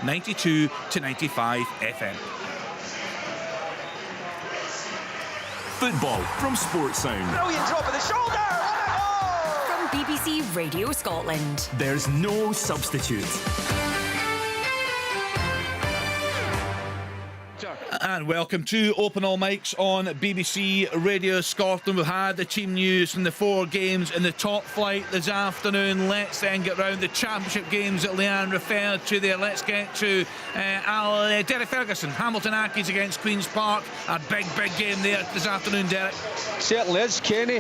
92 to 95 FM. Football from Sports Sound. Brilliant drop of the shoulder. From BBC Radio Scotland. There's no substitute. And welcome to Open All Mics on BBC Radio Scotland. We've had the team news from the 4 games in the top flight this afternoon. Let's then get round the championship games that Leanne referred to there. Let's get to Derek Ferguson, Hamilton Accies against Queen's Park. A big game there this afternoon, Derek. Certainly is, Kenny.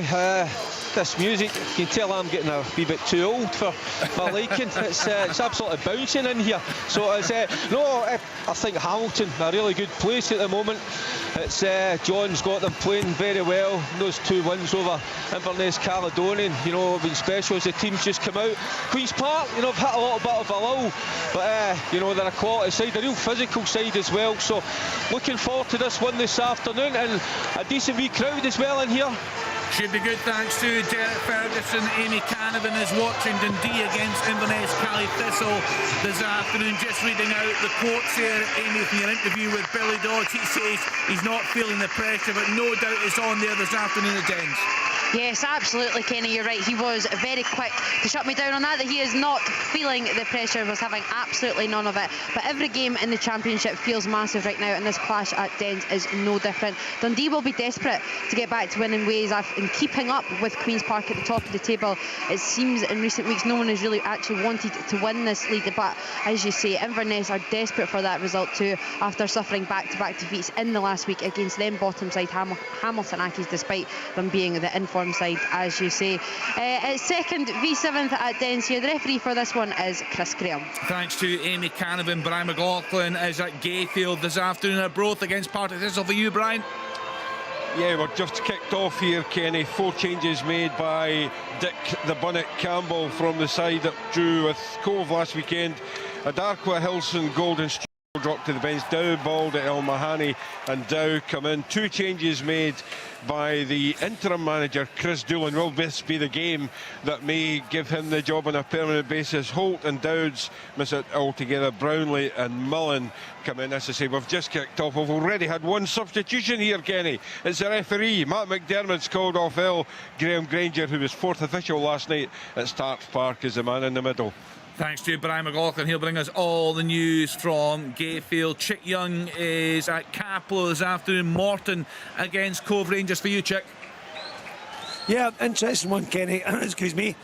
This music, you can tell I'm getting a wee bit too old for my liking. It's absolutely bouncing in here. So it's I think Hamilton a really good place at the moment. It's John's got them playing very well. Those 2 wins over Inverness Caledonian, have been special as the teams just come out. Queen's Park, have hit a little bit of a lull, but they're a quality side, a real physical side as well. So looking forward to this one this afternoon, and a decent wee crowd as well in here. Should be good, thanks to Derek Ferguson. Amy Canavan is watching Dundee against Inverness Cally Thistle this afternoon. Just reading out the quotes here, Amy, from your interview with Billy Dodge. He says he's not feeling the pressure, but no doubt it's on there this afternoon at Dens. Yes, absolutely, Kenny, you're right. He was very quick to shut me down on that he is not feeling the pressure, was having absolutely none of it. But every game in the Championship feels massive right now, and this clash at Dens is no different. Dundee will be desperate to get back to winning ways in keeping up with Queen's Park at the top of the table. It seems in recent weeks no one has really actually wanted to win this league, but as you say, Inverness are desperate for that result too, after suffering back-to-back defeats in the last week against them bottom side Hamilton Accies, despite them being the informed side, as you say. It's second v 7th at Dens here. The referee for this one is Chris Graham. Thanks to Amy Canavan. Brian McLaughlin is at Gayfield this afternoon at Broth against Partick Thistle. For you, Brian? Yeah, we're just kicked off here, Kenny. 4 changes made by Dick the Bunnet Campbell from the side that drew with Cove last weekend. Adarqua, Hilson, Golden dropped to the bench. Dow, Bald, El Mahani and Dow come in. 2 changes made by the interim manager, Chris Doolan. Will this be the game that may give him the job on a permanent basis? Holt and Dowds miss it altogether. Brownlee and Mullen come in. As I say, we've just kicked off. We've already had 1 substitution here, Kenny. It's the referee. Matt McDermott's called off ill. Graham Granger, who was 4th official last night at Starks Park, is the man in the middle. Thanks to Brian McLaughlin. He'll bring us all the news from Gayfield. Chick Young is at Caplow this afternoon. Morton against Cove Rangers. For you, Chick. Yeah, interesting one, Kenny. Excuse me.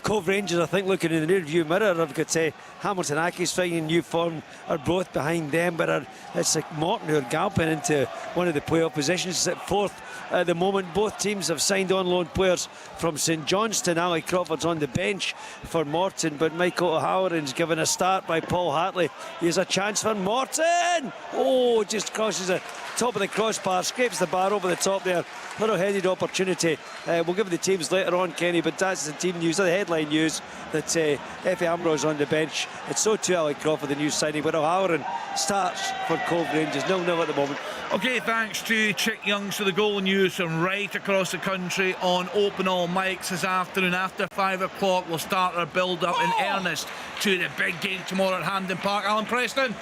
Cove Rangers, I think, looking in the rearview mirror, I've got to say Hamilton Accies finding new form are both behind them, but it's like Morton who are galloping into one of the playoff positions. At 4th at the moment. Both teams have signed on loan players from St Johnstone. Ali Crawford's on the bench for Morton, but Michael O'Halloran's given a start by Paul Hartley. Here's a chance for Morton. Oh, just crosses the top of the crossbar, scrapes the bar over the top there. Little headed opportunity. We'll give the teams later on, Kenny, but that's the team news, the headline news, that Effie Ambrose on the bench. It's so too Ali Crawford, the new signing, but O'Halloran starts for Cove Rangers, 0-0 at the moment. OK, thanks to Chick Young. So the goal news from right across the country on Open All Mics this afternoon. After 5 o'clock, we'll start our build-up in earnest to the big game tomorrow at Hampden Park. Alan Preston.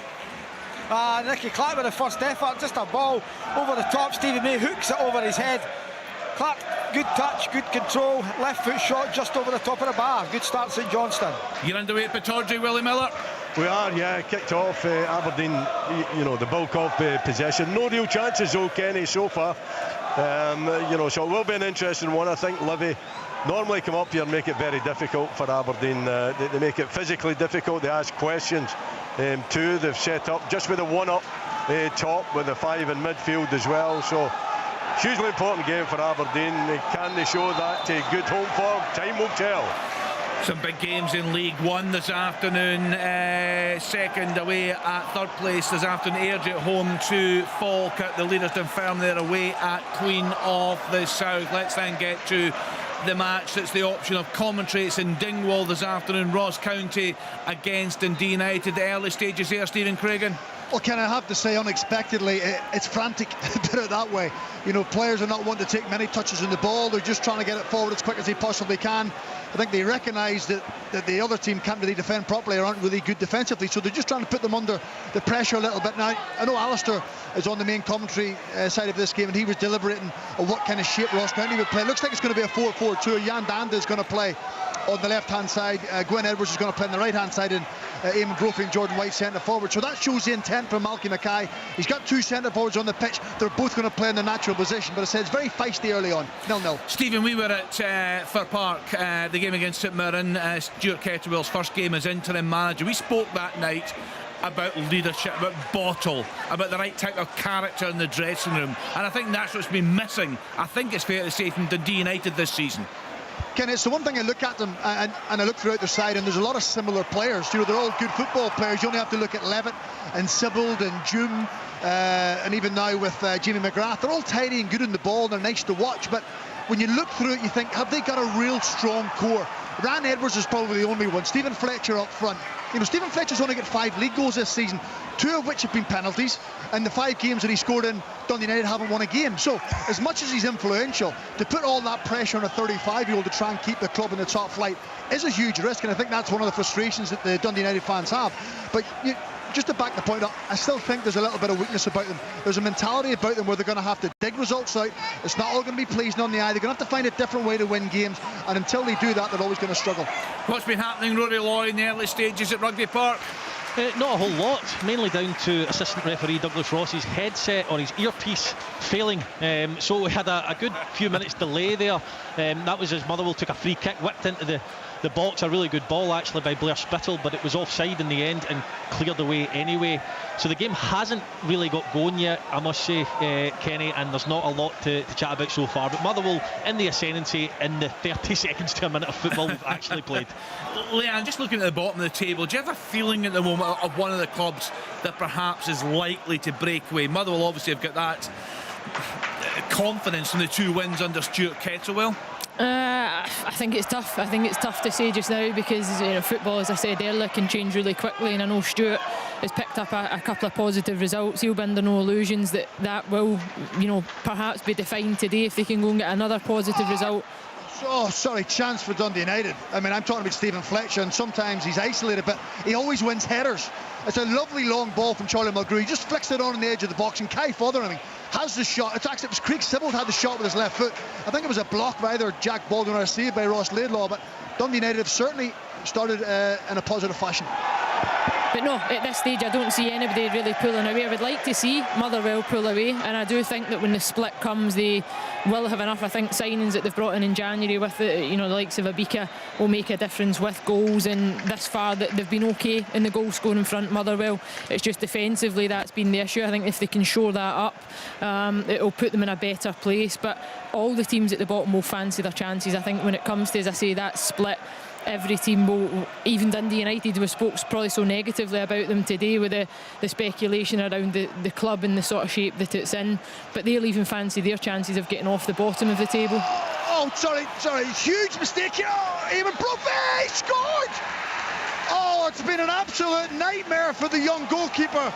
Nicky Clark with the first effort, just a ball over the top. Stevie May hooks it over his head. Clark, good touch, good control, left foot shot just over the top of the bar. Good start, St Johnstone. You're underway at Pittodrie, Willie Miller. We are, yeah, kicked off. Aberdeen, the bulk of possession. No real chances though, Kenny, so far. So it will be an interesting one. I think Livy normally come up here and make it very difficult for Aberdeen. They make it physically difficult. They ask questions. 2 they've set up just with a 1-up top with a 5 in midfield as well. So hugely important game for Aberdeen. Can they show that good home form? Time will tell. Some big games in League One this afternoon. Second away at 3rd place this afternoon. Airdrie at home to Falkirk. The leaders confirm they're away at Queen of the South. Let's then get to the match that's the option of commentary. It's in Dingwall this afternoon. Ross County against Dundee United. The early stages here, Stephen Craigan. Well, can I have to say, unexpectedly, it's frantic, put it that way. Players are not wanting to take many touches on the ball. They're just trying to get it forward as quick as they possibly can. I think they recognise that the other team can't really defend properly or aren't really good defensively, so they're just trying to put them under the pressure a little bit. Now, I know Alistair is on the main commentary side of this game, and he was deliberating on what kind of shape Ross County would play. It looks like it's going to be a 4-4-2. Jan Danda is going to play on the left-hand side. Gwen Edwards is going to play on the right-hand side, and Eamon Brophy and Jordan White centre forward. So that shows the intent from Malky Mackay. He's got two centre forwards on the pitch. They're both going to play in their natural position, but I said it's very feisty early on. 0-0. Stephen, we were at Fir Park, the game against St Mirren, Stuart Kettlewell's first game as interim manager. We spoke that night about leadership, about bottle, about the right type of character in the dressing room, and I think that's what's been missing, I think it's fair to say, from Dundee United this season. Ken, it's the one thing I look at them and I look throughout their side, and there's a lot of similar players. You know, they're all good football players. You only have to look at Levitt and Sibbald and Joom, and even now with Jamie McGrath. They're all tidy and good in the ball, and they're nice to watch, but when you look through it, you think, have they got a real strong core? Ran Edwards is probably the only one. Stephen Fletcher up front. You know, Stephen Fletcher's only got 5 league goals this season, 2 of which have been penalties, and the 5 games that he scored in Dundee United haven't won a game. So as much as he's influential, to put all that pressure on a 35-year-old to try and keep the club in the top flight is a huge risk, and I think that's one of the frustrations that the Dundee United fans have. But just to back the point up, I still think there's a little bit of weakness about them. There's a mentality about them where they're going to have to dig results out. It's not all going to be pleasing on the eye. They're going to have to find a different way to win games, and until they do that, they're always going to struggle. What's been happening, Rory Loy, in the early stages at Rugby Park? Not a whole lot, mainly down to assistant referee Douglas Ross's headset or his earpiece failing, so we had a good few minutes delay there. That was as Motherwell took a free kick, whipped into the box, a really good ball actually by Blair Spittle, but it was offside in the end and cleared away anyway. So the game hasn't really got going yet, I must say, Kenny, and there's not a lot to chat about so far. But Motherwell in the ascendancy in the 30 seconds to a minute of football we've actually played. Leanne, just looking at the bottom of the table, do you have a feeling at the moment of one of the clubs that perhaps is likely to break away? Motherwell obviously have got that confidence in the 2 wins under Stuart Kettlewell. I think it's tough. I think it's tough to say just now because football, as I said earlier, can change really quickly, and I know Stuart has picked up a couple of positive results. He'll be under no illusions that will perhaps be defined today if they can go and get another positive result. Chance for Dundee United. I mean, I'm talking about Stephen Fletcher, and sometimes he's isolated, but he always wins headers. It's a lovely long ball from Charlie Mulgrew. He just flicks it on the edge of the box, and Kai Fotheringham has the shot. It was Craig Sibbald had the shot with his left foot. I think it was a block by either Jack Baldwin or a save by Ross Laidlaw, but Dundee United have certainly started in a positive fashion. But no, at this stage I don't see anybody really pulling away. I would like to see Motherwell pull away, and I do think that when the split comes they will have enough. I think signings that they've brought in January with the likes of Abika will make a difference with goals, and this far that they've been okay in the goal scoring front, Motherwell. It's just defensively that's been the issue. I think if they can shore that up, it'll put them in a better place. But all the teams at the bottom will fancy their chances. I think when it comes to, as I say, that split, every team will, even Dundee United, we spoke probably so negatively about them today with the speculation around the club and the sort of shape that it's in, but they'll even fancy their chances of getting off the bottom of the table. Oh, sorry, huge mistake here. Eamon Brophy scored! Oh, it's been an absolute nightmare for the young goalkeeper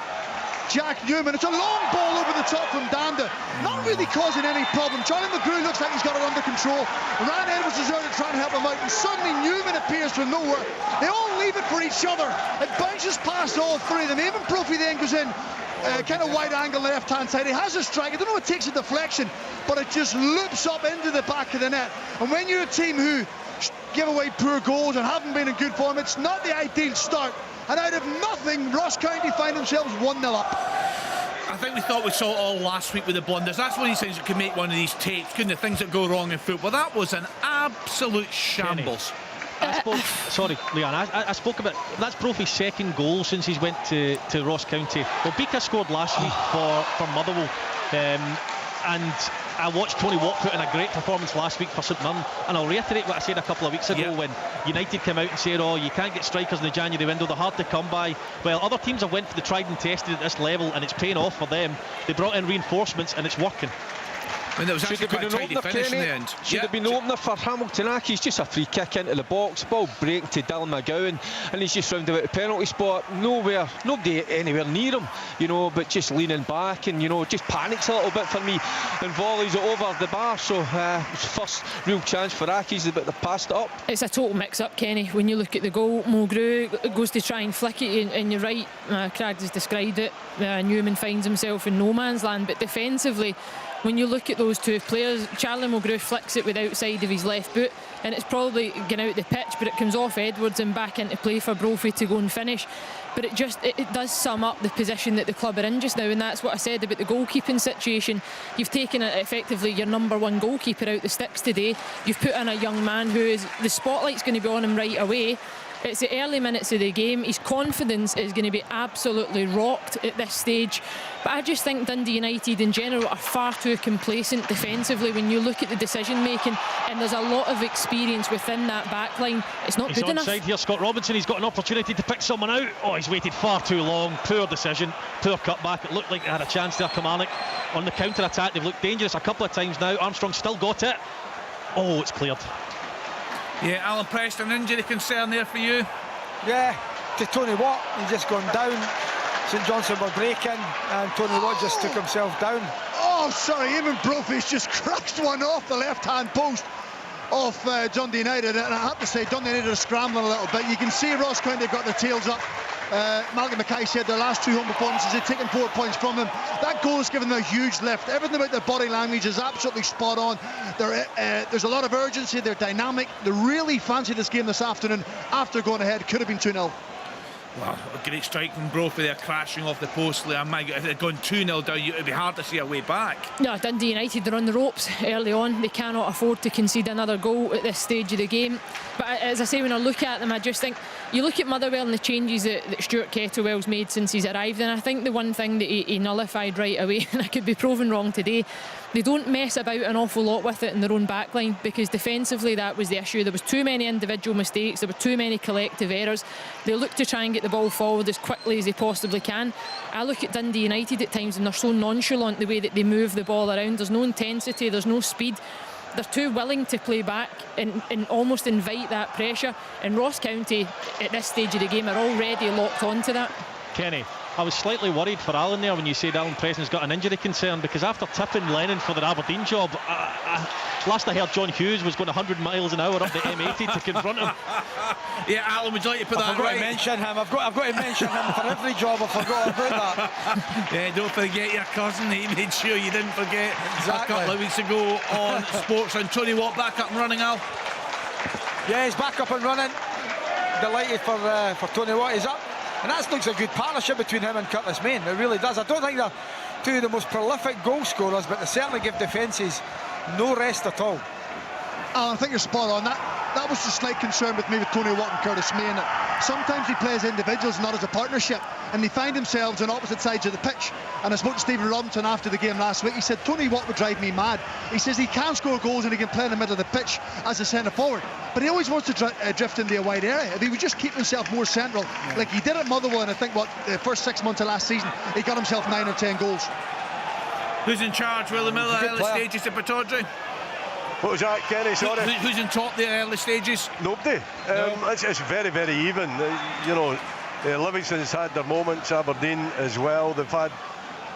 Jack Newman. It's a long ball over the top from Danda, not really causing any problem. Charlie McGrew looks like he's got it under control. Ran Edwards is there to try and help him out, and suddenly Newman appears from nowhere. They all leave it for each other. It bounces past all 3 of them. Eamon Brophy then goes in kind of wide angle left hand side. He has a strike. I don't know, it takes a deflection, but it just loops up into the back of the net. And when you're a team who give away poor goals and haven't been in good form, it's not the ideal start. And out of nothing, Ross County find themselves 1-0 up. I think we thought we saw it all last week with the blunders. That's one of these things that can make one of these tapes, couldn't the things that go wrong in football. That was an absolute shambles. Sorry, Leanne, I spoke about that's Brophy's second goal since he's went to Ross County. Well, Bika scored last week for Motherwell, and I watched Tony Watfoot in a great performance last week for St Mirren, and I'll reiterate what I said a couple of weeks ago when United came out and said, oh, you can't get strikers in the January window, they're hard to come by. Well, other teams have went for the tried and tested at this level, and it's paying off for them. They brought in reinforcements and it's working. I mean, there was Should actually have been quite a an tidy opener, finish in Kenny. the end. Should have been opener for Hamilton Accies. Just a free kick into the box, ball break to Dylan McGowan, and he's just round about the penalty spot. Nowhere, nobody anywhere near him, you know, but just leaning back and, you know, just panics a little bit for me and volleys it over the bar. So it's first real chance for Accies, but they passed it up. It's a total mix-up, Kenny. When you look at the goal, Mulgrew goes to try and flick it, and you're right, Craig has described it. Newman finds himself in no man's land, but defensively, when you look at those two players, Charlie Mulgrew flicks it with the outside of his left boot, and it's probably going out the pitch, but it comes off Edwards and back into play for Brophy to go and finish. But it does sum up the position that the club are in just now, and that's what I said about the goalkeeping situation. You've taken effectively your number one goalkeeper out the sticks today. You've put in a young man who is, the spotlight's going to be on him right away. It's the early minutes of the game. His confidence is going to be absolutely rocked at this stage. But I just think Dundee United in general are far too complacent defensively when you look at the decision making, and there's a lot of experience within that back line. It's not good enough. He's onside here, Scott Robinson. He's got an opportunity to pick someone out. Oh, he's waited far too long. Poor decision, poor cut back. It looked like they had a chance there, Kilmarnock, on the counter attack. They've looked dangerous a couple of times now. Armstrong still got it. Oh, it's cleared. Yeah, Alan Preston, injury concern there for you? Yeah, to Tony Watt, he's just gone down. St Johnstone were breaking, and Tony Watt just took himself down. Oh, sorry, even Brophy's just crashed one off the left-hand post of Dundee United, and I have to say Dundee United are scrambling a little bit. You can see Ross County got their tails up. Malcolm Mackay said their last two home performances had taken 4 points from them. That goal has given them a huge lift. Everything about their body language is absolutely spot on. There's a lot of urgency, they're dynamic, they really fancy this game this afternoon after going ahead. Could have been 2-0. Wow, a great strike from Brophy there, crashing off the post. My God, if they'd gone 2-0 down, it would be hard to see a way back. No, Dundee United, they're on the ropes early on. They cannot afford to concede another goal at this stage of the game. But as I say, when I look at them, I just think, you look at Motherwell and the changes that Stuart Kettlewell's made since he's arrived, and I think the one thing that he nullified right away, and I could be proven wrong today, they don't mess about an awful lot with it in their own backline, because defensively that was the issue. There was too many individual mistakes, there were too many collective errors. They look to try and get the ball forward as quickly as they possibly can. I look at Dundee United at times and they're so nonchalant the way that they move the ball around. There's no intensity, there's no speed. They're too willing to play back and almost invite that pressure. And Ross County at this stage of the game are already locked onto that. Kenny, I was slightly worried for Alan there when you said Alan Preston's got an injury concern, because after tipping Lennon for the Aberdeen job, last I heard John Hughes was going 100 miles an hour up the M80 to confront him. Yeah, Alan, would you like to put that I've got right? to mention him. I've got to mention him for every job. I forgot about that. Yeah, don't forget your cousin. He made sure you didn't forget. Exactly. A couple of weeks ago on Sports, and Tony Watt back up and running, Al. Yeah, he's back up and running. Delighted for Tony Watt. He's up. And that looks a good partnership between him and Curtis Main. It really does. I don't think they're two of the most prolific goal scorers, but they certainly give defences no rest at all. Alan, I think you're spot on. That was the slight concern with me with Tony Watt and Curtis Main. Sometimes he plays individuals, not as a partnership, and they find themselves on opposite sides of the pitch. And I spoke to Stephen Robinson after the game last week. He said Tony Watt would drive me mad. He says he can score goals and he can play in the middle of the pitch as a centre forward, but he always wants to drift into a wide area. If he would just keep himself more central, like he did at Motherwell, and I think the first 6 months of last season, he got himself 9 or 10 goals. Who's in charge? Willie Miller, early stages at Pittodrie? What was that, Kenny? Sorry. Who's in top there, early stages? Nobody. It's very, very even. Livingston's had their moments, Aberdeen as well. They've had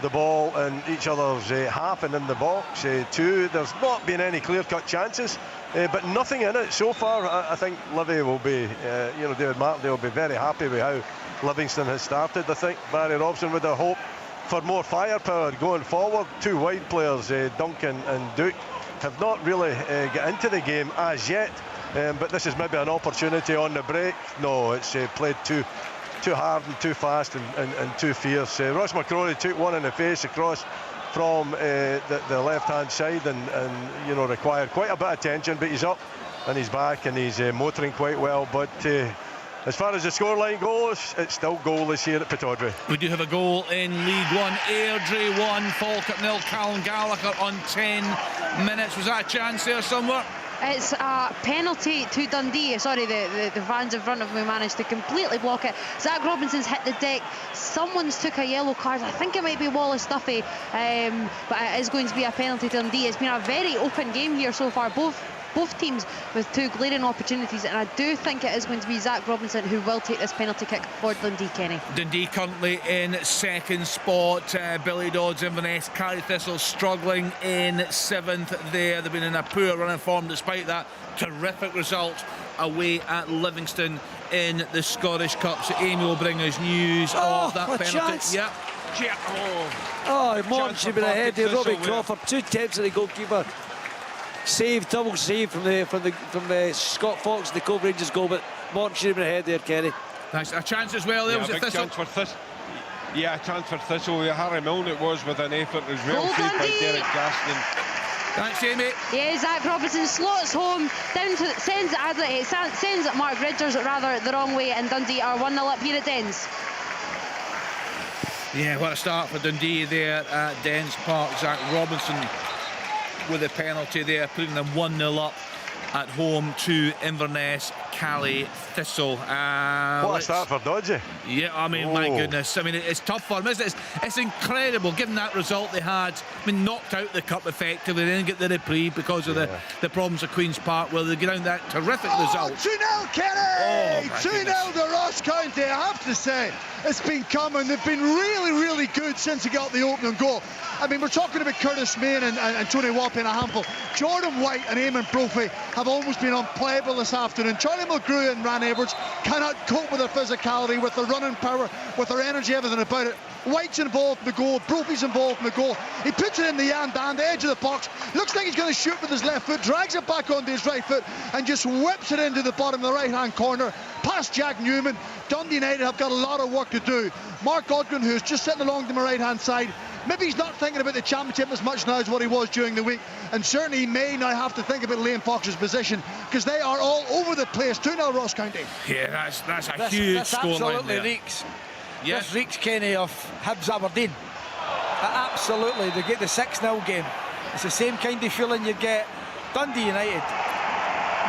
the ball in each other's half and in the box too. There's not been any clear-cut chances, but nothing in it so far. I think Livy will be, David Martindale will be very happy with how Livingston has started. I think Barry Robson would have hoped for more firepower going forward. Two wide players, Duncan and Duke, have not really got into the game as yet, but this is maybe an opportunity on the break. No, it's played too hard and too fast and too fierce. Ross McCrory took one in the face across from the left-hand side and required quite a bit of attention, but he's up and he's back and he's motoring quite well. But as far as the scoreline goes, it's still goalless here at Pittodrie. We do have a goal in League One. Airdrie 1, Falkirk 0. Callum Gallagher on 10 minutes. Was that a chance there somewhere? It's a penalty to Dundee. Sorry, the fans in front of me managed to completely block it. Zach Robinson's hit the deck. Someone's took a yellow card. I think it might be Wallace Duffy, but it is going to be a penalty to Dundee. It's been a very open game here so far. Both teams with 2 glaring opportunities, and I do think it is going to be Zach Robinson who will take this penalty kick for Dundee, Kenny. Dundee currently in second spot. Billy Dodds, Inverness, Carry Thistle struggling in 7th there. They've been in a poor running form despite that terrific result away at Livingston in the Scottish Cup. So Amy will bring us news of that penalty. Chance. Yep. Morton should be ahead there. Robbie Crawford, 2 attempts at the goalkeeper. Save, double save from the Scott Fox, the Cove Rangers goal, but Morton should have been ahead there, Kenny. That's a chance as well. There was a Thistle. Chance for Thistle. Yeah, a chance for Thistle. Harry Milne it was with an effort as well. Saved by Derek Gaston. Thanks, Amy. Yeah, Zach Robinson slots home down to sends Mark Ridgers rather the wrong way, and Dundee are 1-0 up here at Dens. Yeah, what a start for Dundee there at Dens Park. Zach Robinson with a penalty there, putting them 1-0 up at home to Inverness Cally Thistle. What a start for Dodgy. Yeah, I mean, my goodness. I mean, it's tough for them, isn't it? It's incredible, given that result they had. I mean, knocked out the cup effectively. They didn't get the reprieve because of the problems at Queen's Park, where they get down that terrific result. 2-0, Kenny! 2-0 to Ross County, I have to say. It's been coming. They've been really, really good since they got the opening goal. I mean, we're talking about Curtis Main and Tony Walpy in a handful. Jordan White and Eamon Brophy have almost been unplayable this afternoon. Charlie Mulgrew and Ran Edwards cannot cope with their physicality, with their running power, with their energy, everything about it. White's involved in the goal, Brophy's involved in the goal. He puts it in the end band, the edge of the box. Looks like he's going to shoot with his left foot, drags it back onto his right foot and just whips it into the bottom of the right-hand corner, past Jack Newman. Dundee United have got a lot of work to do. Mark Godwin, who's just sitting along to my right-hand side, maybe he's not thinking about the championship as much now as what he was during the week, and certainly he may now have to think about Liam Fox's position, because they are all over the place. 2-0 Ross County. Yeah, that's a huge scoreline there. Reeks. Yes. This reeks, Kenny, of Hibs Aberdeen. Absolutely, they get the 6-0 game. It's the same kind of feeling you get Dundee United.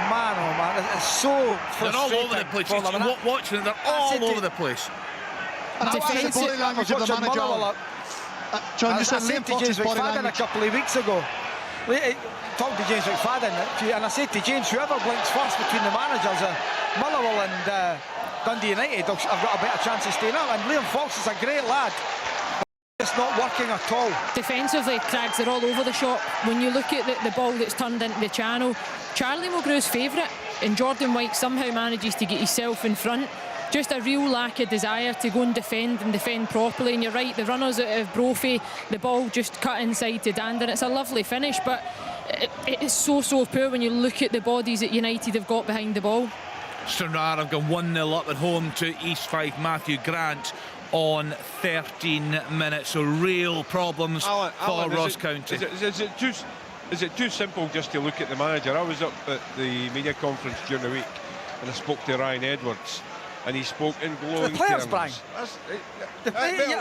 Man, oh man, it's so frustrating. They're all over the place. Watching it, they're all over the place. And how was the body language of the manager? John, you said Liam Fox's body language a couple of weeks ago. Talking to James McFadden, and I said to James, whoever blinks first between the managers, Motherwell and Dundee United, I've got a better chance of staying up. And Liam Fox is a great lad. It's not working at all. Defensively, Crags, they're all over the shop. When you look at the ball that's turned into the channel, Charlie Mulgrew's favourite, and Jordan White somehow manages to get himself in front. Just a real lack of desire to go and defend properly. And you're right, the runners out of Brophy, the ball just cut inside to Dandon. It's a lovely finish, but it is so poor when you look at the bodies that United have got behind the ball. Stranraer have gone 1-0 up at home to East Fife. Matthew Grant on 13 minutes. So real problems for Ross County. Is it too simple just to look at the manager? I was up at the media conference during the week and I spoke to Ryan Edwards, and he spoke in glowing the players, terms. Brian.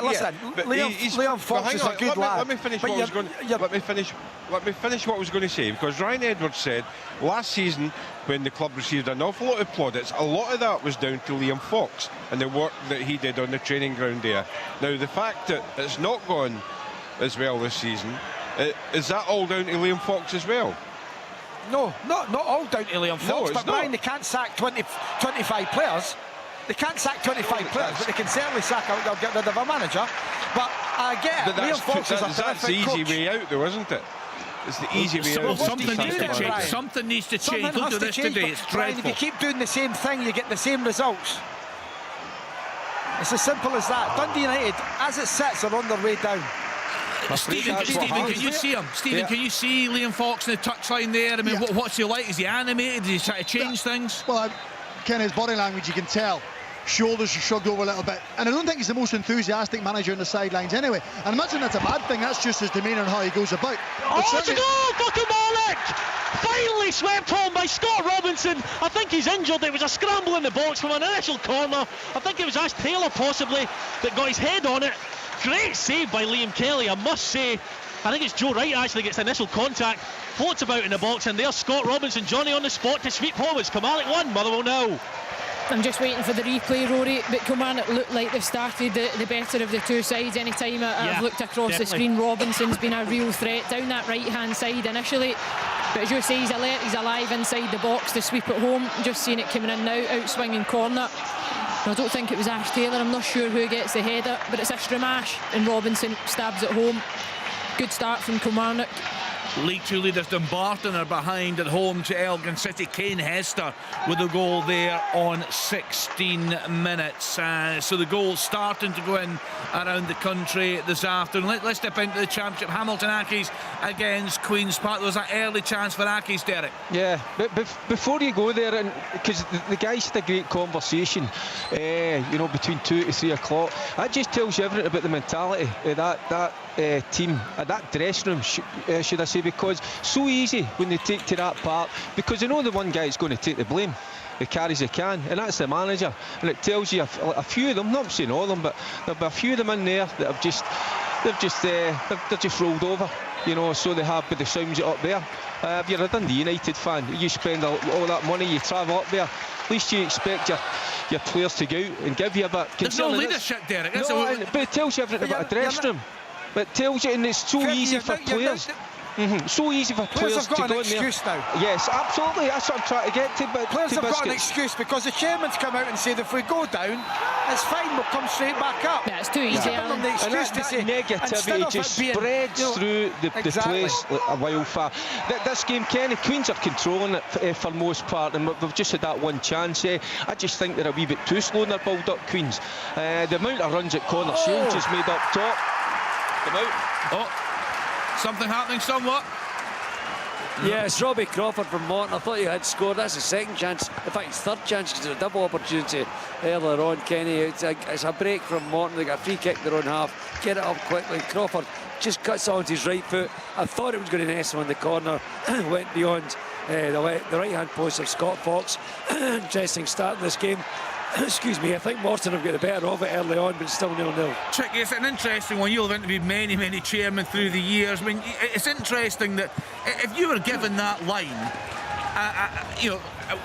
Listen, Liam Fox is a good lad. Let me finish what I was going to say, because Ryan Edwards said last season, when the club received an awful lot of plaudits, a lot of that was down to Liam Fox and the work that he did on the training ground there. Now, the fact that it's not gone as well this season, is that all down to Liam Fox as well? No, not all down to Liam Fox, but Brian, they can't sack 25 players. They can't sack 25 players, but they can certainly get rid of a manager. But I get Liam Fox is a terrific That's the easy way out, though, isn't it? It's the easy way out. Something needs to change. Something needs to change. Look at this today. It's dreadful. If you keep doing the same thing, you get the same results. It's as simple as that. Dundee United, as it sits, are on their way down. Stephen, can you see him? Stephen, can you see Liam Fox in the touchline there? I mean, what's he like? Is he animated? Is he trying to change things? Well, Ken, his body language, you can tell. Shoulders are shrugged over a little bit, and I don't think he's the most enthusiastic manager on the sidelines anyway. And imagine that's a bad thing. That's just his demeanour and how he goes about. It's a goal for Kilmarnock! Finally swept home by Scott Robinson. I think he's injured. It was a scramble in the box from an initial corner. I think it was Ash Taylor possibly that got his head on it. Great save by Liam Kelly, I must say. I think it's Joe Wright actually gets the initial contact, floats about in the box, and there's Scott Robinson, Johnny on the spot to sweep home. It's Kilmarnock 1, Motherwell 0. I'm just waiting for the replay, Rory, but Kilmarnock look like they've started the better of the two sides. Any time I've looked across the screen, Robinson's been a real threat down that right hand side initially, but as you say, he's alert, he's alive inside the box to sweep it home. Just seeing it coming in now, out swinging corner. I don't think it was Ash Taylor, I'm not sure who gets the header, but it's Istram Ash, and Robinson stabs it home. Good start from Kilmarnock. League Two leaders Dumbarton are behind at home to Elgin City. Kane Hester with a goal there on 16 minutes. So the goals starting to go in around the country this afternoon. Let's step into the Championship. Hamilton Accies against Queen's Park. There was an early chance for Accies, Derek. Yeah, but before you go there, and because the guys had a great conversation, between 2 to 3 o'clock, that just tells you everything about the mentality of that team, that dressing room, should I say, because so easy when they take to that part, because they know the one guy's going to take the blame. He carries the can, and that's the manager. And it tells you a few of them, not saying all of them, but there'll be a few of them in there that they're just rolled over. So they have, with the sounds up there. If you're a Dundee United fan, you spend all that money, you travel up there, at least you expect your players to go out and give you a bit. There's no leadership, Derek. But it tells you everything about a dressing room. But it tells you, and it's so easy for players. So easy for players to go in there. Now. Yes, absolutely. That's what I'm trying to get to. But players have got an excuse because the chairman's come out and said if we go down, it's fine. We'll come straight back up. Yeah, it's too easy. And that negativity just spreads through the place like a wildfire. This game, Kenny, Queens are controlling it for most part, and we've just had that one chance. I just think they're a wee bit too slow in their build-up, Queens. The amount of runs at corner change is made up top. Come out. Something happening somewhat. Yes, Robbie Crawford from Morton. I thought he had scored. That's his second chance. In fact, his third chance, because there's a double opportunity earlier on, Kenny. It's a break from Morton. They got a free kick in their own half. Get it up quickly. Crawford just cuts onto his right foot. I thought it was going to nest him on the corner. Went beyond the right-hand post of Scott Fox. Interesting start in this game. Excuse me, I think Morton have got the better of it early on, but it's still 0-0. Chick, it's an interesting one. You'll have interviewed many chairmen through the years. I mean, it's interesting that if you were given that line,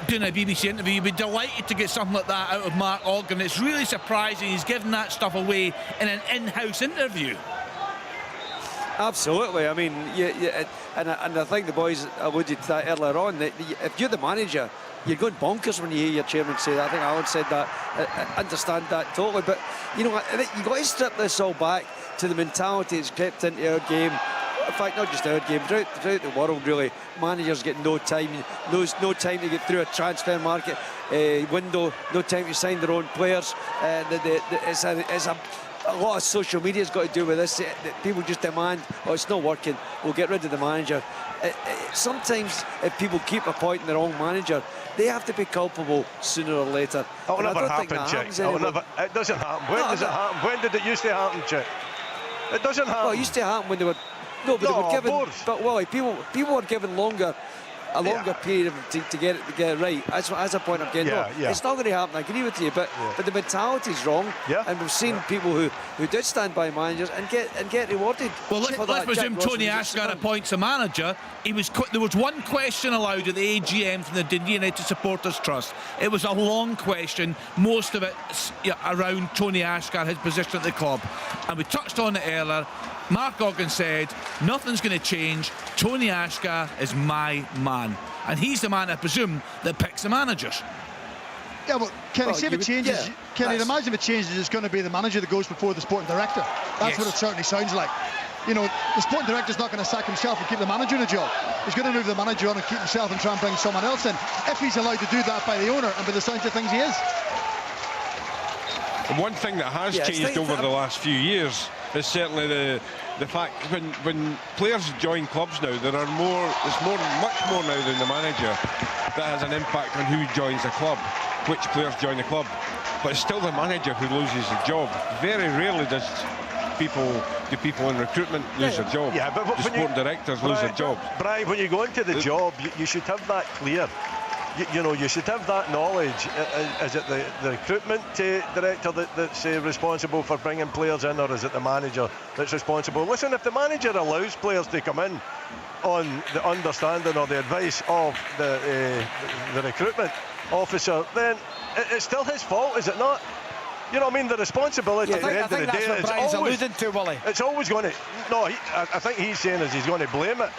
doing a BBC interview, you'd be delighted to get something like that out of Mark Ogden. It's really surprising he's given that stuff away in an in-house interview. Absolutely. I mean, and I think the boys alluded to that earlier on. That if you're the manager, you're going bonkers when you hear your chairman say that. I think Alan said that. I understand that totally. But, you've got to strip this all back to the mentality that's crept into our game. In fact, not just our game, throughout the world, really. Managers get no time to get through a transfer market window, no time to sign their own players. It's a lot of social media's got to do with this. People just demand, it's not working, we'll get rid of the manager. Sometimes if people keep appointing their own manager, they have to be culpable sooner or later. It'll never happen, Chick. It doesn't happen. When does it happen? When did it used to happen, Chick? It doesn't happen. Well, it used to happen when they were... No, but they were given... But, Wally, people were given a longer period to get it right. That's a point I'm getting. It's not going to happen, I agree with you, but the mentality's wrong. And we've seen people who did stand by managers and get rewarded. Well, let's presume Tony Ashgar appoints a manager. There was one question allowed at the AGM from the Dundee United Supporters Trust. It was a long question, most of it around Tony Ashgar, his position at the club. And we touched on it earlier. Mark Ogden said, nothing's going to change. Tony Ashgar is my man. And he's the man, I presume, that picks the managers. Yeah, well, Kenny, see if it changes. Kenny, imagine if it changes, it's going to be the manager that goes before the sporting director. That's what it certainly sounds like. The sporting director's not going to sack himself and keep the manager in a job. He's going to move the manager on and keep himself and try and bring someone else in. If he's allowed to do that by the owner, and by the sounds of things he is. And one thing that has changed over the last few years is certainly the fact when players join clubs now, much more now than the manager that has an impact on who joins the club, which players join the club. But it's still the manager who loses the job. Very rarely do people in recruitment lose their job. But the sporting directors lose their job. Brian, when you go into the job, you should have that clear. you should have that knowledge. Is it the recruitment director that's responsible for bringing players in, or is it the manager that's responsible? Listen, if the manager allows players to come in on the understanding or the advice of the recruitment officer, then it's still his fault, is it not? You know what I mean? The responsibility at the end of the day is always, to, Willie. It's always going to. No, I think he's saying is he's going to blame it.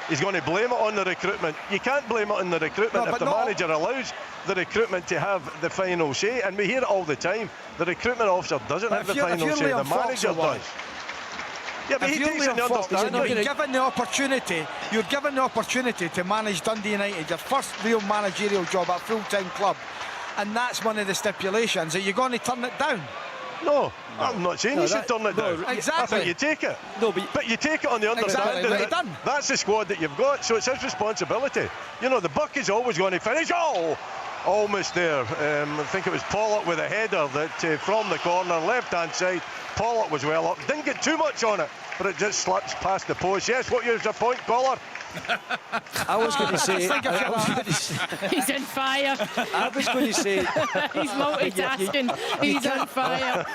He's going to blame it on the recruitment. You can't blame it on the recruitment if the manager allows the recruitment to have the final say. And we hear it all the time. The recruitment officer doesn't have the final say. The manager does. Yeah, but he takes it and understands. You're given the opportunity to manage Dundee United, your first real managerial job at a full-time club, and that's one of the stipulations. Are you going to turn it down? No, I'm not saying you should turn it down. Exactly. I think you take it. No, but you take it on the understanding that that's the squad that you've got, so it's his responsibility. You know, the buck is always going to finish. Oh, almost there. I think it was Pollock with a header that from the corner, left-hand side. Pollock was well up. Didn't get too much on it, but it just slips past the post. Yes, what was your point, caller? I was going to say... He's on fire. I was going to say... He's multitasking. He's on fire.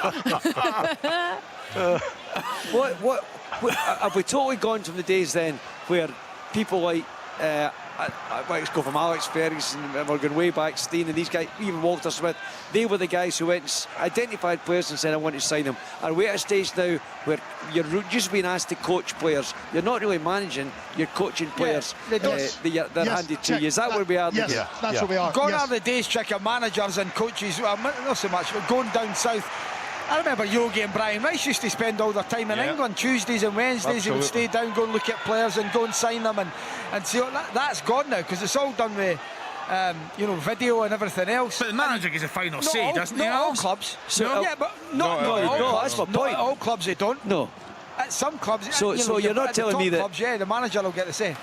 What have we totally gone from the days then where people like... let's go from Alex Ferguson, and we're going way back, Steen and these guys, even Walter Smith, they were the guys who went and identified players and said, I want to sign them. Are we at a stage now where you're just being asked to coach players? You're not really managing, you're coaching players. They're handed to you. Is that where we are? Yes, that's where we are. Gone are the days, Chick, of managers and coaches, well, not so much, but going down south. I remember Yogi and Brian Rice used to spend all their time in England. Tuesdays and Wednesdays, he would stay down, go and look at players and go and sign them, and see that's gone now, because it's all done with video and everything else. But the manager gets a final say, doesn't he? Not all clubs. That's my point. Not all clubs they don't. No. At some clubs. So you're not telling me that clubs, the manager will get the say.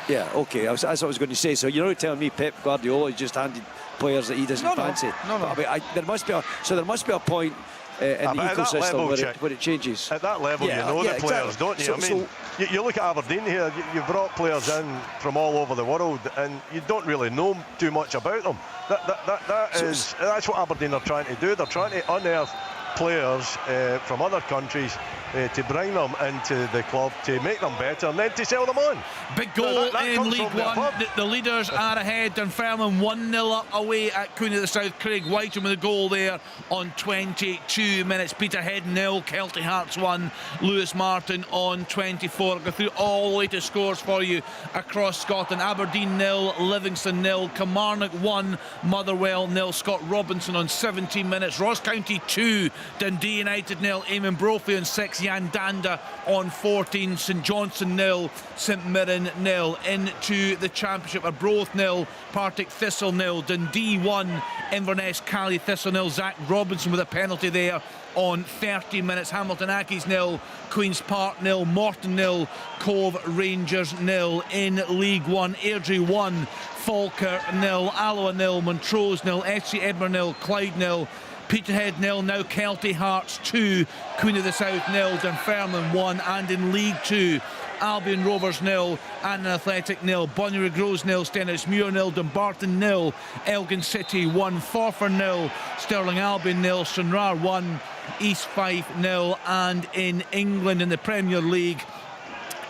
Yeah, okay. That's what I was going to say. So you're not telling me Pep Guardiola just handed players that he doesn't fancy. No. I mean, there must be a point in the ecosystem where it changes. At that level, you know the players, don't you? I mean, you look at Aberdeen here. You've brought players in from all over the world, and you don't really know too much about them. That's what Aberdeen are trying to do. They're trying to unearth players from other countries to bring them into the club, to make them better, and then to sell them on. Big goal in League One. The leaders are ahead. Dunfermline 1-0 up away at Queen of the South. Craig Whiten with a goal there on 22 minutes. Peterhead 0, Kelty Hearts 1, Lewis Martin on 24. I'll go through all the latest scores for you across Scotland. Aberdeen 0, Livingston 0, Kilmarnock 1, Motherwell 0, Scott Robinson on 17 minutes, Ross County 2, Dundee United 0, Eamon Brophy on 6, Jan Danda on 14, St Johnstone 0, St Mirren 0. Into the Championship, Arbroath 0, Partick Thistle 0, Dundee 1, Inverness Cally Thistle 0, Zach Robinson with a penalty there on 30 minutes. Hamilton Accies 0, Queen's Park 0, Morton 0, Cove Rangers 0. In League One, Airdrie 1, Falkirk 0, Alloa 0, Montrose 0, FC Edinburgh 0, Clyde 0, Peterhead 0, now Kelty Hearts 2, Queen of the South 0, Dunfermline 1, and in League 2, Albion Rovers 0, Annan Athletic 0, Bonnyrigg 0, Stenhousemuir 0, Dumbarton 0, Elgin City 1, Forfar 0, Stirling Albion 0, Stranraer 1, East Fife 0, and in England in the Premier League,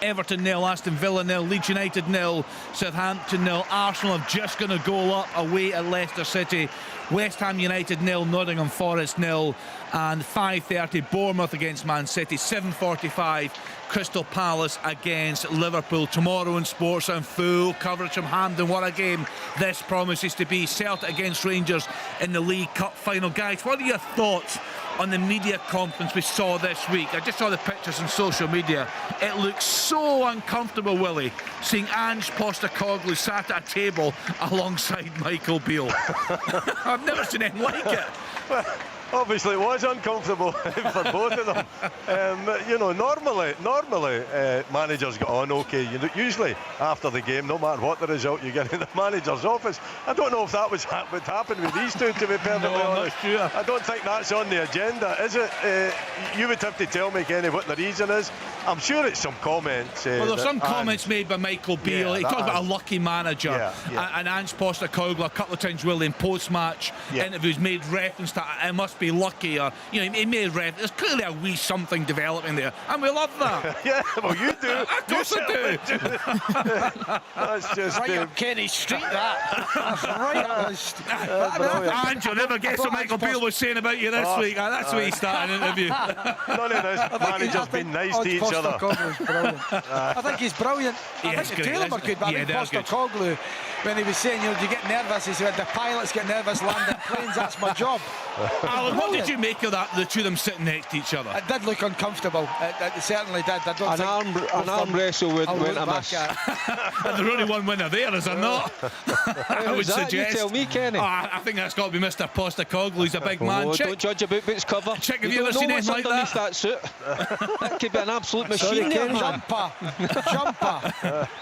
Everton 0, Aston Villa 0, Leeds United 0, Southampton 0, Arsenal have just going to goal up away at Leicester City, West Ham United 0, Nottingham Forest 0, and 5:30 Bournemouth against Man City, 7:45 Crystal Palace against Liverpool. Tomorrow in Sports and full coverage from Hampden. What a game this promises to be. Celtic against Rangers in the League Cup final. Guys, what are your thoughts on the media conference we saw this week? I just saw the pictures on social media. It looks so uncomfortable, Willie, seeing Ange Postecoglou sat at a table alongside Michael Beale. I've never seen anything like it. Obviously, it was uncomfortable for both of them. Normally, managers get on okay. Usually, after the game, no matter what the result, you get in the manager's office. I don't know if that was what happened with these two, to be perfectly honest. I'm not sure. I don't think that's on the agenda, is it? You would have to tell me, Kenny, what the reason is. I'm sure it's some comments. Well, there's some comments made by Michael Beale. He talks about a lucky manager. And Ange Postecoglou a couple of times, in post-match interviews made reference to it must be lucky, or he made reference. There's clearly a wee something developing there, and we love that. Yeah, well, you do. Of course I do. That's just right up Kenny Street, that. That's right up the street. Ange, you'll never guess what Michael Beale was saying about you this week. That's where he started an interview. None of this managers being nice to each other. I think he's brilliant. I think the two of them are good, but I think Postecoglou, when he was saying, do you get nervous? He said, the pilots get nervous landing planes, that's my job. Alan, what did you make of that, the two of them sitting next to each other? It did look uncomfortable. It certainly did. I don't An arm wrestle went amiss. And there's only one winner there, is there not? I would suggest. You tell me, Kenny. I think that's got to be Mr. Postecoglou. He's a big man. Don't judge a book by its cover. Check, have you ever seen anything like that? That suit. That could be an absolute machine. Jumper.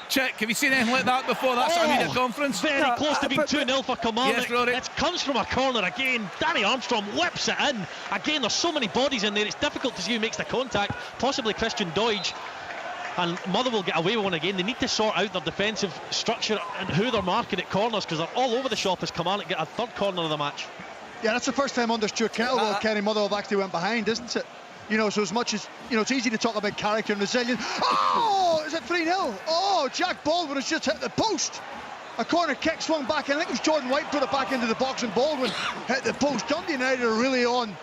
Check, have you seen anything like that before? That's a media conference. Very close to being 2-0 for Kilmarnock. Yes, Rory. It comes from a corner again. Danny Armstrong whips it in. Again, there's so many bodies in there, it's difficult to see who makes the contact. Possibly Christian Doidge. And Motherwell get away with one again. They need to sort out their defensive structure and who they're marking at corners, because they're all over the shop as Kilmarnock get a third corner of the match. Yeah, that's the first time under Stuart Kettlewell Kenny Motherwell have actually went behind, isn't it? So as much as, it's easy to talk about character and resilience. Oh, is it 3-0? Oh, Jack Baldwin has just hit the post. A corner kick swung back, and I think it was Jordan White put it back into the box, and Baldwin hit the post. Dundee United are really on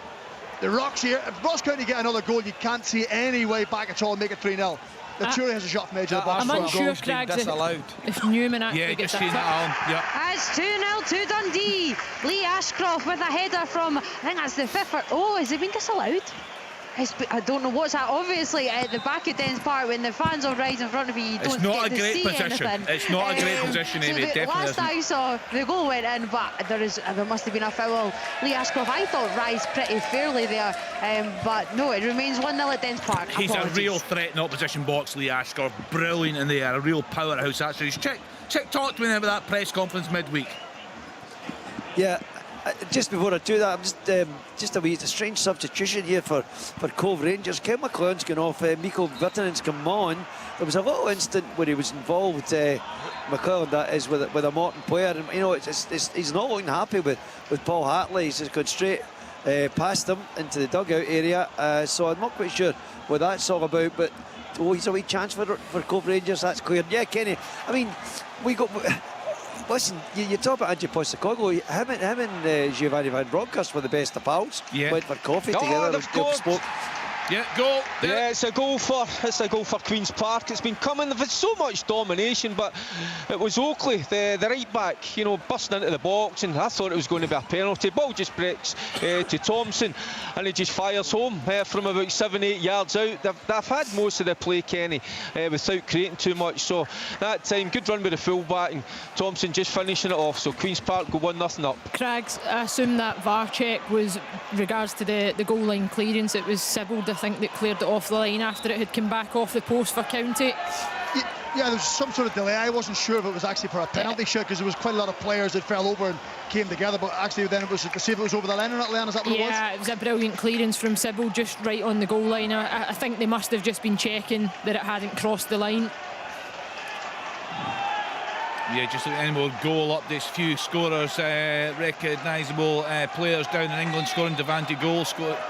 the rocks here. If Ross County get another goal, you can't see any way back at all and make it 3-0. The Trury has a shot from edge of the box. I'm unsure, Craigs, if Newman actually gets a It's 2-0 to Dundee. Lee Ashcroft with a header from, I think that's the fifth. Has it been disallowed? I don't know what's that. Obviously, at the back of Dens Park, when the fans are right in front of you, you don't get to see anything. It's not a great position, Amy. So last I saw, the goal went in, but there must have been a foul. Lee Ashcroft, I thought, rise pretty fairly there, but no, it remains 1-0 at Dens Park. He's a real threat in opposition box, Lee Ashcroft. Brilliant in there, a real powerhouse. Actually, check. Talk to me about that press conference midweek. Yeah. Just before I do that, I'm just a strange substitution here for Cove Rangers. Ken McLeod's gone off, Mikko Virtanen's come on. There was a little instant where he was involved, McLeod that is, with a Morton player, and he's not looking happy with Paul Hartley. He's just gone straight past him into the dugout area, so I'm not quite sure what that's all about, but he's a wee chance for Cove Rangers, that's clear. Yeah, Kenny, I mean, we got... Listen, you talk about Ange Postecoglou. Him and Giovanni Van Bronckhorst were the best of pals. Yeah. Went for coffee together. They've scored. Yeah, goal. Yeah, it's a goal for Queen's Park. It's been coming. There's so much domination, but it was Oakley, the right back, busting into the box, and I thought it was going to be a penalty. Ball just breaks to Thompson, and he just fires home from about 7-8 yards out. They've had most of the play, Kenny, without creating too much. So that time, good run with the full-back, and Thompson just finishing it off. So Queen's Park go 1-0 up. Craigs, I assume that VAR check was regards to the goal line clearance. It was Sibbald, I think, that cleared it off the line after it had come back off the post for County. Yeah, there was some sort of delay. I wasn't sure if it was actually for a penalty shot, because there was quite a lot of players that fell over and came together, but actually then it was to see if it was over the line or not, Leanne, is that what it was? Yeah, it was a brilliant clearance from Sibbald, just right on the goal line. I think they must have just been checking that it hadn't crossed the line. Yeah, just any more goal updates. Few scorers, recognisable players down in England scoring. Devante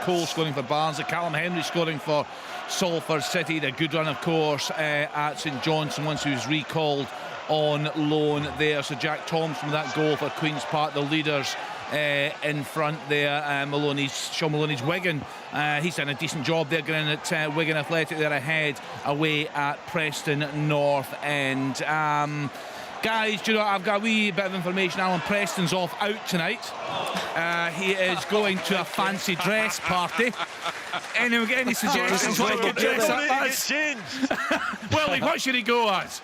Cole scoring for Barnsley. Callum Henry scoring for Salford City. The good run, of course, at St Johnstone once he was recalled on loan there. So Jack Thompson with that goal for Queen's Park. The leaders in front there. Sean Maloney's Wigan. He's done a decent job there, getting at Wigan Athletic. They're ahead away at Preston North End. Guys, do you know, I've got a wee bit of information. Alan Preston's out tonight. He is going to a fancy dress party. Anyone get any suggestions what he could dress up as? Well, what should he go as?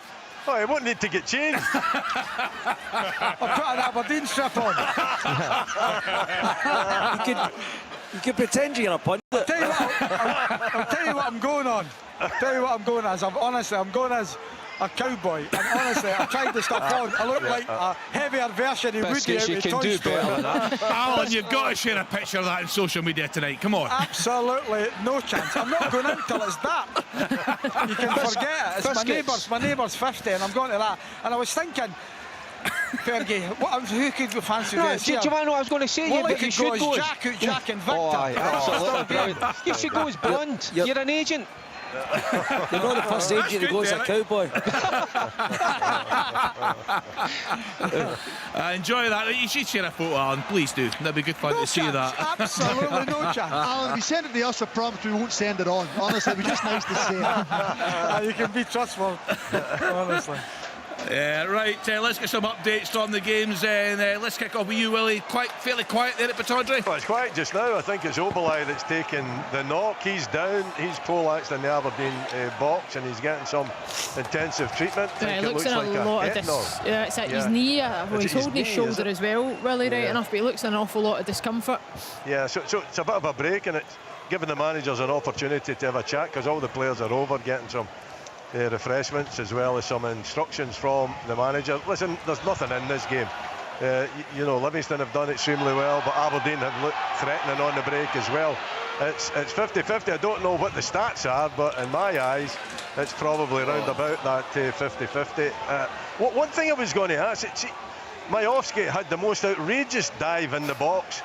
Oh, he won't need to get changed. I'll put an Aberdeen strip on. You can pretend you're a pundit. I'll tell you what I'm going on. I'll tell you what I'm going as. I'm going as a cowboy. And honestly, I tried to stop on. I look like a heavier version of Woody out of Toy Story. Alan, you've got to share a picture of that on social media tonight. Come on. Absolutely no chance. I'm not going out till it's that. You can forget it. It's my neighbour's 50 and I'm going to that. And I was thinking, Fergie, who could we fancy this? Do you want to know what I was going to say? Well, But you should go as Jack and Victor. Oh, aye, absolutely brilliant. You should go as Bond. You're an agent. You're not the first agent to go as a cowboy. Enjoy that. You should share a photo, Alan. Please do. That'd be good fun to see that. Absolutely no chance. Alan, if you send it to us, I promise we won't send it on. Honestly, it'd be just nice to see it. You can be trustful, honestly. Right, let's get some updates from the games and let's kick off with you, Willie. Fairly quiet there at Pittodrie. Well, it's quiet just now. I think it's Oberlai that's taken the knock. He's down. He's poleaxed in the Aberdeen box and he's getting some intensive treatment. It looks like a lot of this. It's at his knee. He's holding his shoulder as well, Willie, right enough, but he looks an awful lot of discomfort. Yeah, so it's a bit of a break and it's giving the managers an opportunity to have a chat because all the players are over getting some refreshments as well as some instructions from the manager. Listen, there's nothing in this game. You know, Livingston have done extremely well, but Aberdeen have looked threatening on the break as well. It's 50-50. I don't know what the stats are, but in my eyes, it's probably around about that 50-50. One thing I was going to ask, Majowski had the most outrageous dive in the box.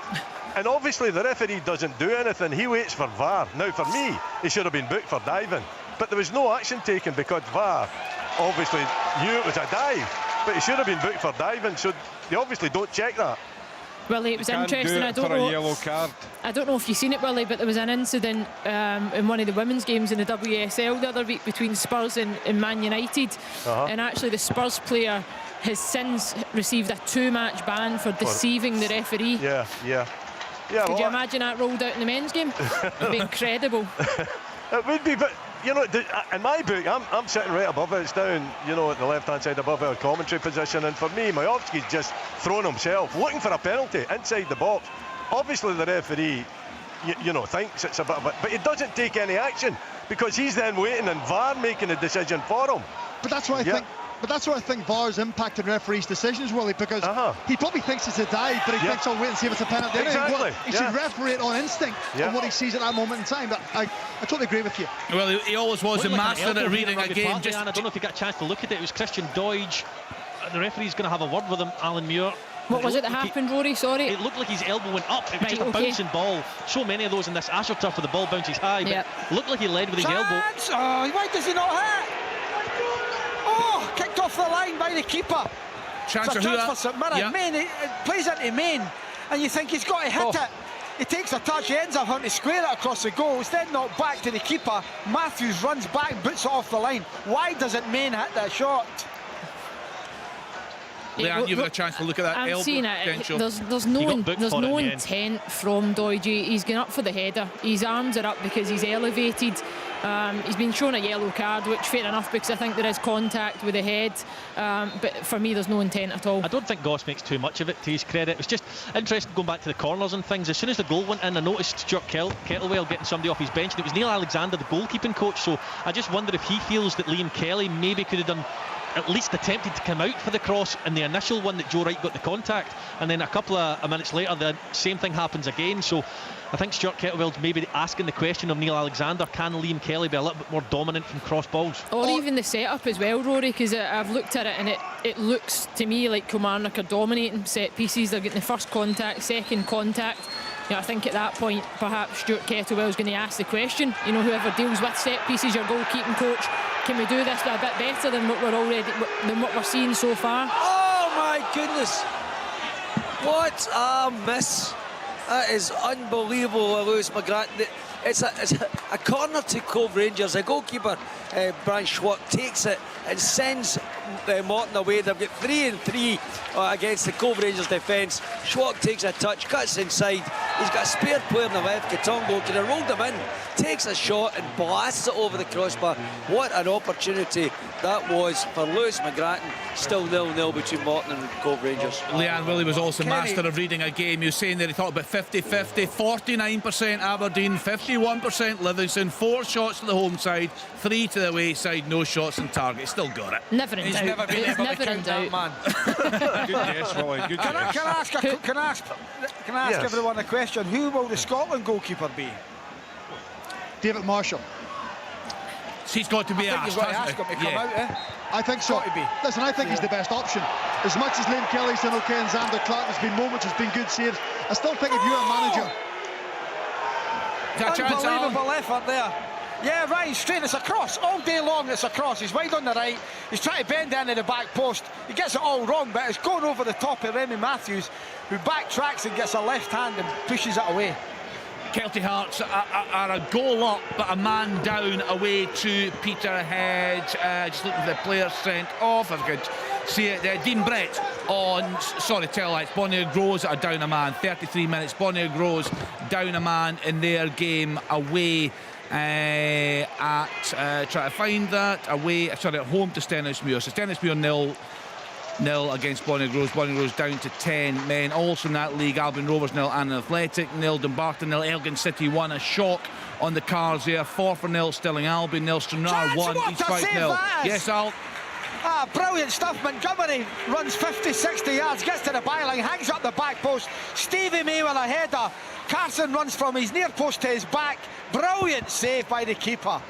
And obviously the referee doesn't do anything. He waits for VAR. Now, for me, he should have been booked for diving. But there was no action taken because VAR obviously knew it was a dive. But he should have been booked for diving, so they obviously don't check that. Willie, it was interesting. I don't know. A yellow card. I don't know if you've seen it, Willie, but there was an incident in one of the women's games in the WSL the other week between Spurs and Man United. And actually the Spurs player has since received a 2-match ban for deceiving the referee. Yeah. Could you imagine that rolled out in the men's game? It'd be incredible. It would be, but you know, in my book, I'm sitting right above it. It's down, you know, at the left-hand side above our commentary position. And for me, Majowski's just thrown himself, looking for a penalty inside the box. Obviously, the referee, you know, thinks it's a bit of it, but he doesn't take any action because he's then waiting and VAR making a decision for him. But that's what I think. But that's why I think VAR's impacting referees' decisions, Willie, because he probably thinks it's a dive, but he thinks I'll wait and see if it's a penalty. Exactly. He should referee it on instinct on what he sees at that moment in time. But I totally agree with you. Well, he always was a master at reading a game. I don't know if you got a chance to look at it. It was Christian Doidge. The referee's going to have a word with him, Alan Muir. What was it that happened, Rory? Sorry. It looked like his elbow went up. It was just a bouncing ball. So many of those in this AstroTurf where the ball bounces high. But looked like he led with his elbow. Oh, why does he not hit? Oh, kicked off the line by the keeper. Chance for St Mirren. Main, it plays into Main, and you think he's got to hit it. He takes a touch, he ends up having to square it across the goal. It's then knocked back to the keeper. Matthews runs back and boots it off the line. Why doesn't Main hit that shot? Leanne, you've got a chance to look at that elbow. I'm seeing it. There's no intent from Doidge. He's going up for the header. His arms are up because he's elevated. He's been shown a yellow card, which fair enough because I think there is contact with the head. But for me, there's no intent at all. I don't think Goss makes too much of it, to his credit. It was just interesting going back to the corners and things. As soon as the goal went in, I noticed Stuart Kettlewell getting somebody off his bench. And it was Neil Alexander, the goalkeeping coach. So I just wonder if he feels that Liam Kelly maybe could have done, at least attempted to come out for the cross in the initial one that Joe Wright got the contact, and then a couple of minutes later the same thing happens again. So I think Stuart Kettlewell's maybe asking the question of Neil Alexander, can Liam Kelly be a little bit more dominant from cross balls? Or even the setup as well, Rory, because I've looked at it and it looks to me like Kilmarnock are dominating set pieces. They're getting the first contact, second contact. You know, I think at that point perhaps Stuart Kettlewell's going to ask the question, you know, whoever deals with set pieces, your goalkeeping coach, can we do this a bit better than what we're seeing so far? Oh my goodness, what a miss. That is unbelievable, Lewis McGrath. It's a corner to Cove Rangers. The goalkeeper, Brian Schwartz, takes it and sends Morton away. They've got 3 and 3 against the Cove Rangers defence. Schwartz takes a touch, cuts inside, He's got a spare player on the left. Katongo could have rolled him in, takes a shot and blasts it over the crossbar. What an opportunity that was for Lewis McGrattan. Still 0-0 between Morton and Cove Rangers. Leanne Willie was also master of reading a game. He was saying that he thought about 50-50, 49% Aberdeen, 51% Livingston, 4 shots to the home side, 3 to the away side, no shots on target. Still got it. Never in He's doubt. never been able to count that man. Good guess, Willie. Good guess. Can I ask everyone a question? Who will the Scotland goalkeeper be? David Marshall. He's got to be asked. You've got to ask him to come out, eh? I think so. Listen, I think he's the best option. As much as Liam Kelly's done okay and Xander Clark, there's been moments, there's been good saves. I still think if you're a manager... Unbelievable effort there. Yeah, right, straight, it's across. All day long it's across. He's wide on the right. He's trying to bend into the back post. He gets it all wrong, but it's going over the top of Remy Matthews, who backtracks and gets a left hand and pushes it away. Kelty Hearts are a goal up, but a man down away to Peterhead. Just looking for the player sent off. If I could see it. Dean Brett on, sorry, tell that, it's Bonnier Groves are down a man. 33 minutes, Bonnier Groves down a man in their game away try to find that, away, sorry, at home to Stenhousemuir. So Stenhousemuir 0 against Bonnier Groves. Bonnier Groves down to 10 men. Also in that league, Albion Rovers 0 and Athletic 0, Dumbarton 0, Elgin City 1. A shock on the cards there. 4-0 Stirling Albion 0, Stranraer 1, East Fife 0. Yes, Al. Brilliant stuff. Montgomery runs 50-60 yards, gets to the byline, hangs up the back post. Stevie May with a header. Carson runs from his near post to his back. Brilliant save by the keeper.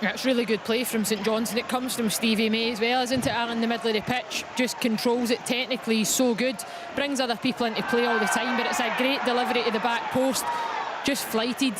It's really good play from St Johnstone. It comes from Stevie May as well, isn't it, Alan, in the middle of the pitch. Just controls it technically, he's so good. Brings other people into play all the time, but it's a great delivery to the back post. Just flighted.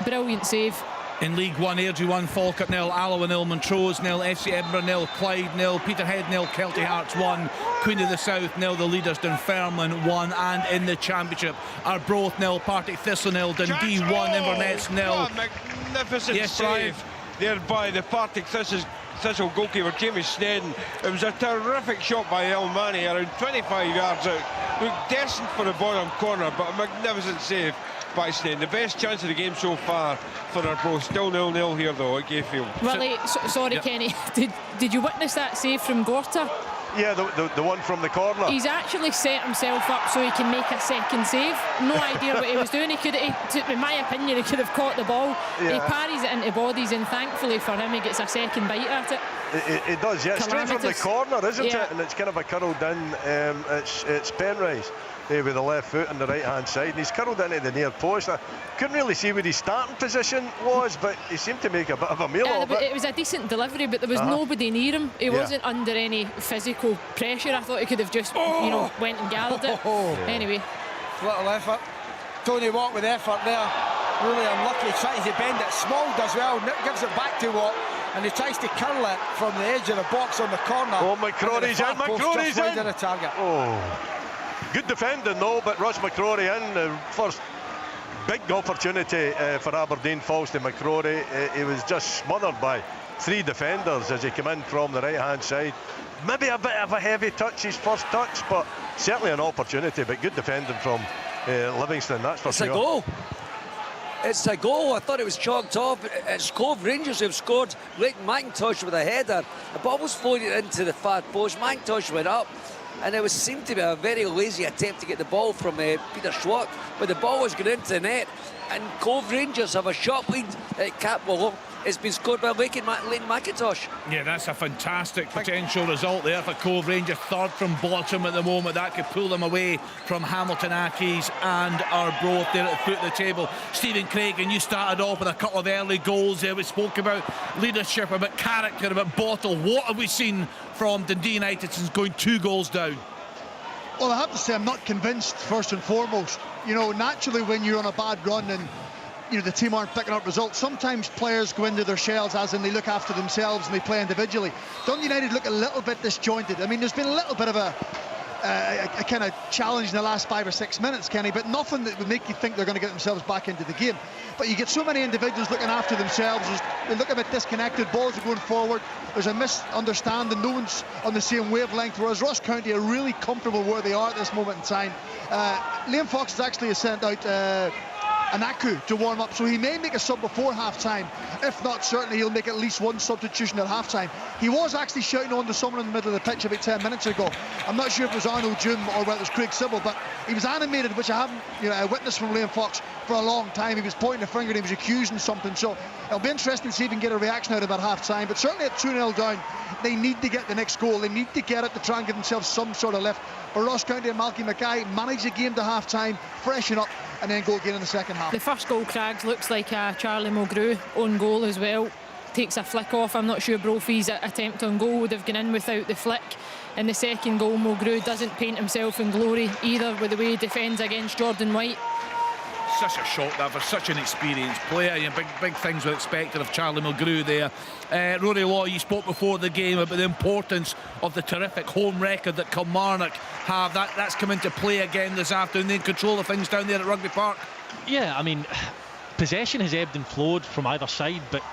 Brilliant save. In League One, Airdrie 1, Falkirk 0, Alloa 0, Montrose 0, FC Edinburgh 0, Clyde 0, Peterhead 0, Kelty Hearts 1, Queen of the South 0, the leaders Dunfermline 1, and in the Championship, Arbroath 0, Partick Thistle 0, Dundee 1, Inverness 0. Magnificent save there by the Partick Thistle goalkeeper, Jamie Snedden. It was a terrific shot by El Mani, around 25 yards out. Looked destined for the bottom corner, but a magnificent save by Snedden. The best chance of the game so far for Arbroath. Still 0-0 here though at Gayfield. Willie, sorry, yep. Kenny, did you witness that save from Gorter? Yeah, the one from the corner. He's actually set himself up so he can make a second save. No idea what he was doing. In my opinion, he could have caught the ball. Yeah. He parries it into bodies, and thankfully for him, he gets a second bite at it. It does, yeah. Straight from the corner, isn't yeah. it? And it's kind of a curled in. It's Penrise with the left foot on the right hand side, and he's curled into the near post. I couldn't really see what his starting position was, but he seemed to make a bit of a meal of it. It was a decent delivery, but there was nobody near him. He wasn't under any physical pressure. I thought he could have just went and gathered it. Anyway, little effort. Tony Watt with effort there, really unlucky. Tries to bend it. Small does well, gives it back to Watt, and he tries to curl it from the edge of the box on the corner. Oh, McCrory's in, McCrory's in. The target. Good defending though, but Ross McCrory in. First big opportunity for Aberdeen falls to McCrory. He was just smothered by 3 defenders as he came in from the right hand side. Maybe a bit of a heavy touch, his first touch, but certainly an opportunity. But good defending from Livingston, that's for sure. It's a goal. It's a goal. I thought it was chalked off. It's Cove Rangers who've scored. Leighton McIntosh with a header. The ball was floated into the far post. McIntosh went up, and it seemed to be a very lazy attempt to get the ball from Peter Schwartz, but the ball was going into the net, and Cove Rangers have a shot lead at Capwell. It's been scored by Leighton McIntosh. Yeah, that's a fantastic potential result there for Cove Rangers. Third from bottom at the moment. That could pull them away from Hamilton Accies and Arbroath there at the foot of the table. Stephen Craig, and you started off with a couple of early goals there. We spoke about leadership, about character, about bottle. What have we seen from Dundee United since going 2 goals down? Well, I have to say I'm not convinced, first and foremost. You know, naturally when you're on a bad run and the team aren't picking up results, sometimes players go into their shells, as in they look after themselves and they play individually. Dundee United look a little bit disjointed. I mean, there's been a little bit of a a kind of challenge in the last 5 or 6 minutes, Kenny, but nothing that would make you think they're going to get themselves back into the game. But you get so many individuals looking after themselves. They look a bit disconnected. Balls are going forward. There's a misunderstanding. No one's on the same wavelength, whereas Ross County are really comfortable where they are at this moment in time. Liam Fox has actually sent out Anaku to warm up, so he may make a sub before half-time. If not, certainly he'll make at least one substitution at half-time. He was actually shouting on to someone in the middle of the pitch about 10 minutes ago. I'm not sure if it was Arnold June or whether it was Craig Sybil, but he was animated, which I haven't witnessed from Liam Fox for a long time. He was pointing a finger and he was accusing something, so it'll be interesting to see if he can get a reaction out of at half-time. But certainly at 2-0 down, they need to get the next goal. They need to get it to try and give themselves some sort of lift. But Ross County and Malky Mackay manage the game to half-time, freshen up, and then go again in the second half. The first goal, Craggs, looks like a Charlie Mulgrew own goal as well. Takes a flick off. I'm not sure Brophy's attempt on goal would have gone in without the flick. And the second goal, Mulgrew doesn't paint himself in glory either with the way he defends against Jordan White. Such a shock that for such an experienced player. You know, big things were expected of Charlie Mulgrew there. Rory Law, you spoke before the game about the importance of the terrific home record that Kilmarnock have. That's come into play again this afternoon. They control the things down there at Rugby Park. Yeah, I mean, possession has ebbed and flowed from either side, but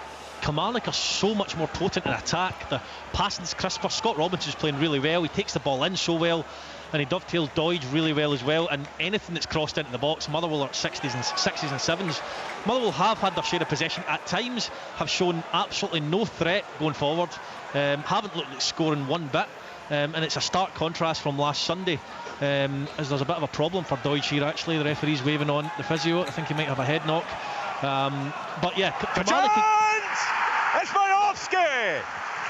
Kilmarnock are so much more potent in attack. The passing's crisper. Scott Robinson's playing really well. He takes the ball in so well, and he dovetails Doidge really well as well. And anything that's crossed into the box, Motherwell are at 60s and 7s. Motherwell have had their share of possession at times, have shown absolutely no threat going forward, haven't looked like scoring one bit, and it's a stark contrast from last Sunday, as there's a bit of a problem for Doidge here actually. The referee's waving on the physio. I think he might have a head knock, but yeah, Kilmarnock. It's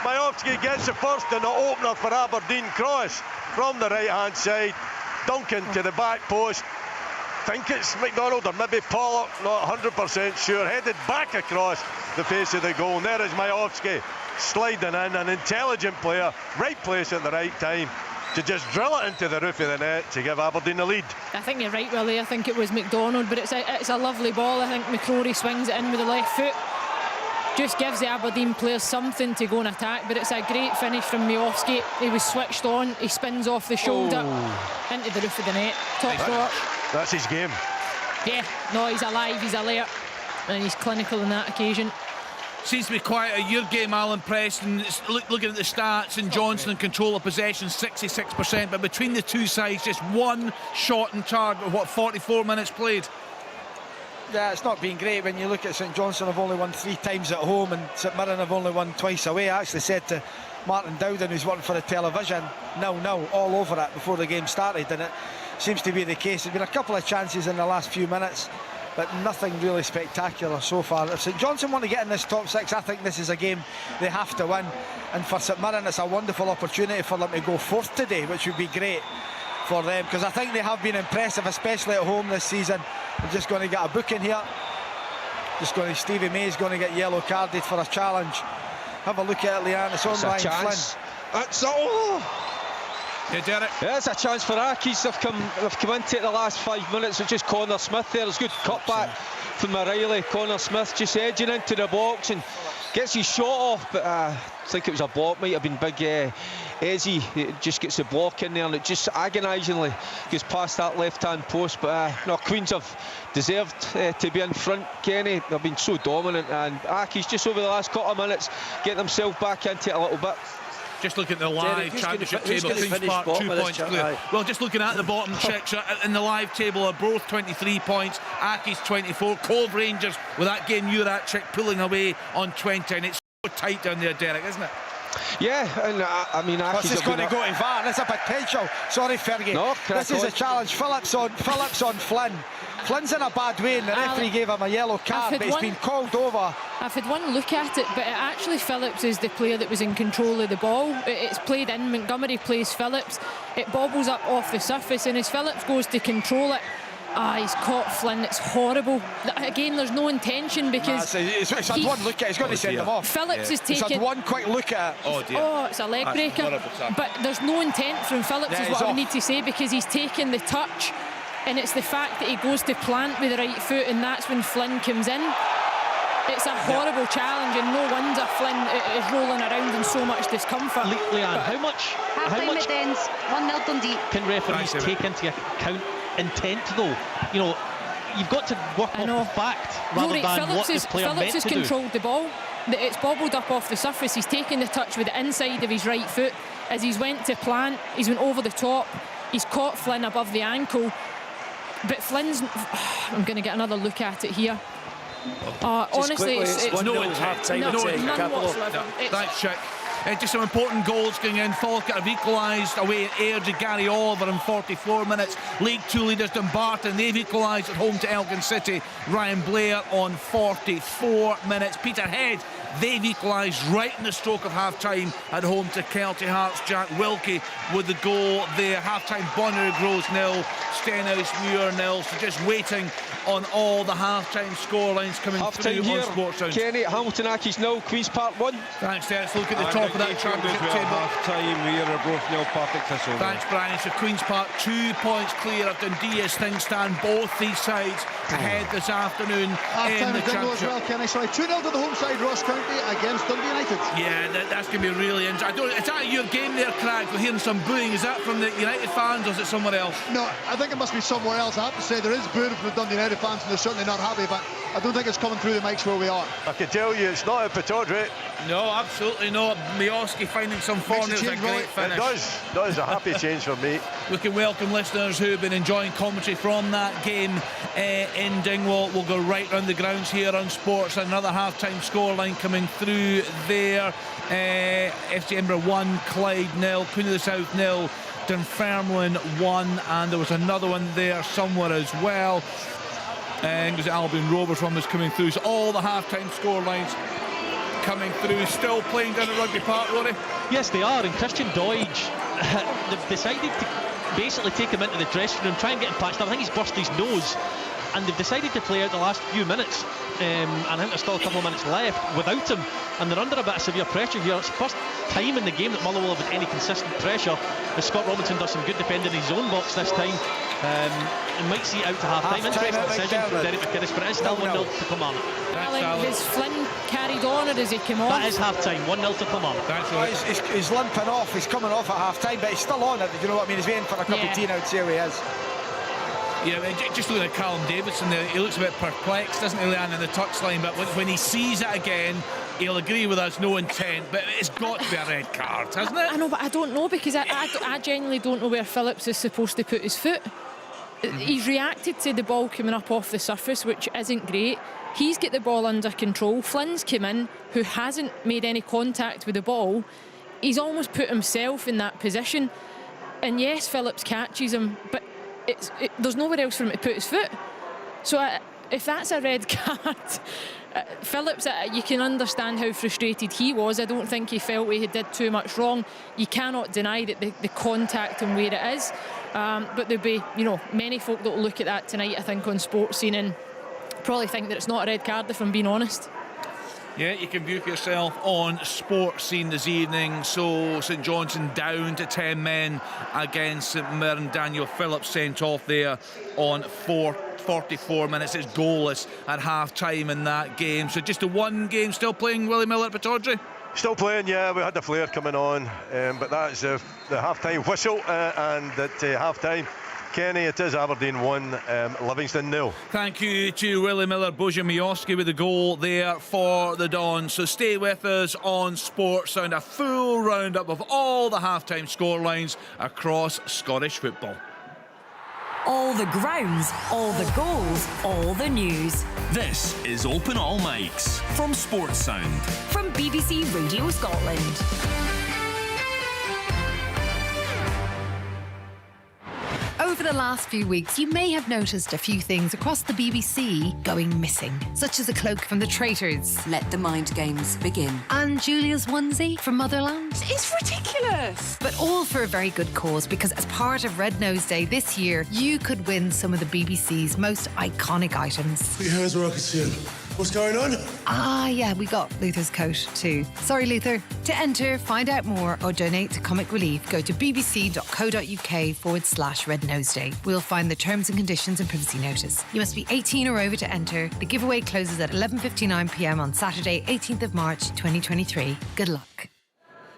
Majowski gets the first and the opener for Aberdeen. Cross from the right hand side, Duncan to the back post. Think it's McDonald or maybe Pollock, not 100% sure, headed back across the face of the goal. And there is Majowski sliding in, an intelligent player, right place at the right time to just drill it into the roof of the net to give Aberdeen the lead. I think you're right, Willie. I think it was McDonald, but it's a lovely ball. I think McCrory swings it in with the left foot. Just gives the Aberdeen players something to go and attack, but it's a great finish from Majowski. He was switched on, he spins off the shoulder into the roof of the net. Top shot. That's his game. Yeah, no, he's alive, he's alert, and he's clinical on that occasion. Seems to be quite a your game, Alan Preston. Looking at the stats, and Johnson in control of possession, 66%, but between the two sides, just one shot on target with 44 minutes played. Yeah, it's not been great when you look at St Johnstone have only won 3 times at home and St Mirren have only won twice away. I actually said to Martin Dowden, who's working for the television, no, all over it before the game started, and it seems to be the case. There's been a couple of chances in the last few minutes, but nothing really spectacular so far. If St Johnstone want to get in this top 6, I think this is a game they have to win, and for St Mirren it's a wonderful opportunity for them to go 4th today, which would be great for them, because I think they have been impressive, especially at home this season. They're just going to get a booking here. Stevie May's going to get yellow carded for a challenge. Have a look at it, Leanne. It's on Ryan Flynn. That's all. Yeah, Derek. Yeah, it's a chance for Accies. They've come into it the last 5 minutes. It's just Connor Smith there. It's good cutback from O'Reilly. Connor Smith just edging into the box and gets his shot off, but I think it was a block. Might have been big Ezzy. It just gets the block in there and it just agonisingly goes past that left-hand post. But no, Queens have deserved to be in front, Kenny. They've been so dominant, and Accies just over the last couple of minutes getting themselves back into it a little bit. Just looking at the live championship table, Queen's Park 2 points clear. Well, just looking at the bottom checks in the live table are both 23 points, Accies 24, Cove Rangers with that game you're at, Chick pulling away on 20, and it's so tight down there, Derek, isn't it? Yeah, and I mean, this is going to go to VAR. It's a potential. Sorry, Fergie. No, this is a challenge. Phillips on Flynn. Flynn's in a bad way, and the referee gave him a yellow card, but he's been called over. I've had one look at it, but actually Phillips is the player that was in control of the ball. It's played in. Montgomery plays Phillips. It bobbles up off the surface, and as Phillips goes to control it, he's caught Flynn. It's horrible. Again, there's no intention because it's had one look at it. He's going to send him off. Phillips is taking. He's had one quick look at it. Oh dear. Oh, it's a leg breaker. But there's no intent from Phillips, is what I need to say, because he's taken the touch, and it's the fact that he goes to plant with the right foot, and that's when Flynn comes in. It's a horrible challenge, and no wonder Flynn is rolling around in so much discomfort. Leanne, how much Half-time it ends, 1-0 Dundee. can referees take into account intent though? You know, you've got to work off the fact rather Rory, than what the player Phillips meant has to controlled the ball. It's bobbled up off the surface. He's taken the touch with the inside of his right foot. As he's went to plant, he's went over the top. He's caught Flynn above the ankle. But Flynn's... I'm going to get another look at it here. Honestly, it's no intent. None whatsoever. Thanks, Chick. Just some important goals going in. Falkirk have equalised away at Airdrie. Gary Oliver in 44 minutes. League 2 leaders Dumbarton, they've equalised at home to Elgin City. Ryan Blair on 44 minutes. Peterhead, they've equalised right in the stroke of half-time at home to Kelty Hearts. Jack Wilkie with the goal there. Half-time Bonnyrigg Rose 0, Stenhouse Muir 0. So just waiting on all the half-time scorelines coming through here, on Sportsound. Kenny, Hamilton Accies 0, Queen's Park 1. Thanks, Dennis. Look at the top of that championship table. Half-time, we are both 0 Partick Thistle. Thanks, Brian. So Queen's Park 2 points clear of Dundee as things stand. Both these sides ahead this afternoon in the championship. As well, Kenny. Sorry, 2-0 to the home side, Ross County against Dundee United. Yeah, that's going to be really interesting. Is that your game there, Craig? We're hearing some booing. Is that from the United fans or is it somewhere else? No, I think it must be somewhere else. I have to say there is booing from the Dundee United fans and they're certainly not happy, but I don't think it's coming through the mics where we are. I can tell you it's not at Pittodrie. No, absolutely not. Miowski finding some form. It was a great finish. It does a happy change for me. We can welcome listeners who've been enjoying commentary from that game in Dingwall. We'll go right round the grounds here on Sports. Another half-time scoreline coming through there. FC Edinburgh 1, Clyde 0, Queen of the South 0, Dunfermline 1, and there was another one there somewhere as well. And it was Albion Rovers one was coming through. So all the half-time scorelines coming through. Still playing down at Rugby Park, Rory? Yes, they are. And Christian Doidge, they've decided to basically take him into the dressing room, try and get him patched up. I think he's burst his nose. And they've decided to play out the last few minutes. And I think there's still a couple of minutes left without him. And they're under a bit of severe pressure here. It's the first time in the game that Motherwell have had any consistent pressure. As Scott Robinson does some good defending in his own box this time. And might see it out to half-time. Interesting decision from Derek McInnes, but it is still 1-0 to Kilmarnock. Has Flynn carried on or has he come off? That is half-time, 1-0 to Kilmarnock. That's right. He's limping off, he's coming off at half-time, but he's still on it, you know what I mean? He's waiting for a cup of tea now to see how he is. Yeah, just looking at Callum Davidson there, he looks a bit perplexed, doesn't he, Leanne, in the touchline, but when he sees it again, he'll agree with us, no intent, but it's got to be a red card, hasn't it? I know, but I don't know, because I genuinely don't know where Phillips is supposed to put his foot. He's reacted to the ball coming up off the surface, which isn't great. He's got the ball under control. Flynn's come in, who hasn't made any contact with the ball. He's almost put himself in that position. And yes, Phillips catches him, but there's nowhere else for him to put his foot. So if that's a red card, Phillips, you can understand how frustrated he was. I don't think he felt he did too much wrong. You cannot deny that the contact and where it is. But there'll be, many folk that will look at that tonight, I think, on Sports Scene and probably think that it's not a red card, if I'm being honest. Yeah, you can view for yourself on Sports Scene this evening. So St Johnstone down to 10 men against St Mirren. Daniel Phillips sent off there on 44 minutes. It's goalless at half-time in that game. So just a one game still playing, Willie Miller at Pittodrie? Still playing, yeah. We had the flare coming on, but that's the half-time whistle, and at half-time, Kenny, it is Aberdeen 1, Livingston 0. Thank you to Willie Miller. Bojan Miowski with the goal there for the Dons. So stay with us on Sports Sound, a full roundup of all the half-time scorelines across Scottish football. All the grounds, all the goals, all the news. This is Open All Mics from Sports Sound. From BBC Radio Scotland. Over the last few weeks, you may have noticed a few things across the BBC going missing, such as a cloak from the Traitors. Let the mind games begin. And Julia's onesie from Motherland. It's ridiculous. But all for a very good cause, because as part of Red Nose Day this year, you could win some of the BBC's most iconic items. Put your hands where I can see them. What's going on? Yeah, we got Luther's coat too. Sorry, Luther. To enter, find out more or donate to Comic Relief, go to bbc.co.uk/Red Nose Day. We'll find the terms and conditions and privacy notice. You must be 18 or over to enter. The giveaway closes at 11:59 p.m. on Saturday, 18th of March 2023. Good luck.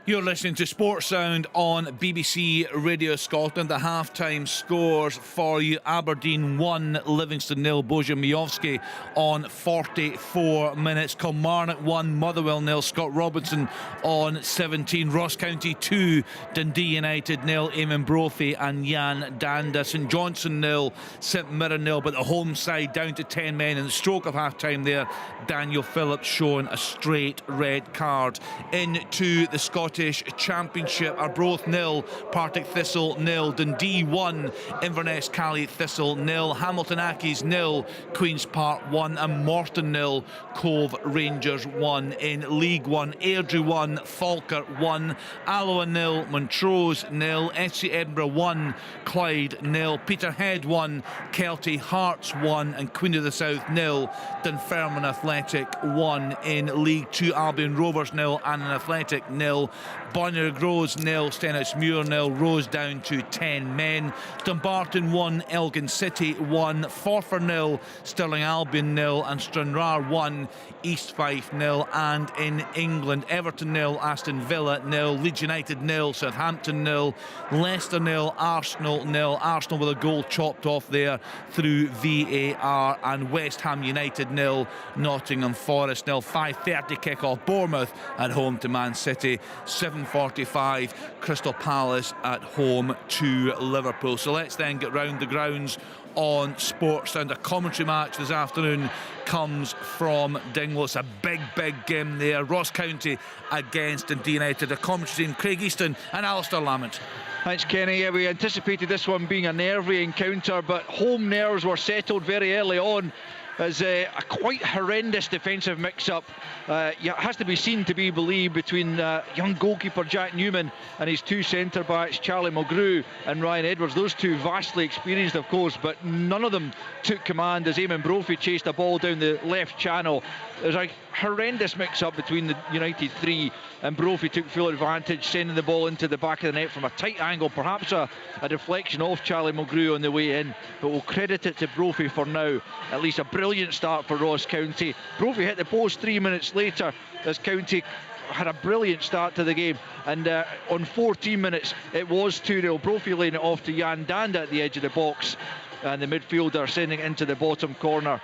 You're listening to Sports Sound on BBC Radio Scotland. The half-time scores for you: Aberdeen 1, Livingston 0. Bojan Miovski on 44 minutes. Kilmarnock 1, Motherwell 0. Scott Robinson on 17. Ross County 2, Dundee United 0. Eamon Brophy and Jan Danda. St Johnstone 0, St Mirren 0. But the home side down to 10 men in the stroke of half-time there. Daniel Phillips shown a straight red card. Into the Scottish Championship, Arbroath 0, Partick Thistle 0, Dundee 1, Inverness Cally Thistle 0, Hamilton Accies 0, Queen's Park 1 and Morton 0, Cove Rangers 1. In League 1, Airdrie 1, Falkirk 1, Alloa 0, Montrose 0, FC Edinburgh 1, Clyde 0, Peterhead 1, Kelty Hearts 1 and Queen of the South 0, Dunfermline Athletic 1. In League 2, Albion Rovers 0 and an Athletic 0, Bonnyrigg Rose 0, Stenhousemuir 0, Rose down to 10 men. Dumbarton 1, Elgin City 1, Forfar 0, Stirling Albion 0 and Stranraer 1, East Fife 0. And in England, Everton 0, Aston Villa 0, Leeds United 0, Southampton 0, Leicester 0, Arsenal 0. Arsenal with a goal chopped off there through VAR, and West Ham United 0, Nottingham Forest 0. 5:30 kick-off, Bournemouth at home to Man City. 7:45, Crystal Palace at home to Liverpool. So let's then get round the grounds on Sports Sound. A commentary match this afternoon comes from Dingwall. It's a big game there. Ross County against Dundee United. A commentary team, Craig Easton and Alistair Lamont. Thanks, Kenny. Yeah, we anticipated this one being a nervy encounter, but home nerves were settled very early on as a quite horrendous defensive mix-up. It has to be seen to be believed between young goalkeeper Jack Newman and his two centre-backs, Charlie Mulgrew and Ryan Edwards. Those two vastly experienced, of course, but none of them took command as Eamon Brophy chased a ball down the left channel. There's a horrendous mix-up between the United three, and Brophy took full advantage, sending the ball into the back of the net from a tight angle, perhaps a deflection off Charlie Mulgrew on the way in, but we'll credit it to Brophy for now. At least a brilliant start for Ross County. Brophy hit the post 3 minutes later as County had a brilliant start to the game, and on 14 minutes it was 2-0. Brophy laying it off to Jan Danda at the edge of the box, and the midfielder sending it into the bottom corner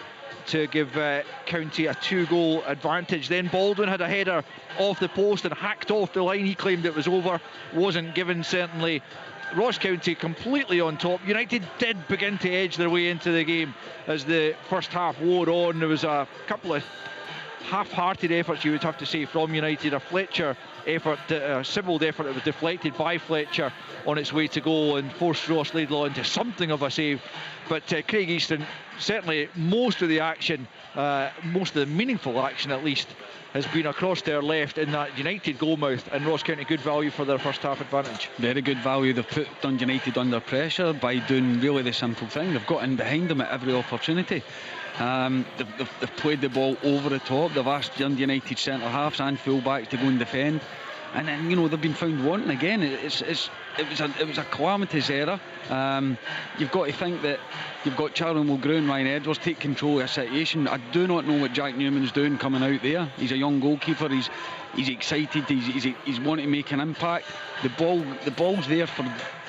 to give County a 2-goal advantage. Then Baldwin had a header off the post and hacked off the line. He claimed it was over, wasn't given certainly. Ross County completely on top. United did begin to edge their way into the game as the first half wore on. There was a couple of half-hearted efforts, you would have to say, from United. A Fletcher effort, a Sibbald effort that was deflected by Fletcher on its way to goal and forced Ross Laidlaw into something of a save. But Craig Easton, certainly most of the action, most of the meaningful action at least, has been across their left in that United goalmouth, and Ross County good value for their first half advantage. Very good value. They've put Dundee United under pressure by doing really the simple thing. They've got in behind them at every opportunity. They've played the ball over the top. They've asked Dundee United centre halves and full backs to go and defend, and then they've been found wanting again. It was a calamitous error. You've got to think that you've got Charlie Mulgrew and Ryan Edwards take control of a situation. I do not know what Jack Newman's doing coming out there. He's a young goalkeeper. He's excited. He's wanting to make an impact. The ball's there for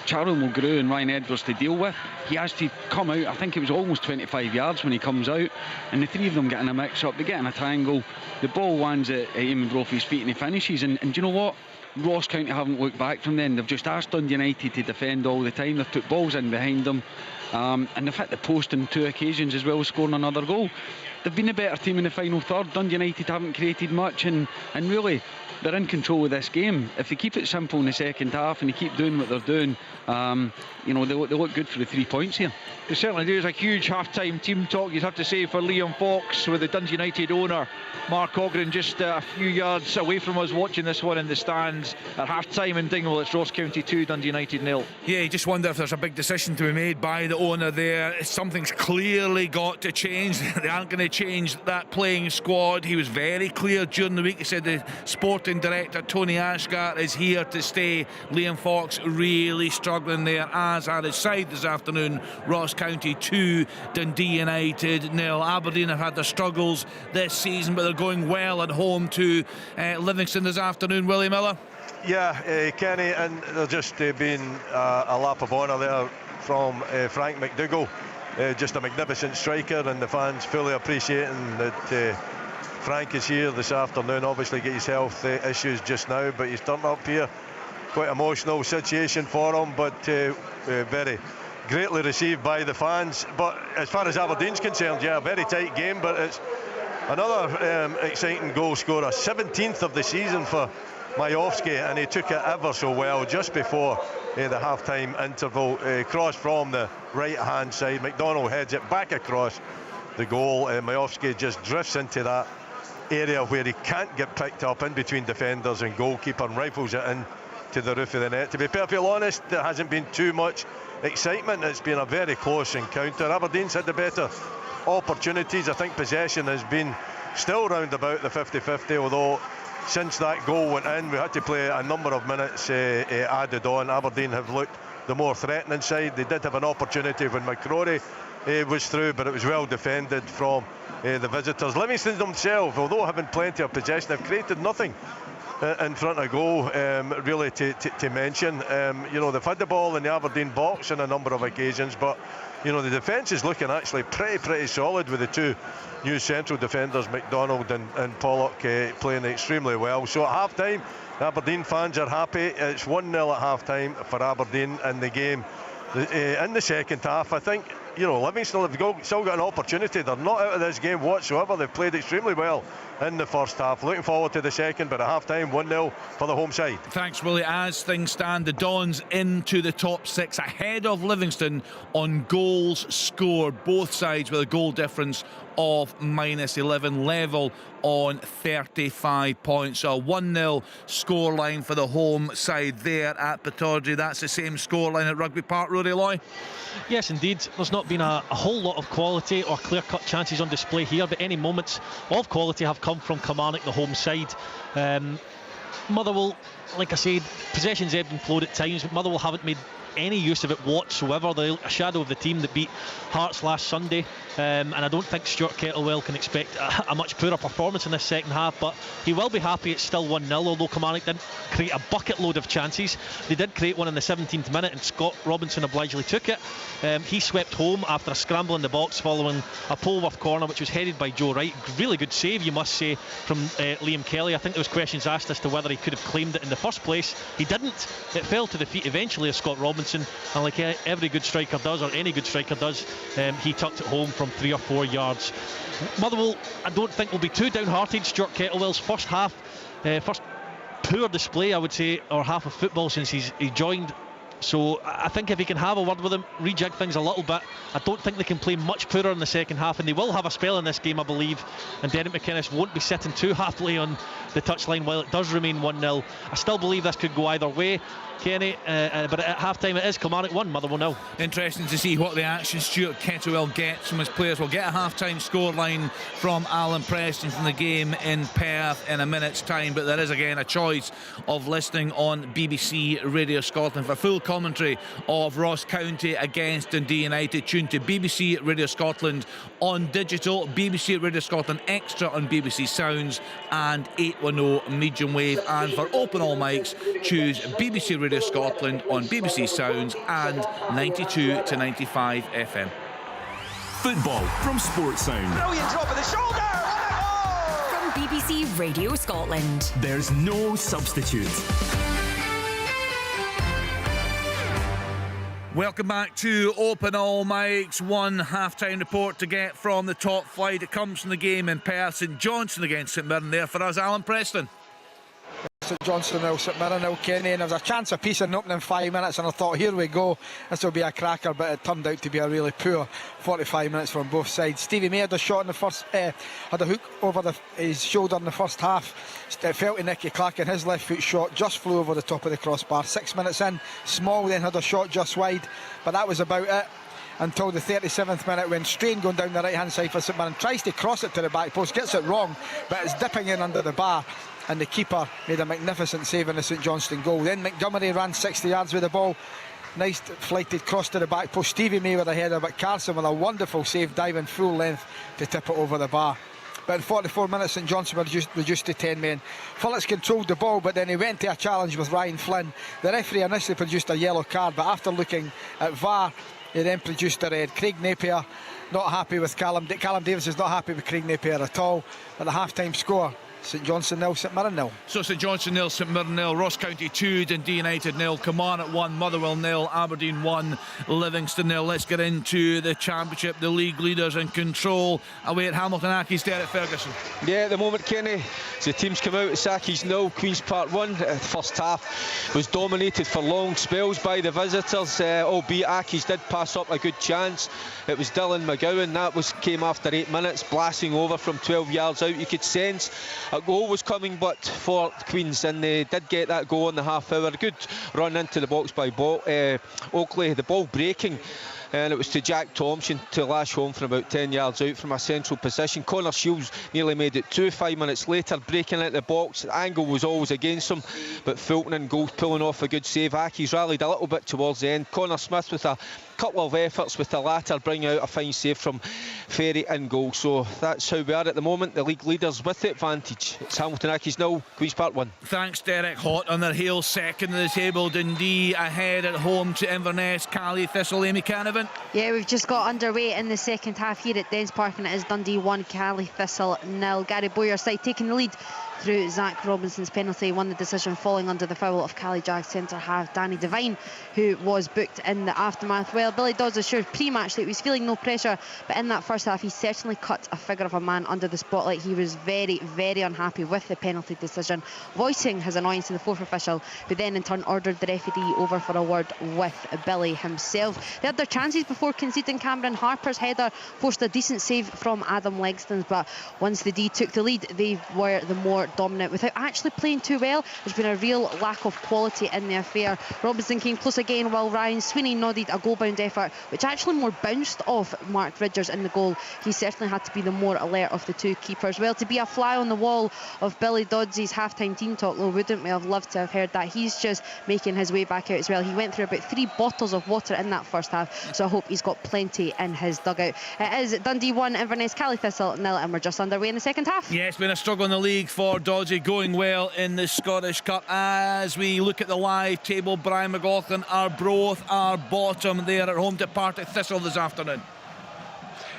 Charlie Mulgrew and Ryan Edwards to deal with. He has to come out. I think it was almost 25 yards when he comes out, and the three of them get in a mix-up. They get in a triangle. The ball lands at Eamon Brophy's feet and he finishes. And do you know what? Ross County haven't looked back from then. They've just asked Dundee United to defend all the time. They've put balls in behind them, and they've hit the post on 2 occasions as well as scoring another goal. They've been a better team in the final third. Dundee United haven't created much, and really they're in control of this game. If they keep it simple in the second half and they keep doing what they're doing, they look good for the 3 points here. They certainly do. It's a huge half-time team talk, you'd have to say, for Liam Fox, with the Dundee United owner Mark Ogren just a few yards away from us watching this one in the stands. At half-time in Dingwall, it's Ross County 2, Dundee United 0. Yeah, you just wonder if there's a big decision to be made by the owner there. Something's clearly got to change. They aren't going to change that playing squad. He was very clear during the week. He said the sporting director Tony Ashgart is here to stay. Liam Fox really struggling there, as at his side this afternoon. Ross County 2, Dundee United 0. Aberdeen have had their struggles this season, but they're going well at home to Livingston this afternoon. Willie Miller? Yeah, Kenny, and there's just been a lap of honour there from Frank McDougall. Just a magnificent striker, and the fans fully appreciating that Frank is here this afternoon. Obviously get his health issues just now, but he's turned up here. Quite emotional situation for him, but very greatly received by the fans. But as far as Aberdeen's concerned, yeah, a very tight game, but it's another exciting goal scorer, 17th of the season for Majowski, and he took it ever so well just before the half-time interval. Cross from the right-hand side, McDonald heads it back across the goal. Majowski just drifts into that area where he can't get picked up in between defenders and goalkeeper, and rifles it in to the roof of the net. To be perfectly honest, there hasn't been too much excitement. It's been a very close encounter. Aberdeen's had the better opportunities. I think possession has been still round about the 50-50, although since that goal went in, we had to play a number of minutes added on. Aberdeen have looked the more threatening side. They did have an opportunity when McCrory was through, but it was well defended from the visitors. Livingston themselves, although having plenty of possession, have created nothing in front of goal, really to mention. You know, they've had the ball in the Aberdeen box on a number of occasions, but you know, the defence is looking actually pretty solid with the two new central defenders, McDonald and Pollock, playing extremely well. So at half-time, Aberdeen fans are happy. It's 1-0 at half-time for Aberdeen in the game. In the second half, I think, you know, Livingston have still got an opportunity. They're not out of this game whatsoever. They've played extremely well in the first half. Looking forward to the second, but at half-time, 1-0 for the home side. Thanks, Willie. As things stand, the Dons into the top six, ahead of Livingston on goals scored. Both sides with a goal difference of -11, level on 35 points. So a 1-0 scoreline for the home side there at Pittodrie. That's the same scoreline at Rugby Park, Rory Loy? Yes, indeed. There's not been a whole lot of quality or clear-cut chances on display here, but any moments of quality have come from Kilmarnock, the home side. Motherwell, like I said, possession's ebbed and flowed at times, but Motherwell haven't made any use of it whatsoever. They're a shadow of the team that beat Hearts last Sunday, and I don't think Stuart Kettlewell can expect a much poorer performance in this second half, but he will be happy it's still 1-0, although Kilmarnock didn't create a bucket load of chances. They did create one in the 17th minute, and Scott Robinson obligingly took it. He swept home after a scramble in the box following a Polworth corner, which was headed by Joe Wright. Really good save, you must say, from Liam Kelly. I think there was questions asked as to whether he could have claimed it in the first place. He didn't. It fell to the feet eventually of Scott Robinson, and like every good striker does, or any good striker does, he tucked it home from 3 or 4 yards. Motherwell, I don't think, will be too downhearted. Stuart Kettlewell's first half, first poor display, I would say, or half of football since he joined. So I think if he can have a word with him, rejig things a little bit, I don't think they can play much poorer in the second half, and they will have a spell in this game, I believe, and Derek McInnes won't be sitting too happily on the touchline while it does remain 1-0. I still believe this could go either way, Kenny, but at half-time it is Kilmarnock 1, Motherwell 0. Interesting to see what the action Stuart Kettlewell gets from his players. We'll get a half-time scoreline from Alan Preston from the game in Perth in a minute's time, but there is again a choice of listening on BBC Radio Scotland for full commentary of Ross County against Dundee United. Tune to BBC Radio Scotland on digital, BBC Radio Scotland Extra on BBC Sounds, and 810 medium wave. And for open all mics, choose BBC Radio Scotland on BBC Sounds and 92 to 95 FM. Football from Sports Sound. Brilliant drop of the shoulder. What a goal! From BBC Radio Scotland. There's no substitute. Welcome back to Open All Mics. One half-time report to get from the top flight. It comes from the game in Perth. St Johnstone against St Mirren there for us, Alan Preston. St Johnstone 0, St Mirren 0, Kenny, and there was a chance of peace in the opening 5 minutes, and I thought, here we go, this will be a cracker, but it turned out to be a really poor 45 minutes from both sides. Stevie May had a shot in the first, had a hook over his shoulder in the first half. It fell to Nicky Clark, and his left foot shot just flew over the top of the crossbar. 6 minutes in, Small then had a shot just wide, but that was about it. until the 37th minute when Strain going down the right hand side for St Mirren tries to cross it to the back post, gets it wrong, but it's dipping in under the bar, and the keeper made a magnificent save in the St Johnstone goal. Then Montgomery ran 60 yards with the ball. Nice flighted cross to the back post. Stevie May with a header, but Carson with a wonderful save, diving full length to tip it over the bar. But in 44 minutes, St Johnstone were reduced to 10 men. Phillips controlled the ball, but then he went to a challenge with Ryan Flynn. The referee initially produced a yellow card, but after looking at VAR, he then produced a red. Craig Napier not happy with Callum Davis is not happy with Craig Napier at all. At the half-time score, St Johnstone 0, St Mirren 0. So St Johnstone 0, St Mirren 0, Ross County 2, Dundee United 0, Kilmarnock 1, Motherwell 0, Aberdeen 1, Livingston 0. Let's get into the Championship. The league leaders in control away at Hamilton Accies. Derek Ferguson. Yeah, at the moment, Kenny, the teams come out. Accies 0, Queen's Park 1. The first half was dominated for long spells by the visitors, albeit Accies did pass up a good chance. It was Dylan McGowan. That came after 8 minutes, blasting over from 12 yards out. You could sense a goal was coming, but for Queens, and they did get that goal in the half hour. A good run into the box by Oakley, the ball breaking, and it was to Jack Thompson to lash home from about 10 yards out from a central position. Connor Shields nearly made it 2. 5 minutes later, breaking into the box. The angle was always against him, but Fulton in goal, pulling off a good save. Accies rallied a little bit towards the end. Connor Smith with a couple of efforts, with the latter bringing out a fine save from Ferry in goal. So that's how we are at the moment. The league leaders with the advantage. It's Hamilton Accies 0, Queen's Park 1. Thanks, Derek. Hot on their heels, second in the table. Dundee ahead at home to Inverness. Cali Thistle. Amy Canavan. Yeah, we've just got underway in the second half here at Dens Park, and it is Dundee 1, Cali Thistle 0. Gary Bowyer's side taking the lead through Zach Robinson's penalty. Won the decision falling under the foul of Cali Jag centre half Danny Devine, who was booked in the aftermath. Well, Billy Dodds assured pre-match that he was feeling no pressure, but in that first half he certainly cut a figure of a man under the spotlight. He was very, very unhappy with the penalty decision, voicing his annoyance to the fourth official, who then in turn ordered the referee over for a word with Billy himself. They had their chances before conceding. Cameron Harper's header forced a decent save from Adam Legston, but once the D took the lead, they were the more dominant without actually playing too well. There's been a real lack of quality in the affair. Robinson came close again, while Ryan Sweeney nodded a goal-bound effort, which actually more bounced off Mark Ridgers in the goal. He certainly had to be the more alert of the two keepers. Well, to be a fly on the wall of Billy Dodds' half-time team talk, though, wouldn't we have loved to have heard that? He's just making his way back out as well. He went through about 3 bottles of water in that first half, so I hope he's got plenty in his dugout. It is Dundee 1, Inverness Cali Thistle 0, and we're just underway in the second half. Yeah, it's been a struggle in the league for Doddsy, going well in the Scottish Cup. As we look at the live table, Brian McLaughlin, Arbroath are bottom there at home to Partick Thistle this afternoon.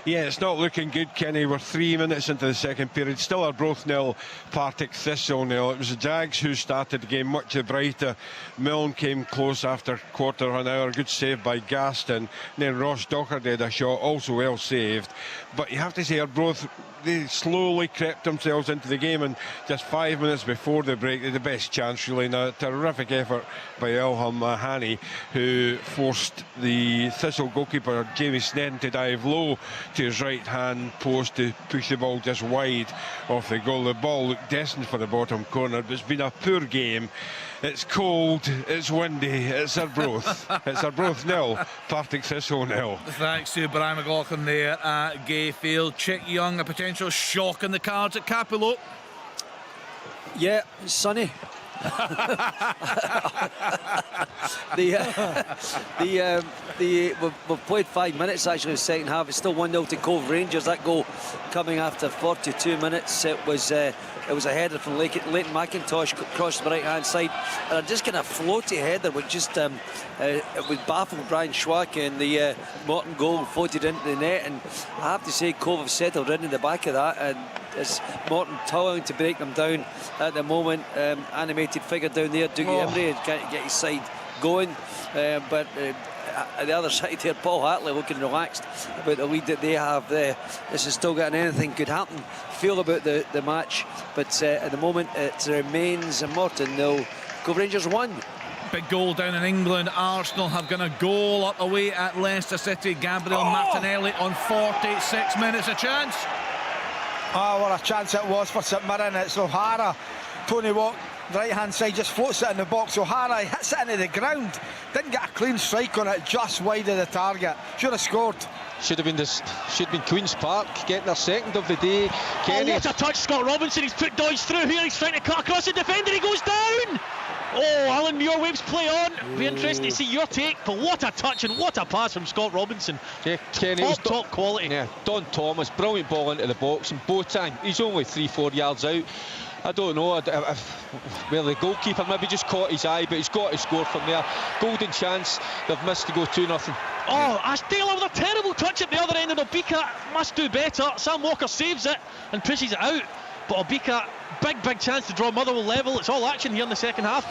Yeah, it's not looking good, Kenny. We're 3 minutes into the second period. Still Arbroath 0, Partick Thistle 0. It was the Jags who started the game much brighter. Milne came close after a quarter of an hour. Good save by Gaston. And then Ross Docherty had a shot, also well saved. But you have to say Arbroath, they slowly crept themselves into the game, and just 5 minutes before the break, they had the best chance really. Now, a terrific effort by Elham Mahani, who forced the Thistle goalkeeper Jamie Snedden to dive low to his right hand post to push the ball just wide off the goal. The ball looked destined for the bottom corner, but it's been a poor game. It's cold, it's windy, it's Arbroath. It's Arbroath 0, Partick Thistle 0. Thanks to Brian McLaughlin there at Gayfield. Chick Young, a potential shock in the cards at Capello. Yeah, it's sunny. We've played 5 minutes actually in the second half. It's still 1-0 to Cove Rangers. That goal coming after 42 minutes. It was a header from Leighton McIntosh across the right hand side, and a just kind of floaty header which just it would baffle Brian Schwack, and the Morton goal floated into the net. And I have to say Cove have settled in the back of that, and it's Morton towing to break them down at the moment. Animated figure down there, Dougie Emery can't get his side going, but at the other side here, Paul Hartley looking relaxed about the lead that they have there. This is still getting anything could happen feel about the match, but at the moment it remains Morton 0, Cove Rangers 1. Big goal down in England. Arsenal have got a goal up away at Leicester City. Gabriel Martinelli on 46 minutes. A chance. Oh, what a chance it was for St Mirren. It's O'Hara. Tony Watt the right hand side, just floats it in the box. O'Hara hits it into the ground, didn't get a clean strike on it, just wide of the target. Should have scored. Should have been Queen's Park getting their second of the day. Kenny. Oh, what a touch, Scott Robinson. He's put Dodge through here. He's trying to cut across the defender. He goes down. Oh, Alan Muir waves play on. Be interested to see your take, but what a touch and what a pass from Scott Robinson. Yeah, Kenny, top quality. Yeah, Don Thomas, brilliant ball into the box, and Boateng, he's only 3-4 yards out. I don't know where the goalkeeper maybe just caught his eye, but he's got to score from there. Golden chance, they've missed to go 2-0. Oh, Asdale with a terrible touch at the other end, and Obika must do better. Sam Walker saves it and pushes it out, but Obika, big chance to draw Motherwell level. It's all action here in the second half.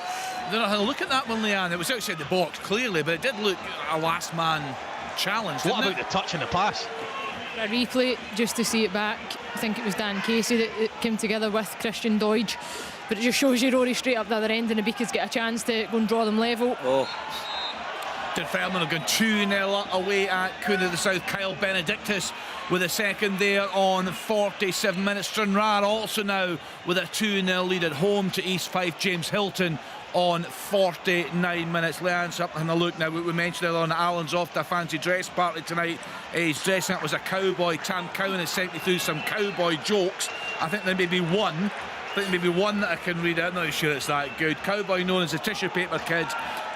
Then I had a look at that one, Leanne. It was outside the box clearly, but it did look a last man challenge. What about the touch and the pass? A replay just to see it back. I think it was Dan Casey that came together with Christian Doidge, but it just shows you Rory straight up the other end, and Ibika's get a chance to go and draw them level. Dunfermline have gone 2-0 away at Coona of the South. Kyle Benedictus with a second there on 47 minutes. Stranraer also now with a 2-0 lead at home to East Fife. James Hilton on 49 minutes. Leanne's up and a look now. We mentioned earlier on Alan's off to a fancy dress party tonight. He's dressing up as a cowboy. Tam Cowan has sent me through some cowboy jokes. I think there may be one. That I can read out. I'm not sure it's that good. Cowboy known as the Tissue Paper Kid.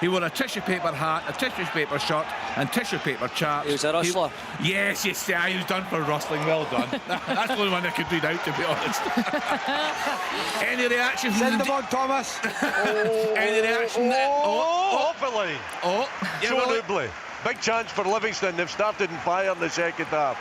He wore a tissue paper hat, a tissue paper shirt, and tissue paper chaps. He was a rustler. Yes, he was done for rustling. Well done. That's the only one I could read out, to be honest. Any reaction? Send them on, Thomas. Any reaction? Off the line. Yeah, Nubly. Big chance for Livingston. They've started in fire in the second half.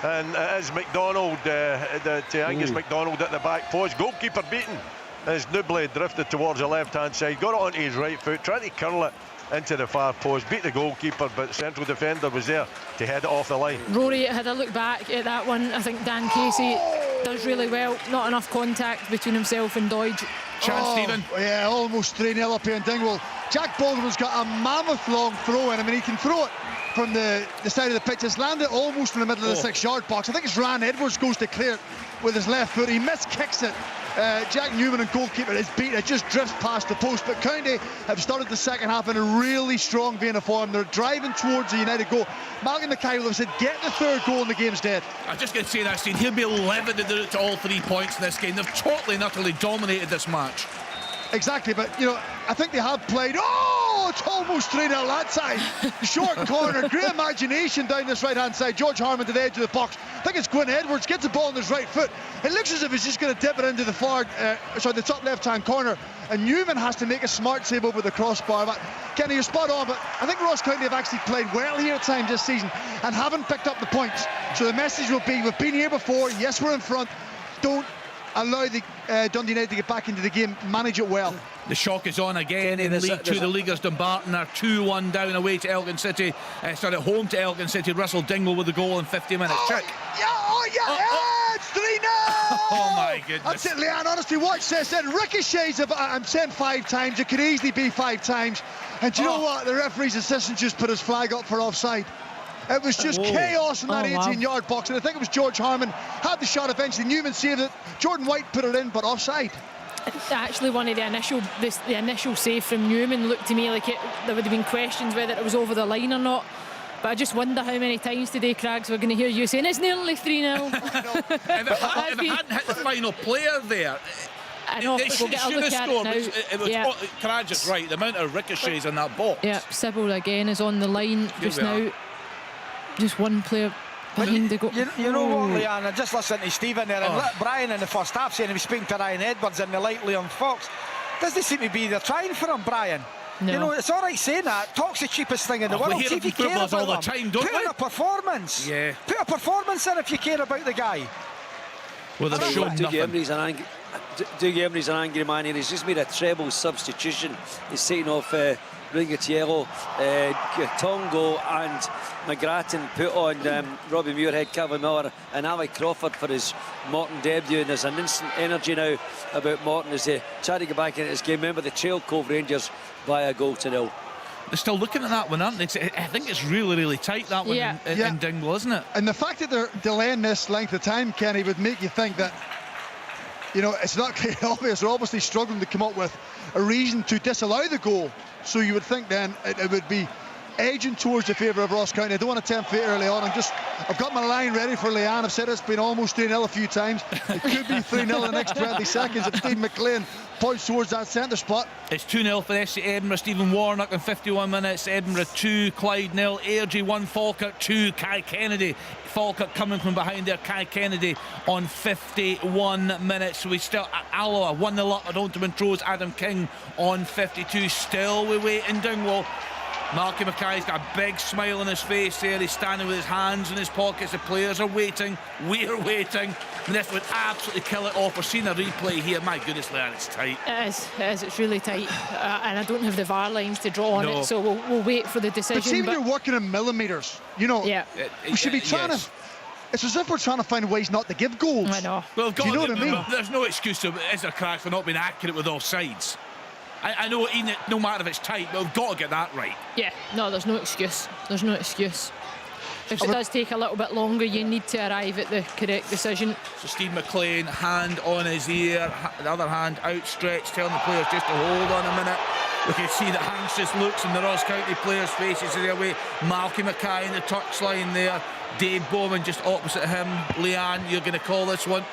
And it is McDonald, Angus McDonald at the back post. Goalkeeper beaten as Nubly drifted towards the left-hand side. Got it onto his right foot, trying to curl it into the far post. Beat the goalkeeper, but the central defender was there to head it off the line. Rory had a look back at that one. I think Dan Casey does really well. Not enough contact between himself and Doidge. Chance, Stephen. Yeah, almost 3-0 up here in Dingwall. Jack Baldwin's got a mammoth long throw in. I mean, he can throw it from the side of the pitch. It's landed almost in the middle of the 6-yard box. I think it's Ryan Edwards goes to clear it with his left foot. He miskicks it. Jack Newman and goalkeeper is beat. It just drifts past the post. But County have started the second half in a really strong vein of form. They're driving towards the United goal. Malcolm McKay have said, get the third goal and the game's dead. I'm just going to say that, Steve. He'll be 11 to all 3 points in this game. They've totally and utterly dominated this match. Exactly, but I think they have played. It's almost 3-0 that side. Short corner, great imagination down this right hand side. George Harmon to the edge of the box. I think it's Gwyn Edwards, gets the ball on his right foot. It looks as if he's just going to dip it into the the top left hand corner, and Newman has to make a smart save over the crossbar. But Kenny, you're spot on, but I think Ross County have actually played well here at times this season and haven't picked up the points. So the message will be, we've been here before, yes, we're in front, don't allow the Dundee United to get back into the game, manage it well. The shock is on again in League 2. The Leaguers Dumbarton are 2-1 down away to Elgin City. Home to Elgin City. Russell Dingwall with the goal in 50 minutes. Check. It's 3-0! Oh my goodness. That's it, Leanne. Honestly, watch this. It ricochets about, I'm saying 5 times. It could easily be 5 times. And do you know what? The referee's assistant just put his flag up for offside. It was just chaos in that 18-yard box, and I think it was George Harmon had the shot eventually. Newman saved it. Jordan White put it in, but offside. Actually, one of the initial save from Newman looked to me like there would have been questions whether it was over the line or not. But I just wonder how many times today, Craigs, we're going to hear you saying it's nearly 3-0. If it hadn't hit the final player there, I know, it should have scored. Craigs is right. The amount of ricochets in that box. Yeah, Sybil again is on the line just now. Just one player behind the goal. You know what, Leanne? I just listened to Stephen there, and Brian in the first half saying he was speaking to Ryan Edwards and the light Liam Fox. Doesn't seem to be they're trying for him, Brian. No. It's all right saying that. Talk's the cheapest thing in the world. See if you care about all the time, don't put in a performance. Yeah. Put a performance in if you care about the guy. Well, they've shown nothing. Doug Emery's an angry man here. He's just made a treble substitution. He's taken off Ringatiello, Tongo and McGrattan, put on Robbie Muirhead, Calvin Miller and Ali Crawford for his Morton debut, and there's an instant energy now about Morton as they try to get back into this game. Remember, they trailed Cove Rangers by a goal to 0. They're still looking at that one, aren't they? I think it's really, really tight, that one in Dingwall, isn't it? And the fact that they're delaying this length of time, Kenny, would make you think that you know, it's not clear obvious. They're obviously struggling to come up with a reason to disallow the goal. So you would think then it would be edging towards the favour of Ross County. I don't want to tempt fate early on. I've got my line ready for Leanne. I've said it's been almost 3-0 a few times. It could be 3-0 in the next 20 seconds if Steve McLean points towards that centre spot. It's 2-0 for FC Edinburgh. Stephen Warnock in 51 minutes. Edinburgh 2, Clyde 0. Airdrie 1, Falkirk 2, Kai Kennedy. Falkirk coming from behind there. Kai Kennedy on 51 minutes. We still Alloa 1-0 up at Oldham throws. Adam King on 52. Still we wait in Dingwall. Malky Mackay's got a big smile on his face there. He's standing with his hands in his pockets. The players are waiting. We're waiting. And this would absolutely kill it off. We're seeing a replay here. My goodness, Leanne, it's tight. It is. It's really tight. And I don't have the VAR lines to draw on it, so we'll wait for the decision. But see, when you're working in millimetres, you know, we should be trying to... It's as if we're trying to find ways not to give goals. I know. Well, do you know what I mean? There's no excuse to Ezra Crack for not being accurate with all sides. I know, no matter if it's tight, but we've got to get that right. Yeah, no, there's no excuse. There's no excuse. If it does take a little bit longer, you need to arrive at the correct decision. So Steve McLean, hand on his ear, the other hand outstretched, telling the players just to hold on a minute. We can see that anxious looks in the Ross County players' faces in their way. Malky Mackay in the touchline there. Dave Bowman just opposite him. Leanne, you're going to call this one?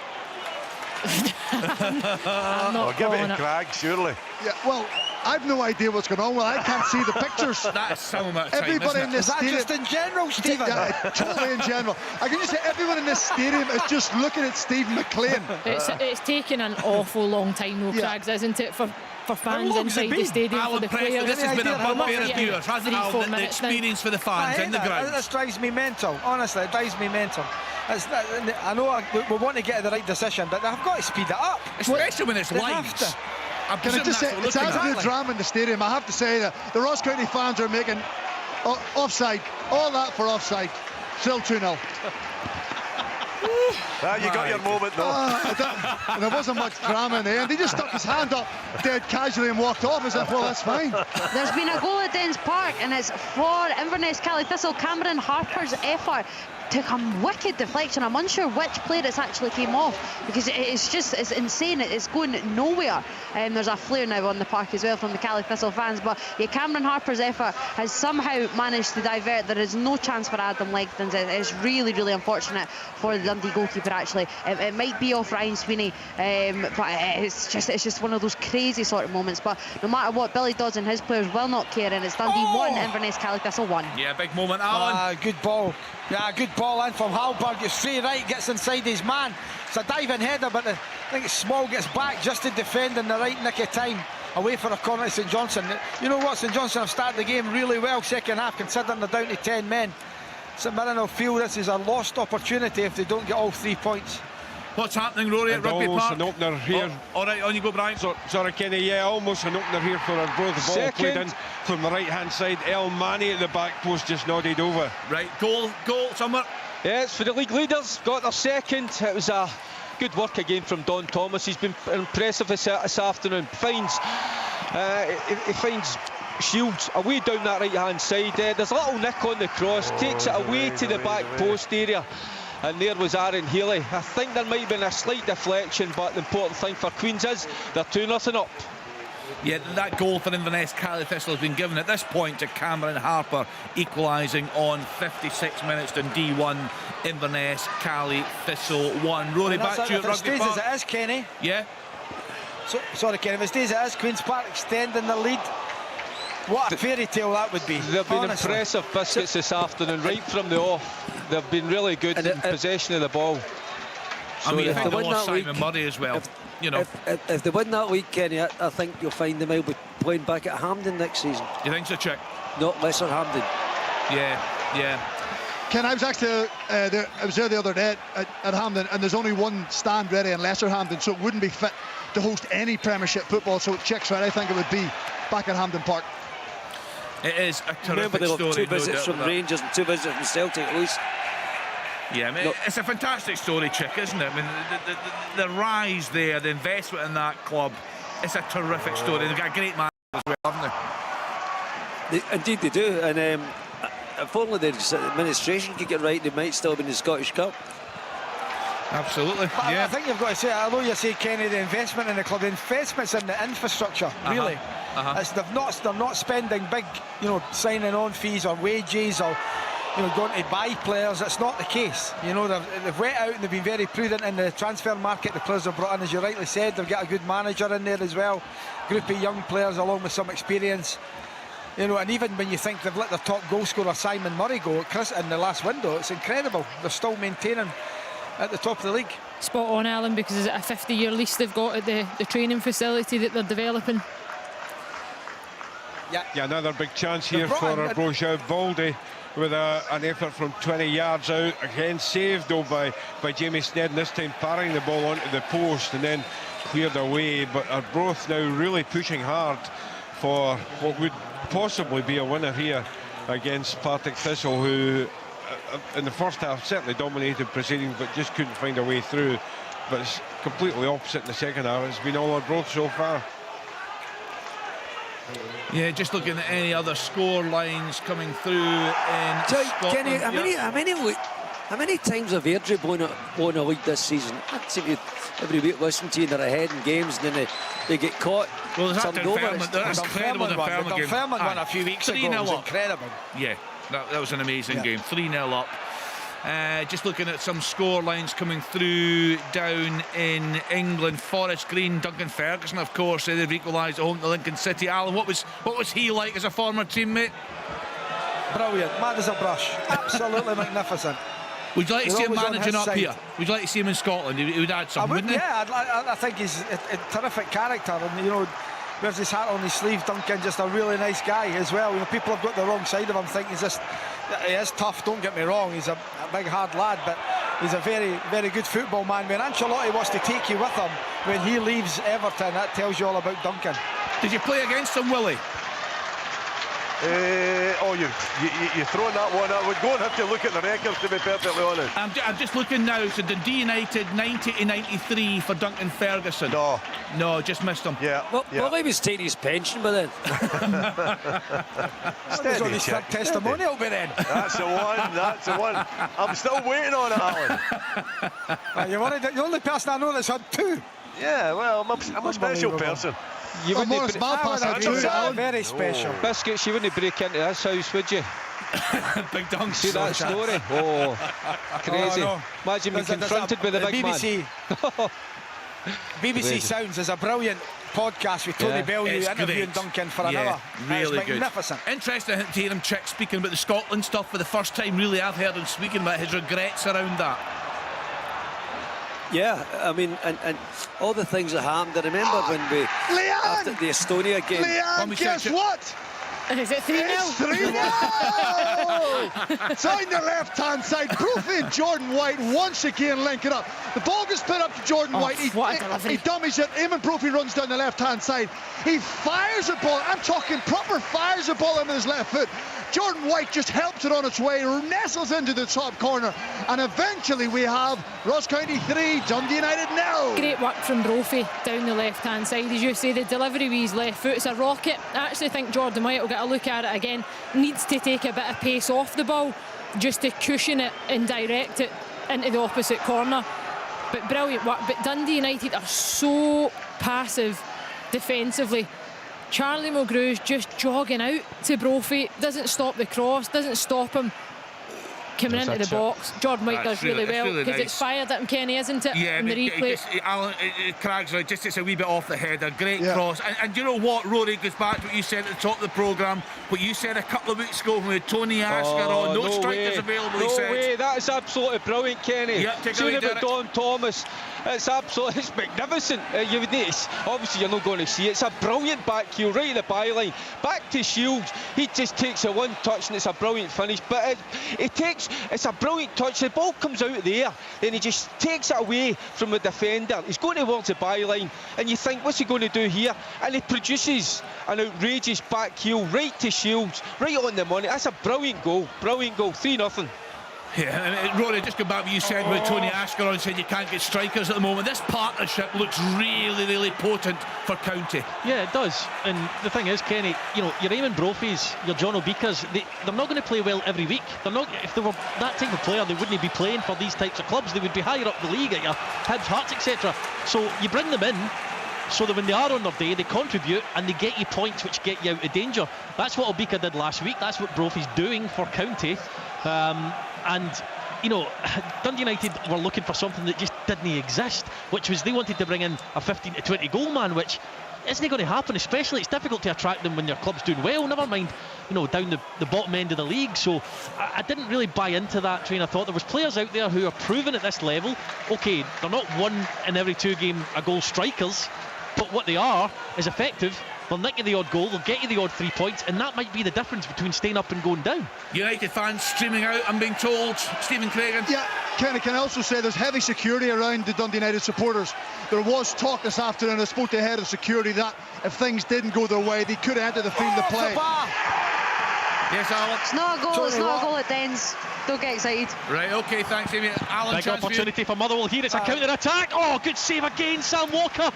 I'll give it to Craig, surely. Yeah, well, I've no idea what's going on. Well, I can't see the pictures. That's some amount of time, everybody in this stadium, just in general, Stephen? Yeah, totally in general. I can just say everyone in this stadium is just looking at Steve McLean. It's taken an awful long time, though, Crags, isn't it, for fans inside the stadium, Alan for the players. This has been a bugbear of viewers, hasn't it? The experience for the fans in the ground. This drives me mental. Honestly, it drives me mental. I know we want to get the right decision, but they've got to speed it up. Especially when it's live. Can I just say, it's absolute drama in the stadium. I have to say that the Ross County fans are making offside. All that for offside. Still 2-0. You got your moment, though. There wasn't much drama in the end. He just stuck his hand up dead casually and walked off as if, well, that's fine. There's been a goal at Dens Park, and it's for Inverness Cali Thistle. Cameron Harper's effort took a wicked deflection. I'm unsure which player it's actually came off, because it's insane. It's going nowhere. There's a flare now on the park as well from the Cali Thistle fans, but yeah, Cameron Harper's effort has somehow managed to divert. There is no chance for Adam Legdon's. It's really, really unfortunate for the Dundee goalkeeper, actually. It might be off Ryan Sweeney, but it's just one of those crazy sort of moments. But no matter what, Billy Dodds and his players will not care, and it's Dundee 1, Inverness Cali Thistle 1. Yeah, big moment, Alan. Good ball. Yeah, good ball in from Halberg. It's straight right, gets inside his man. It's a diving header, but I think Small gets back just to defend in the right nick of time, away for a corner to St Johnstone. You know what, St Johnstone have started the game really well second half, considering they're down to 10 men. St Mirren will feel this is a lost opportunity if they don't get all 3 points. What's happening, Rory, at Rugby almost Park? An opener here. All right, on you go, Brian. Sorry, Kenny. Yeah, almost an opener here for our brother. The ball played in from the right-hand side. El Mani at the back post just nodded over. Right, goal somewhere. Yeah, it's for the league leaders. Got their second. It was a good work again from Don Thomas. He's been impressive this afternoon. He finds Shields away down that right-hand side. There's a little nick on the cross. Takes it away to the back post area. And there was Aaron Healy. I think there might have been a slight deflection, but the important thing for Queens is they're 2-0 up. Yeah, that goal for Inverness Cali Thistle has been given at this point to Cameron Harper, equalising on 56 minutes. Dundee 1, Inverness Cali Thistle 1. Rory, back to you at Rugby Park. As it is, Kenny. Yeah. Sorry, Kenny. If it stays as it is, Queen's Park extending the lead. What a fairy tale that would be. They've been impressive biscuits this afternoon, right from the off. They've been really good in possession of the ball. I mean, I think they lost Simon Murray as well. If they win that week, Kenny, I think you'll find them will be playing back at Hampden next season. You think so, Chick? Not lesser Hampden. Yeah. Ken, I was actually there. I was there the other day at Hampden, and there's only one stand ready in Lesser Hampden, so it wouldn't be fit to host any Premiership football. So Chick's right. I think it would be back at Hampden Park. It is a terrific Remember, they'll story. have 2 visits from Rangers and 2 visits from Celtic at least. Yeah, I mean, it's a fantastic story, Chick, isn't it? I mean, the rise there, the investment in that club, it's a terrific story. They've got a great man as well, haven't they? Indeed they do, and if only the administration could get right, they might still be in the Scottish Cup. Absolutely. But I think you've got to say, although you say, Kenny, the investment in the club, the investment's in the infrastructure, really. They're not spending big, signing on fees or wages or, going to buy players. It's not the case. They've went out and they've been very prudent in the transfer market. The players have brought in, as you rightly said, they've got a good manager in there as well. Group of young players along with some experience. And even when you think they've let their top goal scorer Simon Murray go in the last window, it's incredible. They're still maintaining at the top of the league. Spot on, Alan, because is it a 50-year lease they've got at the training facility that they're developing? Yeah, another big chance here for Rochelle Baldy with an effort from 20 yards out. Again, saved though by Jamie Snedden, this time parrying the ball onto the post and then cleared away. But Arbroath now really pushing hard for what would possibly be a winner here against Partick Thistle, who in the first half certainly dominated proceedings but just couldn't find a way through. But it's completely opposite in the second half. It's been all Arbroath so far. Yeah, just looking at any other score lines coming through in Scotland. Kenny, how many times have Airdrie won a league this season? I seem to every week listen to you, they're ahead in games and then they get caught. Well, there's that Dunfermline. That's incredible. Dunfermline won a few weeks ago. 3-0 up. Incredible. Yeah, that was an amazing game. 3-0 up. Just looking at some score lines coming through down in England. Forest Green, Duncan Ferguson, of course, they've equalised at home to Lincoln City. Alan, what was he like as a former teammate? Brilliant, mad as a brush, absolutely magnificent. Would you like to see him managing up here? Would you like to see him in Scotland? He would add something, wouldn't he? Yeah, I think he's a terrific character, and wears his heart on his sleeve. Duncan, just a really nice guy as well. People have got the wrong side of him, thinking he is tough, don't get me wrong, he's a big hard lad, but he's a very, very good football man. When Ancelotti wants to take you with him when he leaves Everton, that tells you all about Duncan. Did you play against him, Willie? You're throwing that one. I would go and have to look at the records, to be perfectly honest. I'm just looking now. So Dundee United 90 to 93 for Duncan Ferguson. No, just missed him. Yeah. Well, he was taking his pension by then. Steady on his third testimonial by then. That's the one. I'm still waiting on it, Alan. You're the only person I know that's had two. Yeah, well, I'm a special person. You wouldn't very special. Biscuits, you wouldn't break into this house, would you? Big Dunk. See that story? Oh, crazy. No. Imagine being confronted with the big BBC. BBC Sounds is a brilliant podcast with Tony Bellew interviewing Duncan for an hour. Really it's magnificent. Good. Interesting to hear him speaking about the Scotland stuff for the first time. Really, I've heard him speaking about his regrets around that. Yeah, I mean, and all the things that happened. I remember when after the Estonia game. Leanne, guess what? Is it 3-0? It's 3-0! It's on the left-hand side. Brophy and Jordan White once again link it up. The ball gets put up to Jordan White. He dummies it. Eamon Brophy runs down the left-hand side. He fires the ball. I'm talking proper fires the ball in with his left foot. Jordan White just helps it on its way, nestles into the top corner, and eventually we have Ross County 3, Dundee United 0. Great work from Brophy down the left-hand side. As you say, the delivery with his left foot is a rocket. I actually think Jordan White will get a look at it again. Needs to take a bit of pace off the ball just to cushion it and direct it into the opposite corner. But brilliant work. But Dundee United are so passive defensively. Charlie Mulgrew's just jogging out to Brophy, doesn't stop the cross, doesn't stop him coming into the box. Jordan White does really well because it's fired at him, Kenny, isn't it? Yeah, in the replay. Craig's right, just it's a wee bit off the head, a great cross. And you know what, Rory, goes back to what you said at the top of the programme, what you said a couple of weeks ago when we had Tony Asker on, no strikers available, he said. No way, that is absolutely brilliant, Kenny. Yeah, Seeing about Don Thomas, it's magnificent. You would notice, obviously you're not going to see it. It's a brilliant back heel, right at the byline. Back to Shields, he just takes a one touch and it's a brilliant finish. But it's a brilliant touch. The ball comes out of the air, then he just takes it away from the defender. He's going towards the byline, and you think, what's he going to do here? And he produces an outrageous back heel right to Shields, right on the money. That's a brilliant goal, 3-0. Yeah, I mean, Rory, just go back to what you said about Tony Askeron, said you can't get strikers at the moment. This partnership looks really, really potent for County. Yeah, it does. And the thing is, Kenny, you know, your Eamon Brophy's, your John Obikas, they're not going to play well every week. They're not. If they were that type of player, they wouldn't be playing for these types of clubs. They would be higher up the league at your Hibs, Hearts, etc. So you bring them in so that when they are on their day, they contribute and they get you points which get you out of danger. That's what Obika did last week. That's what Brophy's doing for County. And, you know, Dundee United were looking for something that just didn't exist, which was they wanted to bring in a 15 to 20 goal man, which isn't going to happen. Especially, it's difficult to attract them when your club's doing well, never mind, you know, down the bottom end of the league. So I didn't really buy into that train of thought. There was players out there who are proven at this level. Okay, they're not 1 in every 2 game a goal strikers, but what they are is effective. They'll nick you the odd goal, they'll get you the odd 3 points, and that might be the difference between staying up and going down. United fans streaming out, I'm being told. Stephen Craigan. Yeah, Kenny, can I also say there's heavy security around the Dundee United supporters. There was talk this afternoon, I spoke to the head of security, that if things didn't go their way, they could enter the field to play. Yes, Alan. It's not a goal, it's not a goal at Dens. Don't get excited. Right, okay, thanks, Amy. Alan, big opportunity for Motherwell here. It's a counter-attack. Oh, good save again, Sam Walker.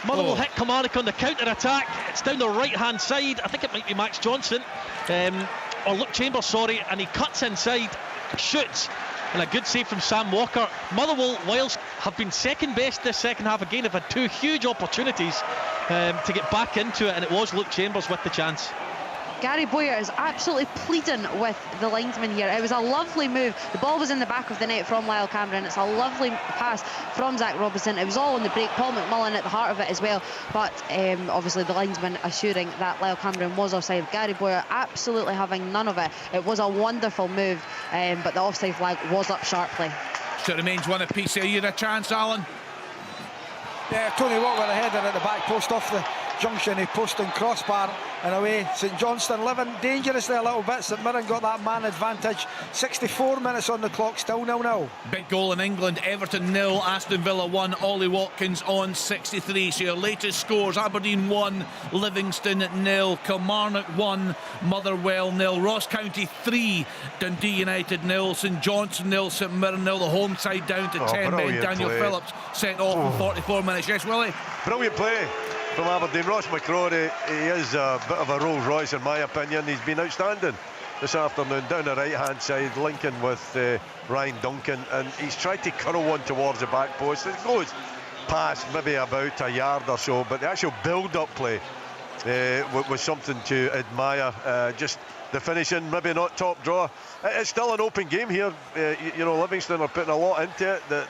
Motherwell hit Kilmarnock on the counter-attack. It's down the right-hand side. I think it might be Max Johnson. Or Luke Chambers, sorry. And he cuts inside, shoots. And a good save from Sam Walker. Motherwell, whilst have been second best this second half again, have had 2 huge opportunities to get back into it. And it was Luke Chambers with the chance. Gary Boyer is absolutely pleading with the linesman here. It was a lovely move. The ball was in the back of the net from Lyle Cameron. It's a lovely pass from Zach Robinson. It was all on the break. Paul McMullen at the heart of it as well. But obviously the linesman assuring that Lyle Cameron was offside. Gary Boyer absolutely having none of it. It was a wonderful move, but the offside flag was up sharply. So it remains one apiece. Are you a chance, Alan? Yeah, Tony Watt with a header at the back post off the junction, he post and crossbar and away. St Johnstone living dangerously a little bit. St Mirren got that man advantage. 64 minutes on the clock, still 0-0. Big goal in England. Everton 0, Aston Villa 1. Ollie Watkins on 63. So your latest scores: Aberdeen 1, Livingston 0, Kilmarnock 1, Motherwell 0, Ross County 3, Dundee United 0, St Johnstone 0, St Mirren 0. The home side down to 10 men. Daniel Phillips sent off in 44 minutes. Yes, Willie? Brilliant play from Aberdeen. Ross McCrory, he is a bit of a Rolls Royce in my opinion. He's been outstanding this afternoon down the right hand side, linking with Ryan Duncan, and he's tried to curl one towards the back post. It goes past maybe about a yard or so, but the actual build-up play was something to admire. Just the finishing, maybe not top draw. It's still an open game here. You know, Livingston are putting a lot into it.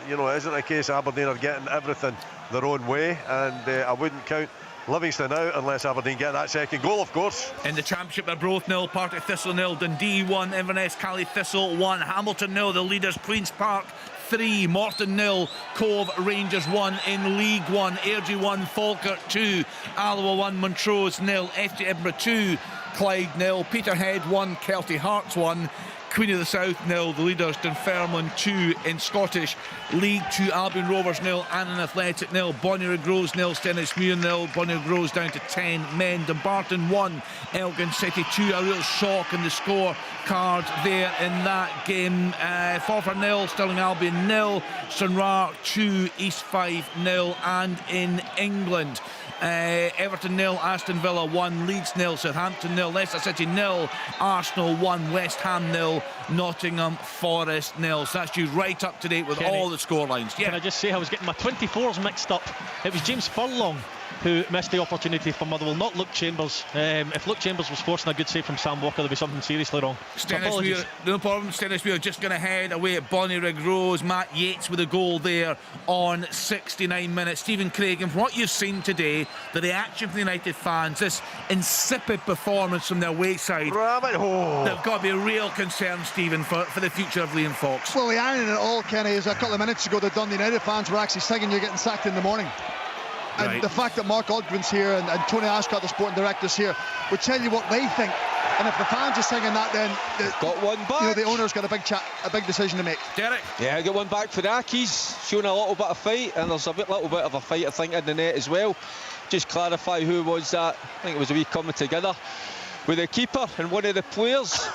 You know, it isn't a case Aberdeen are getting everything their own way, and I wouldn't count Livingston out unless Aberdeen get that second goal, of course. In the Championship, Arbroath 0, Partick Thistle 0, Dundee 1, Inverness Cally Thistle 1, Hamilton 0, the leaders Queen's Park 3, Morton 0, Cove Rangers 1 in League 1, Airdrie 1, Falkirk 2, Alloa 1, Montrose 0, FC Edinburgh 2, Clyde 0, Peterhead 1, Kelty Hearts 1, Queen of the South 0, the leaders Dunfermline 2 in Scottish League 2, Albion Rovers 0, Annan Athletic 0, Bonnyrigg Groves 0, Stennismuir 0, Bonnyrigg Groves down to 10 men, Dumbarton 1, Elgin City 2, a real shock in the score card there in that game. Forfar 0, Stirling Albion 0, Stranraer 2, East 5 0, and in England Everton 0, Aston Villa 1, Leeds 0, Southampton 0, Leicester City 0, Arsenal 1, West Ham 0, Nottingham Forest 0. So that's you right up to date with Kenny, all the scorelines. Yeah. Can I just say I was getting my 24s mixed up. It was James Furlong who missed the opportunity for Motherwell, not Luke Chambers. If Luke Chambers was forcing a good save from Sam Walker, there'd be something seriously wrong. Stennismuir, no problem. Stennismuir just going to head away at Bonnyrigg Rose. Matt Yates with a goal there on 69 minutes. Stephen Craig, and from what you've seen today, the reaction from the United fans, this insipid performance from their wayside, rabbit hole. They've got to be a real concern, Stephen, for the future of Liam Fox. Well, the irony in it all, Kenny, is a couple of minutes ago the Dundee United fans were actually singing "You're getting sacked in the morning." And right. The fact that Mark Ogden's here and Tony Ascott, the sporting director's here, would tell you what they think. And if the fans are singing that, then got one back. You know, the owner's got a big decision to make. Derek? Yeah, got one back for the Ackies, showing a little bit of fight, and there's a little bit of a fight, I think, in the net as well. Just clarify who was that. I think it was a wee coming together with the keeper and one of the players.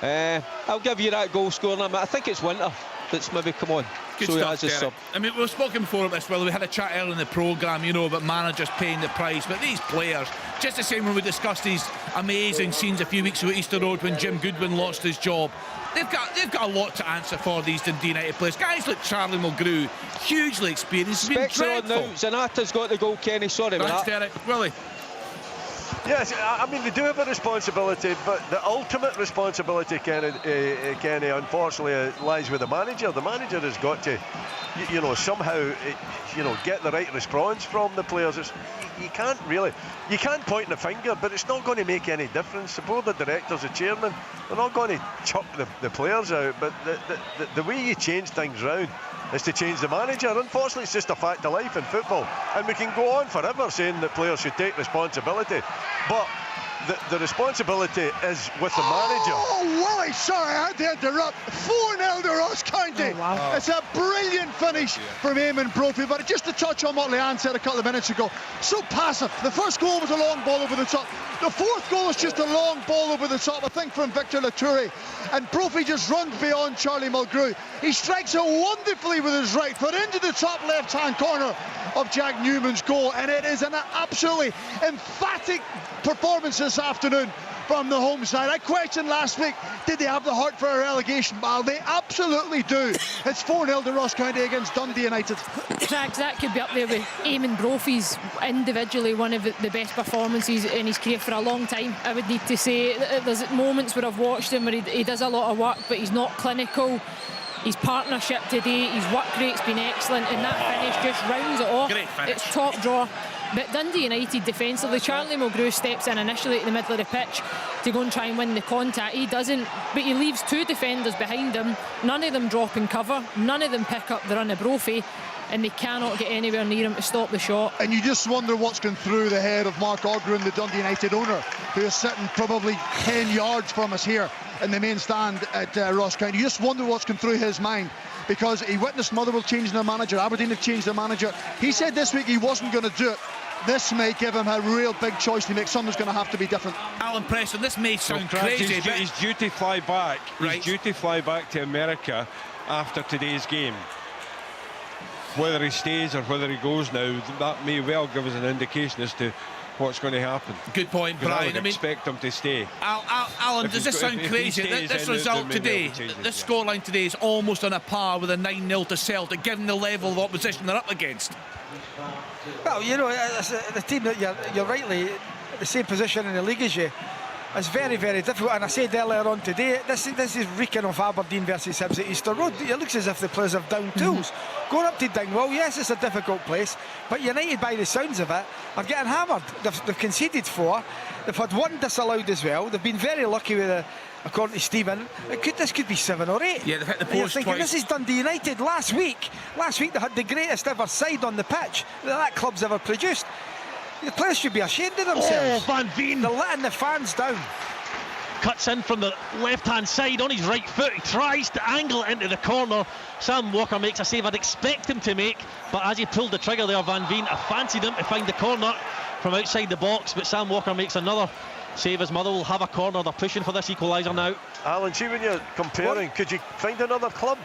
I'll give you that goal scoring. I think it's Winter that's maybe come on. Good so he stuff, has his Derek. sub. I mean, we've spoken before about this, Will. We had a chat earlier in the programme, you know, about managers paying the price. But these players, just the same when we discussed these amazing scenes a few weeks ago at Easter Road when Jim Goodwin lost his job, they've got a lot to answer for, these Dundee United players. Guys like Charlie Mulgrew, hugely experienced, been Specs are on dreadful. now. Zanata's got the goal, Kenny. Sorry about Thanks, that. Derek. Willie. Yes, I mean, they do have a responsibility, but the ultimate responsibility, Kenny, unfortunately, lies with the manager. The manager has got to, you know, somehow, you know, get the right response from the players. You can't point the finger, but it's not going to make any difference. The board of directors, the chairman, they're not going to chuck the players out, but the way you change things round is to change the manager. Unfortunately, it's just a fact of life in football, and we can go on forever saying that players should take responsibility, but the responsibility is with the manager. Oh, Willie, sorry, I had to interrupt. 4-0 to Ross County. Oh, wow. It's a brilliant finish from Eamon Brophy, but just to touch on what Leanne said a couple of minutes ago, so passive. The first goal was a long ball over the top. The fourth goal was just a long ball over the top, I think, from Victor Latoure. And Brophy just runs beyond Charlie Mulgrew. He strikes it wonderfully with his right foot into the top left-hand corner of Jack Newman's goal. And it is an absolutely emphatic performance this afternoon from the home side. I questioned last week, did they have the heart for a relegation battle? They absolutely do. It's 4-0 to Ross County against Dundee United. Trags, that could be up there with Eamon Brophy's individually one of the best performances in his career for a long time. I would need to say there's moments where I've watched him where he does a lot of work, but he's not clinical. His partnership today, his work rate's been excellent, and that finish just rounds it off. Great finish. It's top draw. But Dundee United defensively, Charlie Mulgrew steps in initially at the middle of the pitch to go and try and win the contact. He doesn't, but he leaves two defenders behind him. None of them drop in cover, none of them pick up the run of Brophy, and they cannot get anywhere near him to stop the shot. And you just wonder what's going through the head of Mark Ogren, the Dundee United owner, who is sitting probably 10 yards from us here in the main stand at Ross County. You just wonder what's going through his mind, because he witnessed Motherwell changing their manager, Aberdeen have changed their manager. He said this week he wasn't going to do it. This may give him a real big choice to make. Something's going to have to be different. Alan Preston, this may sound crazy, but He's due to fly back. Right. He's due to fly back to America after today's game. Whether he stays or whether he goes now, that may well give us an indication as to what's going to happen. Good point, Because Brian. I would expect him to stay. Alan, does this sound crazy? This result today, this scoreline today is almost on a par with a 9-0 to Celtic, given the level of opposition they're up against. Well, you know, the team that you're rightly in the same position in the league as you. It's very, very difficult, and I said earlier on today, this is reeking of Aberdeen versus Hibs at Easter Road. It looks as if the players have down tools. Going up to Dingwall, yes, it's a difficult place, but United, by the sounds of it, are getting hammered. They've conceded 4. They've had 1 disallowed as well. They've been very lucky with according to Stephen, this could be 7 or 8. Yeah, they've hit the post twice. This is Dundee United last week. Last week they had the greatest ever side on the pitch that club's ever produced. The players should be ashamed of themselves. Oh, Van Veen. They're letting the fans down. Cuts in from the left-hand side on his right foot. He tries to angle it into the corner. Sam Walker makes a save I'd expect him to make, but as he pulled the trigger there, Van Veen, I fancied him to find the corner from outside the box, but Sam Walker makes another save as Motherwell will have a corner. They're pushing for this equaliser now. Alan, see, when you're comparing, could you find another club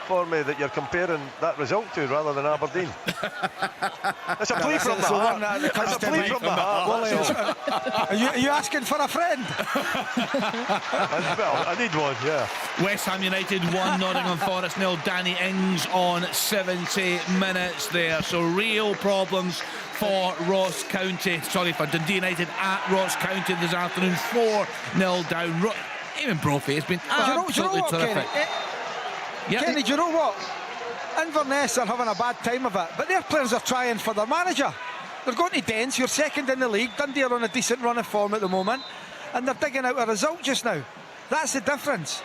for me that you're comparing that result to rather than Aberdeen? It's a plea from the heart. It's a plea from the heart. Are you asking for a friend? Well, I need one, yeah. West Ham United 1, Nottingham Forest 0. Danny Ings on 70 minutes there. So real problems for Ross County. Sorry, for Dundee United at Ross County this afternoon. 4-0 down. Eamon Brophy has been absolutely terrific. Kenny, do you know what? Inverness are having a bad time of it, but their players are trying for their manager. They're going to Dens, you're second in the league. Dundee are on a decent run of form at the moment, and they're digging out a result just now. That's the difference.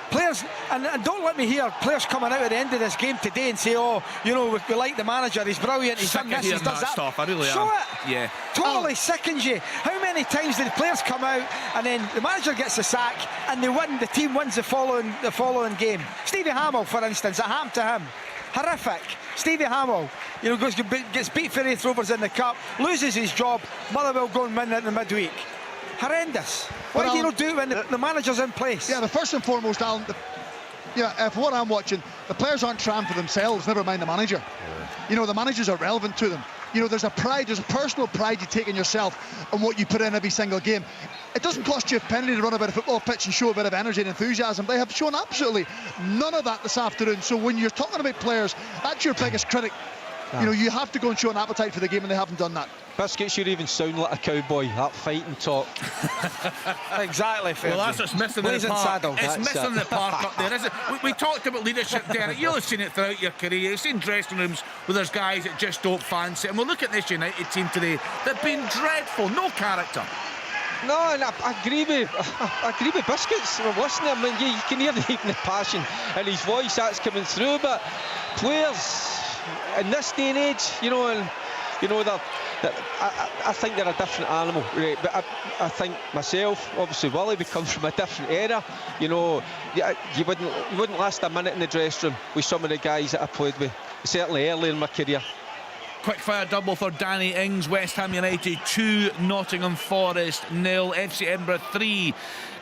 Players, and don't let me hear players coming out at the end of this game today and say, oh, you know, we like the manager, he's brilliant, he's done this, he's done that. Stuff. I really Show am. it. Yeah. Totally sickens you. How many times did the players come out and then the manager gets the sack and they win, the team wins the following game? Stevie Hamill, for instance, a ham to him. Horrific. Stevie Hamill, you know, gets beat for Raith Rovers in the cup, loses his job, Motherwell go and win it in the midweek. horrendous. Why do you not do it when the manager's in place? Yeah, the first and foremost, Alan, for what I'm watching, the players aren't trying for themselves, never mind the manager. You know, the managers are relevant to them. You know, there's a personal pride you take in yourself and what you put in every single game. It doesn't cost you a penny to run about a football pitch and show a bit of energy and enthusiasm. They have shown absolutely none of that this afternoon. So when you're talking about players, that's your biggest critic. You know, you have to go and show an appetite for the game, and they haven't done that. Biscuits, you even sound like a cowboy, that fighting talk. Exactly, well, that's what's missing in the park. It's missing the park up there, isn't it? We talked about leadership, Derek. You'll have seen it throughout your career. You've seen dressing rooms where there's guys that just don't fancy it. And we'll look at this United team today. They've been dreadful, no character. No, and I agree with Biscuits. We're listening. I mean, you can hear the passion in his voice that's coming through. But players in this day and age, I think they're a different animal, right? But I think myself, obviously Willie, we come from a different era. You wouldn't last a minute in the dressing room with some of the guys that I played with, certainly early in my career. Quick fire double for Danny Ings. West Ham United 2, Nottingham Forest 0, FC Edinburgh 3,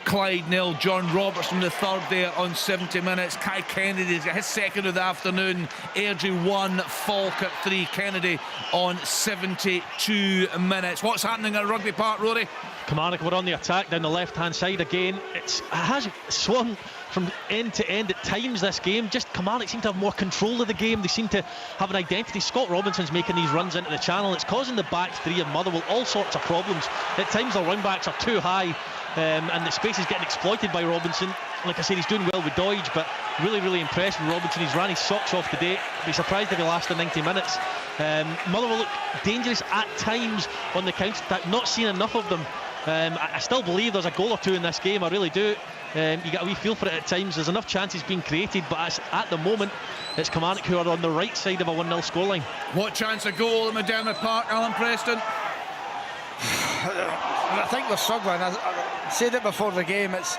Clyde 0. John Robertson the third there on 70 minutes. Kai Kennedy his second of the afternoon. Airdrie 1, Falkirk 3. Kennedy on 72 minutes. What's happening at Rugby Park, Rory? Kilmarnock were on the attack down the left-hand side again. It has swung from end to end at times this game. Just Kilmarnock seem to have more control of the game. They seem to have an identity. Scott Robinson's making these runs into the channel. It's causing the back three of Motherwell all sorts of problems. At times the run backs are too high, and the space is getting exploited by Robinson. Like I said, he's doing well with Doidge, but really impressed with Robinson. He's ran his socks off today. I'd be surprised if he lasted 90 minutes. Motherwell look dangerous at times on the counter-attack. Not seen enough of them. I still believe there's a goal or two in this game. I really do. You get a wee feel for it at times. There's enough chances being created, but at the moment it's Kilmarnock who are on the right side of a 1-0 scoreline. What chance of goal in McDermott Park, Alan Preston? I think they're struggling. I said it before the game. It's,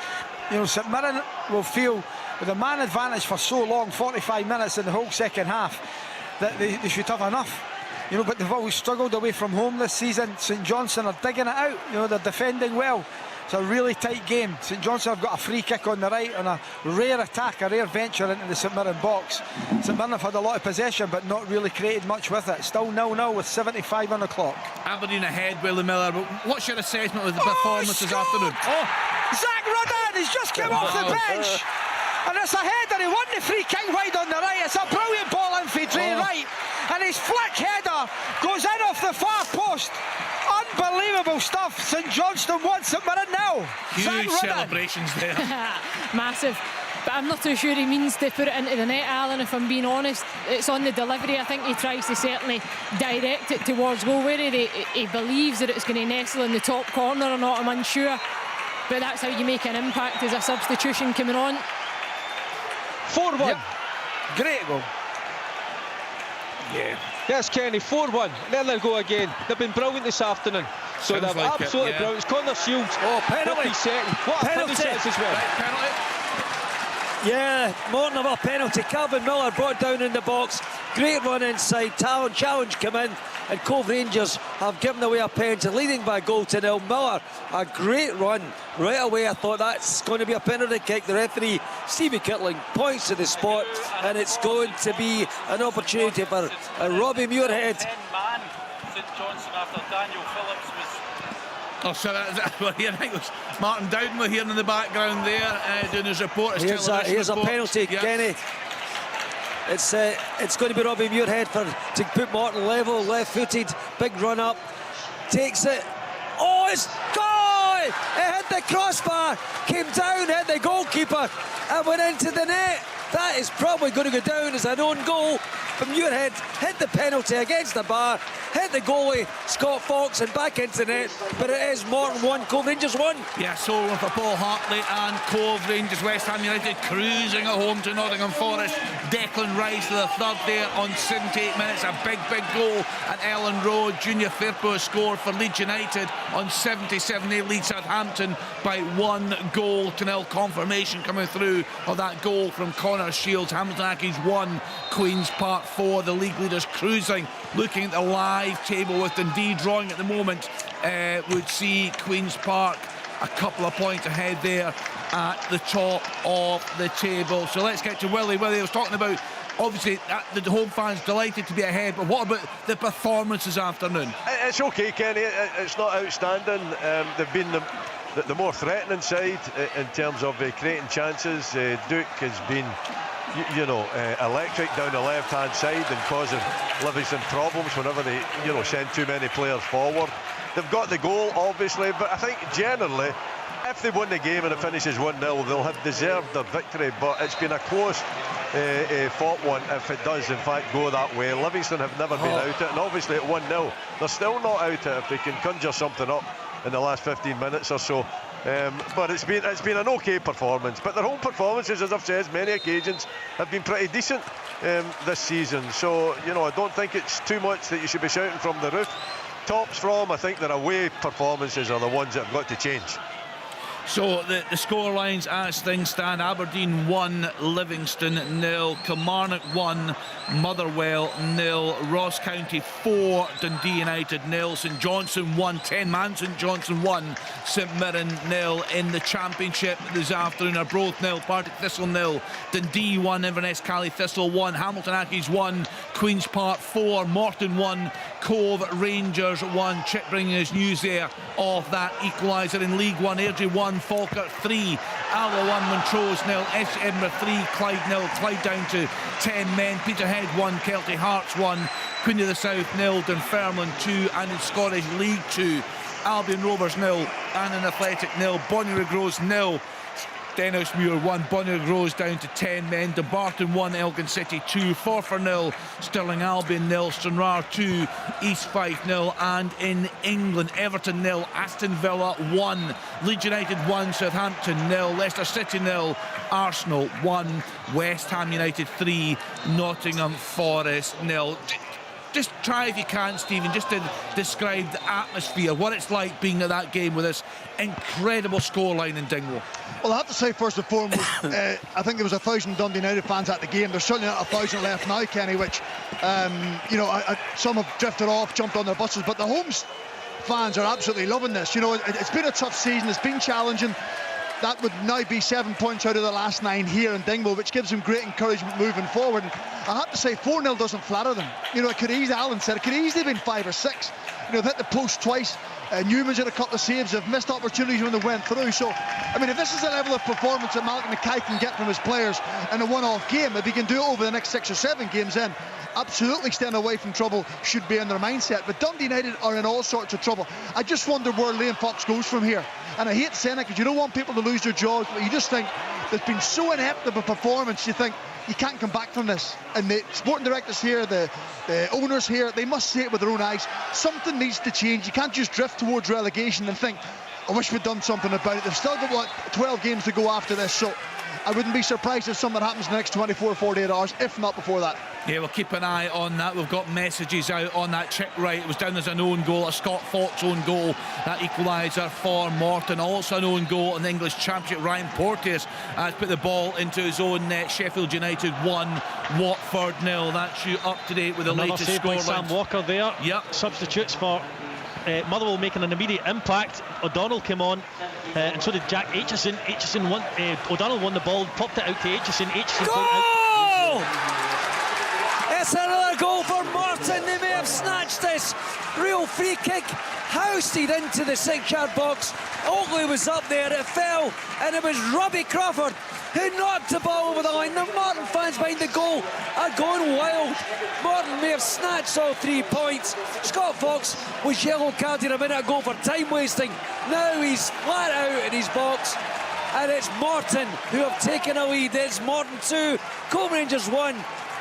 St Mirren will feel with a man advantage for so long, 45 minutes in the whole second half, that they should have enough. But they've always struggled away from home this season. St Johnstone are digging it out. They're defending well. It's a really tight game. St Johnstone have got a free kick on the right on a rare attack, a rare venture into the St Mirren box. St Mirren have had a lot of possession but not really created much with it. Still 0-0 with 75 on the clock. Aberdeen ahead, Willie Miller. But what's your assessment of the performance this afternoon? Zach Rudden has just come off the bench. And it's a header. He won the free kick wide on the right. It's a brilliant ball in for Dre Wright. And his flick header goes in off the far post. Unbelievable stuff. St Johnstone wants it, but now. Huge celebrations there. Massive. But I'm not too sure he means to put it into the net, Alan, if I'm being honest. It's on the delivery. I think he tries to certainly direct it towards goal. Whether he believes that it's going to nestle in the top corner or not, I'm unsure. But that's how you make an impact as a substitution coming on. 4-1. Yep. Great goal. Yeah. Yes, Kenny, 4-1. There they go again. They've been brilliant this afternoon. So they're like absolutely brilliant. It's Connor Shields. Oh, penalty. What a penalty as well. Right, penalty. Yeah, Morton have a penalty. Calvin Miller brought down in the box. Great run inside. Talon challenge come in, and Cove Rangers have given away a penalty, leading by a goal to nil. Miller, a great run. Right away I thought that's going to be a penalty kick. The referee, Stevie Kittling, points to the spot, and it's going to be an opportunity for Robbie Muirhead. St Johnstone after Daniel Phillips was... Oh, so I think it was Martin Dowden we're hearing in the background there, doing his report. Here's a penalty, yep. Kenny. It's going to be Robbie Muirhead to put Morton level, left-footed, big run up, takes it. Oh, it's gone! It hit the crossbar, came down, hit the goalkeeper, and went into the net. That is probably going to go down as an own goal. But Muirhead hit the penalty against the bar, hit the goalie, Scott Fox, and back into the net. But it is Morton 1, Cove Rangers 1. Yeah, so for Paul Hartley and Cove Rangers. West Ham United cruising at home to Nottingham Forest. Declan Rice to the third there on 78 minutes. A big goal at Ellen Road. Junior Firpo scored for Leeds United on 77. They lead Southampton by 1-0. Confirmation coming through of that goal from Connor Shields. Hamilton Accies 1, Queen's Park 4. The league leaders cruising, looking at the live table with Dundee drawing at the moment would see Queen's Park a couple of points ahead there at the top of the table. So let's get to Willie. Willie, I was talking about, obviously, the home fans delighted to be ahead, but what about the performance this afternoon? It's okay, Kenny. It's not outstanding. They've been the more threatening side in terms of creating chances. Duke has been, electric down the left-hand side and causing Livingston problems whenever they, send too many players forward. They've got the goal, obviously, but I think generally, if they win the game and it finishes 1-0, they'll have deserved their victory. But it's been a close fought one if it does in fact go that way. Livingston have never been out it, and obviously at 1-0 they're still not out it if they can conjure something up in the last 15 minutes or so. But it's been an okay performance. But their home performances, as I've said many occasions, have been pretty decent this season. So I don't think it's too much that you should be shouting from the roof tops from. I think their away performances are the ones that have got to change. So the score lines as things stand: Aberdeen 1, Livingston 0, Kilmarnock 1, Motherwell 0, Ross County 4, Dundee United 0, St Johnstone 1, 10-man St Johnstone 1, St Mirren 0. In the Championship this afternoon, Arbroath 0, Partick Thistle 0, Dundee 1, Inverness Cally Thistle 1, Hamilton Accies 1, Queen's Park 4, Morton 1, Cove Rangers 1. Chip bringing us news there of that equaliser in League One. Airdrie 1, Falkirk 3, Alloa 1, Montrose 0, FC Edinburgh 3, Clyde 0, Clyde down to 10 men, Peterhead 1, Kelty Hearts 1, Queen of the South 0, Dunfermline 2, and in Scottish League 2, Albion Rovers 0, Annan Athletic 0, Bonnyrigg Rose 0, Dennismuir 1, Bonnyrigg Rose down to 10 men, Dumbarton 1, Elgin City 2, Forfar 0, Stirling Albion 0, Stranraer 2, East Fife 0, and in England, Everton 0, Aston Villa 1, Leeds United 1, Southampton 0, Leicester City 0, Arsenal 1, West Ham United 3, Nottingham Forest 0. Just try, if you can, Stephen, just to describe the atmosphere, what it's like being at that game with this incredible scoreline in Dingwall. Well, I have to say, first and foremost, I think there was 1,000 Dundee United fans at the game. There's certainly not 1,000 left now, Kenny, which, some have drifted off, jumped on their buses, but the home fans are absolutely loving this. It's been a tough season, it's been challenging. That would now be 7 points out of the last 9 here in Dingwall, which gives them great encouragement moving forward. And I have to say, 4-0 doesn't flatter them. It could easily, Alan said, it could easily have been 5 or 6. They've hit the post twice. Newman's had a couple of saves. They've missed opportunities when they went through. So, if this is the level of performance that Malcolm Mackay can get from his players in a one-off game, if he can do it over the next 6 or 7 games, then absolutely staying away from trouble should be in their mindset. But Dundee United are in all sorts of trouble. I just wonder where Liam Fox goes from here. And I hate saying it because you don't want people to lose their jobs, but you just think there's been so inept of a performance, you think you can't come back from this. And the sporting directors here, the owners here, they must see it with their own eyes. Something needs to change. You can't just drift towards relegation and think, I wish we'd done something about it. They've still got, 12 games to go after this, so I wouldn't be surprised if something happens in the next 24 or 48 hours, if not before that. Yeah, we'll keep an eye on that. We've got messages out on that chip right. It was down as an own goal, a Scott Fox own goal. That equaliser for Morton. Also an own goal in the English Championship. Ryan Porteous has put the ball into his own net. Sheffield United 1, Watford 0. That's you up to date with the Another latest save by score. Sam Walker there. Yep. Substitutes for Motherwell making an immediate impact. O'Donnell came on, and so did Jack Aitchison. O'Donnell won the ball, popped it out to Aitchison. Goal! It's another goal for Morton. They may have snatched this. Real free kick, housted into the 6-yard box. Oakley was up there, it fell, and it was Robbie Crawford who knocked the ball over the line. The Morton fans behind the goal are going wild. Morton may have snatched all 3 points. Scott Fox was yellow carded a minute ago for time wasting. Now he's flat out in his box, and it's Morton who have taken a lead. It's Morton 2, Cove Rangers 1.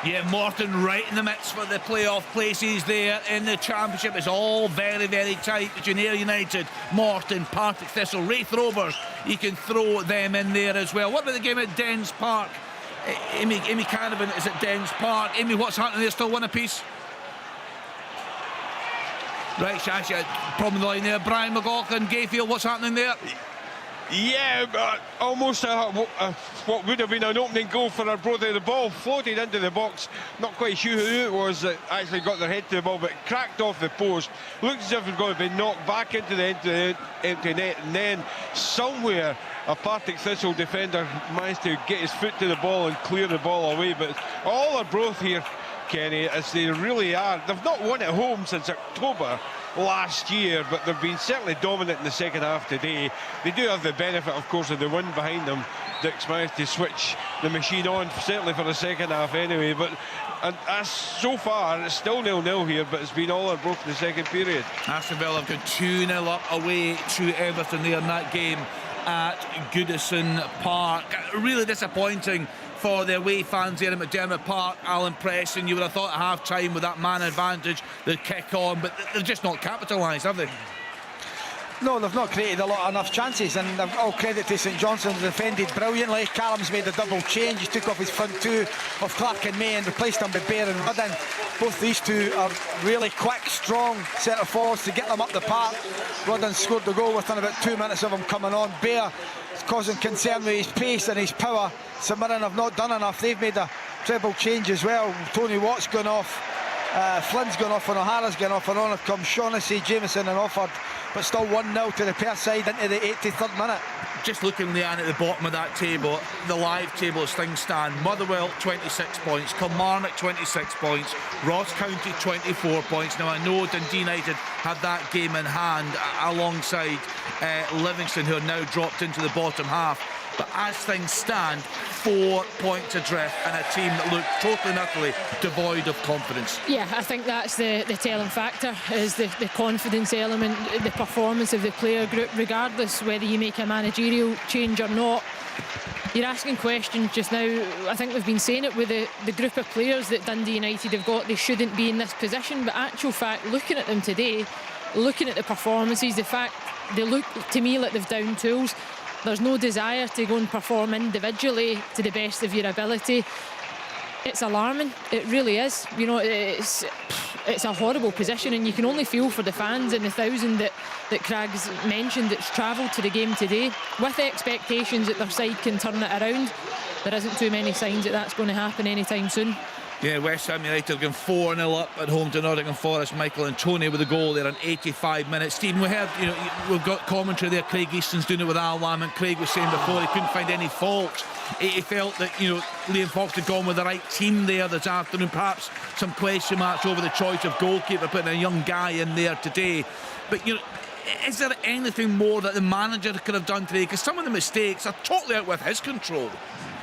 Yeah, Morton right in the midst for the playoff places there in the Championship. It's all very, very tight between Ayr United, Morton, Partick Thistle, Raith Rovers. You can throw them in there as well. What about the game at Dens Park? Amy Canavan is at Dens Park. Amy, what's happening there? Still 1 apiece? Right, Shasha, problem in the line there. Brian McLaughlin, Gayfield, what's happening there? Yeah, but almost what would have been an opening goal for our brother. The ball floated into the box. Not quite sure who it was that actually got their head to the ball, but cracked off the post. Looked as if it was going to be knocked back into the empty net, and then somewhere a Partick Thistle defender managed to get his foot to the ball and clear the ball away. But all Arbroath here, Kenny, as they really are, they've not won at home since October last year, but they've been certainly dominant in the second half today. They do have the benefit, of course, of the wind behind them. Dick's managed to switch the machine on, certainly for the second half anyway, but as so far it's still 0-0 here, but it's been all Arbroath in the second period. Aston Villa have gone 2-0 up away to Everton there in that game at Goodison Park. Really disappointing for the away fans here at McDermott Park. Alan Preston, you would have thought at half time with that man advantage they'd kick on, but they've just not capitalised, have they? No, they've not created enough chances, and all credit to St Johnstone, defended brilliantly. Callum's made a double change. He took off his front two of Clark and May and replaced them with Bear and Rudden. Both these two are really quick, strong centre forwards to get them up the park. Rudden scored the goal within about 2 minutes of him coming on. Bear is causing concern with his pace and his power. St Mirren have not done enough. They've made a treble change as well. Tony Watt's gone off. Flynn's gone off and O'Hara's gone off, and on have come Shaughnessy, Jameson and Offord, but still 1-0 to the Perth side into the 83rd minute. Just looking, Leanne, at the bottom of that table, the live table as things stand: Motherwell 26 points, Kilmarnock 26 points, Ross County 24 points. Now I know Dundee United had that game in hand alongside Livingston, who are now dropped into the bottom half. But as things stand, 4 points adrift, and a team that looked totally and utterly devoid of confidence. Yeah, I think that's the telling factor, is the confidence element, the performance of the player group, regardless whether you make a managerial change or not. You're asking questions just now. I think we've been saying it with the group of players that Dundee United have got. They shouldn't be in this position, but actual fact, looking at them today, looking at the performances, the fact they look to me like they've down tools. There's no desire to go and perform individually to the best of your ability. It's alarming. It really is. You know, it's a horrible position, and you can only feel for the fans and the 1,000 that Craig's mentioned that's travelled to the game today with expectations that their side can turn it around. There isn't too many signs that that's going to happen anytime soon. Yeah, West Ham United going 4-0 up at home to Nottingham Forest. Michael Antonio with the goal there in 85 minutes. Stephen, we heard, we've got commentary there. Craig Easton's doing it with Al Lam, and Craig was saying before he couldn't find any faults. He felt that, Liam Fox had gone with the right team there this afternoon. Perhaps some question marks over the choice of goalkeeper, putting a young guy in there today. But, is there anything more that the manager could have done today? Because some of the mistakes are totally out with his control.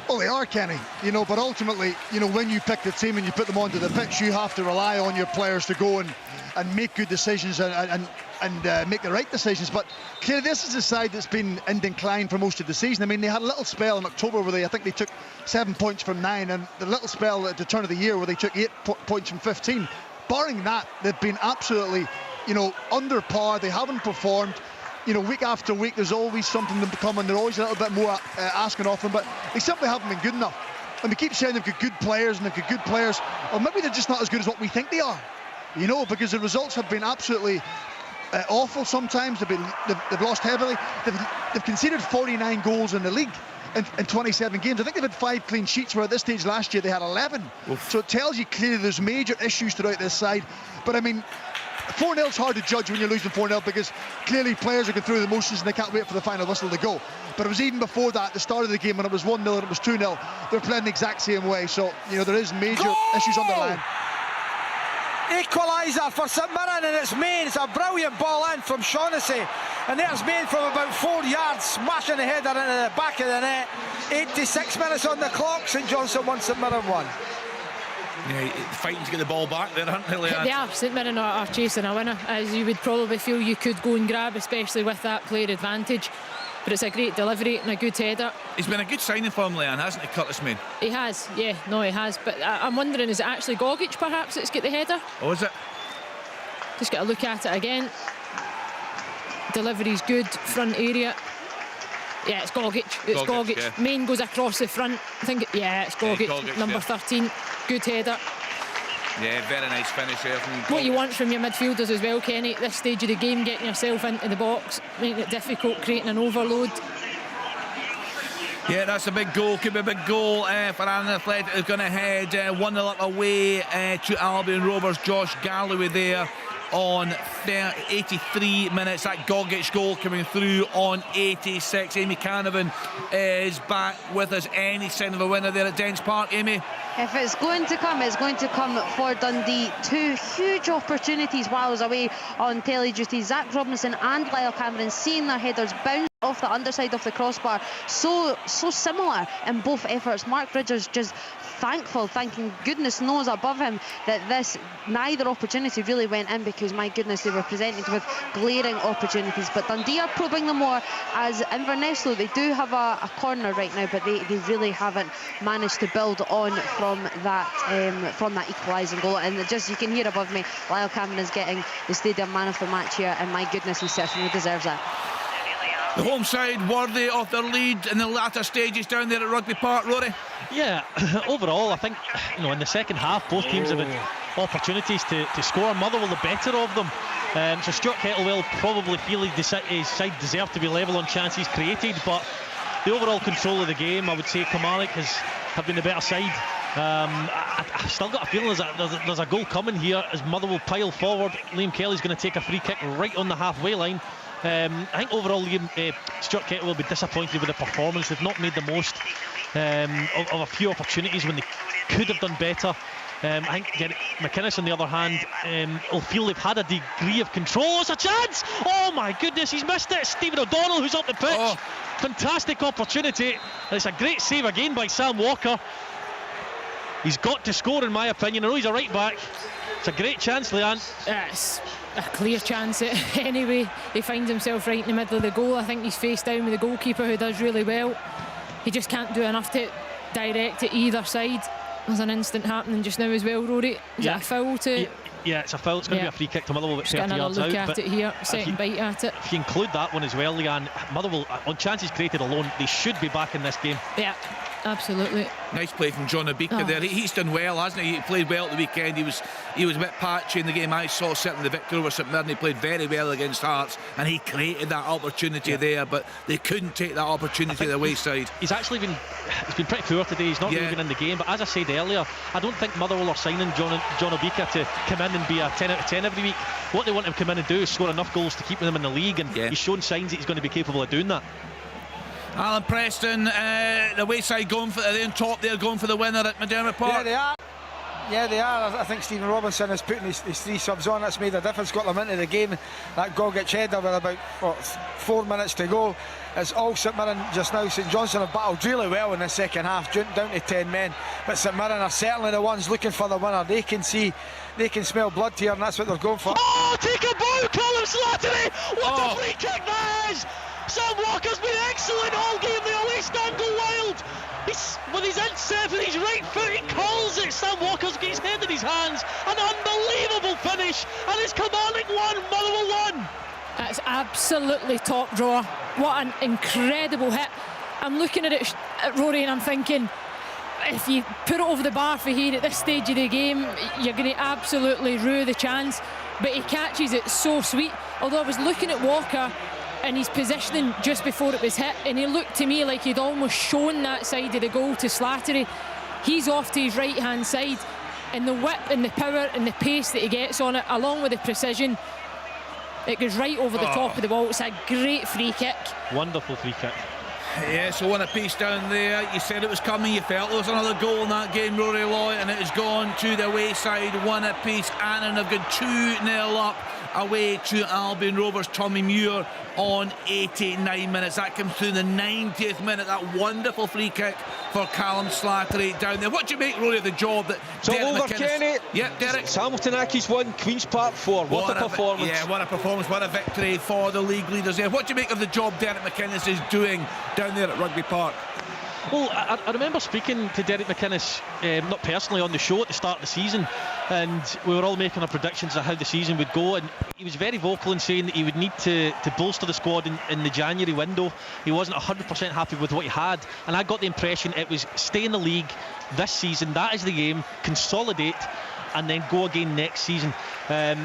Well, they are, Kenny, but ultimately, when you pick the team and you put them onto the pitch, you have to rely on your players to go and make good decisions and make the right decisions. But clearly this is a side that's been in decline for most of the season. I mean, they had a little spell in October where I think they took 7 points from 9, and the little spell at the turn of the year where they took 8 points from 15. Barring that, they've been absolutely, under par. They haven't performed. Week after week, there's always something to become, and they're always a little bit more asking of them, but they simply haven't been good enough. And we keep saying they've got good players, and they've got good players, or maybe they're just not as good as what we think they are, because the results have been absolutely awful sometimes. They've lost heavily. They've conceded 49 goals in the league in 27 games. I think they've had 5 clean sheets, where at this stage last year they had 11. Oof. So it tells you clearly there's major issues throughout this side. But I mean, 4-0 is hard to judge when you're losing 4-0, because clearly players are going through the motions and they can't wait for the final whistle to go. But it was even before that, at the start of the game, when it was 1-0 and it was 2-0, they're playing the exact same way. So, there is major issues on the line. Equaliser for St Mirren, and it's Main. It's a brilliant ball in from Shaughnessy, and there's Main from about 4 yards, smashing the header into the back of the net. 86 minutes on the clock. St Johnstone 1, St Mirren 1. Yeah, fighting to get the ball back there, aren't they? They are. St Mirren are chasing a winner, as you would probably feel you could go and grab, especially with that player advantage. But it's a great delivery and a good header. He's been a good signing for him, Leanne, hasn't he, Curtis Main? He has, yeah, no, he has. But I'm wondering, is it actually Gogic perhaps that's got the header? Oh, is it? Just got to look at it again. Delivery's good, front area. Yeah, it's Gogic. It's Gogic. Yeah. Main goes across the front. I think, it's Gogic, Gogic number 13. Good header. Yeah, very nice finish there from Gogic. What you want from your midfielders as well, Kenny, at this stage of the game, getting yourself into the box, making it difficult, creating an overload. Yeah, that's a big goal. Could be a big goal for Annan Athletic. Who's going to head 1-0 up away to Albion Rovers. Josh Galloway there on 83 minutes. That Gogic goal coming through on 86. Amy Canavan is back with us. Any sign of a winner there at Dens Park, Amy? If it's going to come, it's going to come for Dundee. Two huge opportunities while I was away on tele duty. Zach Robinson and Lyle Cameron seeing their headers bounce off the underside of the crossbar. So similar in both efforts. Mark Bridges just thankful, thanking goodness knows above him that neither opportunity really went in, because my goodness, they were presented with glaring opportunities. But Dundee are probing them more, as Inverness, they do have a corner right now, but they really haven't managed to build on from that equalising goal. And just, you can hear above me, Lyle Cameron is getting the stadium man of the match here, and my goodness, he certainly deserves that. The home side worthy of their lead in the latter stages down there at Rugby Park, Rory? Yeah, overall, I think, in the second half, both teams have had opportunities to score. Motherwell the better of them. So Stuart Kettlewell probably feel his side deserved to be level on chances created, but the overall control of the game, I would say Kilmarnock have been the better side. I've still got a feeling there's a goal coming here as Motherwell pile forward. Liam Kelly's going to take a free kick right on the halfway line. I think overall Stuart Kettle will be disappointed with the performance. They've not made the most of a few opportunities when they could have done better. I think McInnes, on the other hand, will feel they've had a degree of control. It's a chance! Oh my goodness, he's missed it. Stephen O'Donnell, who's up the pitch. Fantastic opportunity. It's a great save again by Sam Walker. He's got to score, in my opinion. I know he's a right back. It's a great chance, Leanne. It's a clear chance anyway. He finds himself right in the middle of the goal. I think he's face down with the goalkeeper, who does really well. He just can't do enough to direct it either side. There's an instant happening just now as well, Rory. Is it a foul to... Yeah, it's a foul. It's going to be a free kick to Motherwell about 30 yards out. Look at it here, second bite at it. If you include that one as well, Leanne, Motherwell, on chances created alone, they should be back in this game. Yeah, absolutely. Nice play from John Obika there. He's done well, hasn't he? He played well at the weekend. He was a bit patchy in the game. I saw certainly the victory over St Mirren. He played very well against Hearts, and he created that opportunity there, but they couldn't take that opportunity to the wayside. He's been pretty poor today. He's not really been in the game, but as I said earlier, I don't think Motherwell are signing John Obika to come in and be a 10 out of 10 every week. What they want him to come in and do is score enough goals to keep them in the league, and he's shown signs that he's going to be capable of doing that. Alan Preston, the wayside they're on top there, going for the winner at McDermott Park. Yeah, they are. I think Stephen Robinson is putting his three subs on. That's made a difference, got them into the game. That Gogic header with about 4 minutes to go. It's all St Mirren just now. St Johnstone have battled really well in the second half, down to 10 men. But St Mirren are certainly the ones looking for the winner. They can smell blood here, and that's what they're going for. Oh, take a bow, Callum Slattery! What a free kick that is! Sam Walker's been excellent all game. They always stand go wild. With his inset with his right foot, he calls it. Sam Walker's got his head in his hands. An unbelievable finish, and it's Kilmarnock 1, Motherwell 1. That's absolutely top drawer. What an incredible hit. I'm looking at it, Rory, and I'm thinking, if you put it over the bar for here at this stage of the game, you're going to absolutely rue the chance. But he catches it so sweet. Although I was looking at Walker and his positioning just before it was hit, and he looked to me like he'd almost shown that side of the goal to Slattery. He's off to his right hand side, and the width and the power and the pace that he gets on it, along with the precision, it goes right over the top of the ball. It's a great free kick. Wonderful free kick. Yeah, so one apiece down there. You said it was coming, you felt there was another goal in that game, Rory Loy, and it has gone to the wayside. One apiece. Annan have got 2-0 up away to Albion Rovers. Tommy Muir on 89 minutes. That comes through the 90th minute. That wonderful free kick for Callum Slattery down there. What do you make, Rory, of the job that it's all over, Kenny? Yep, Derek. Hamilton Accies 1, Queen's Park 4. What a performance. Yeah, what a performance. What a victory for the league leaders there. What do you make of the job Derek McInnes is doing down there at Rugby Park? Well, I remember speaking to Derek McInnes, not personally, on the show at the start of the season, and we were all making our predictions of how the season would go, and he was very vocal in saying that he would need to bolster the squad in the January window. He wasn't 100% happy with what he had, and I got the impression it was stay in the league this season, that is the game, consolidate, and then go again next season. They're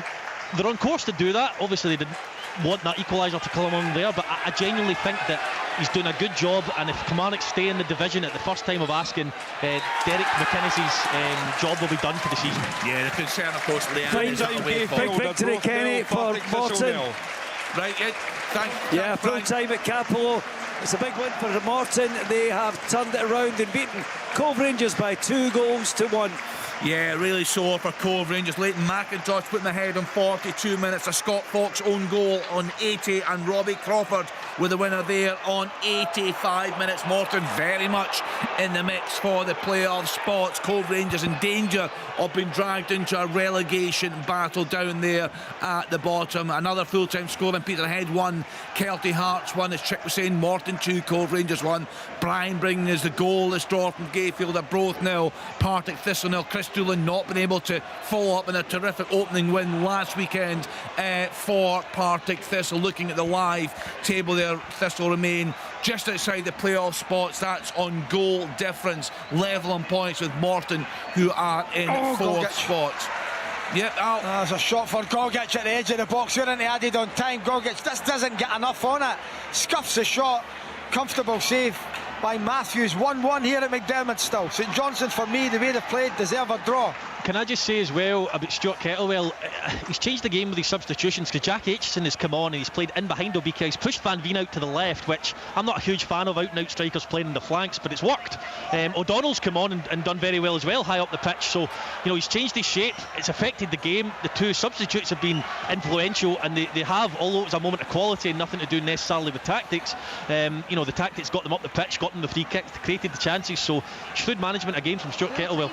on course to do that. Obviously they didn't want that equaliser to come along there, but I genuinely think that he's doing a good job, and if Kilmarnock stay in the division at the first time of asking, Derek McInnes's job will be done for the season. Yeah, the concern, of course, Leanne is Big victory, Kenny, for Morton. Right, yeah, full time at Capello. It's a big win for Morton. They have turned it around and beaten Cove Rangers by 2-1. Yeah, really sore for Cove Rangers. Leighton McIntosh putting ahead on 42 minutes. A Scott Fox own goal on 80, and Robbie Crawford with the winner there on 85 minutes. Morton very much in the mix for the playoff spots. Cove Rangers in danger of being dragged into a relegation battle down there at the bottom. Another full-time score, and Peterhead 1, Kelty Hearts 1, as Chick was saying. Morton 2, Cove Rangers 1. Brian bringing us the goal. The draw from Gayfield at Broth 0, Partick Thistle 0. Chris Doolan not been able to follow up in a terrific opening win last weekend for Partick Thistle. Looking at the live table there, Thistle remain just outside the playoff spots. That's on goal difference, level on points with Morton, who are in fourth spot. Yep, there's a shot for Gogic at the edge of the box. We're into added on time. Gogic just doesn't get enough on it. Scuffs the shot. Comfortable save by Matthews. 1-1 here at McDermott still. St Johnstone, for me, the way they've played, deserve a draw. Can I just say as well about Stuart Kettlewell, he's changed the game with his substitutions, because Jack Aitchison has come on and he's played in behind Obika. He's pushed Van Veen out to the left, which I'm not a huge fan of out-and-out strikers playing in the flanks, but it's worked. O'Donnell's come on and done very well as well, high up the pitch. So, he's changed his shape. It's affected the game. The two substitutes have been influential, and they have, although it was a moment of quality and nothing to do necessarily with tactics, the tactics got them up the pitch, got them the free kicks, created the chances. So, shrewd management again from Stuart Kettlewell.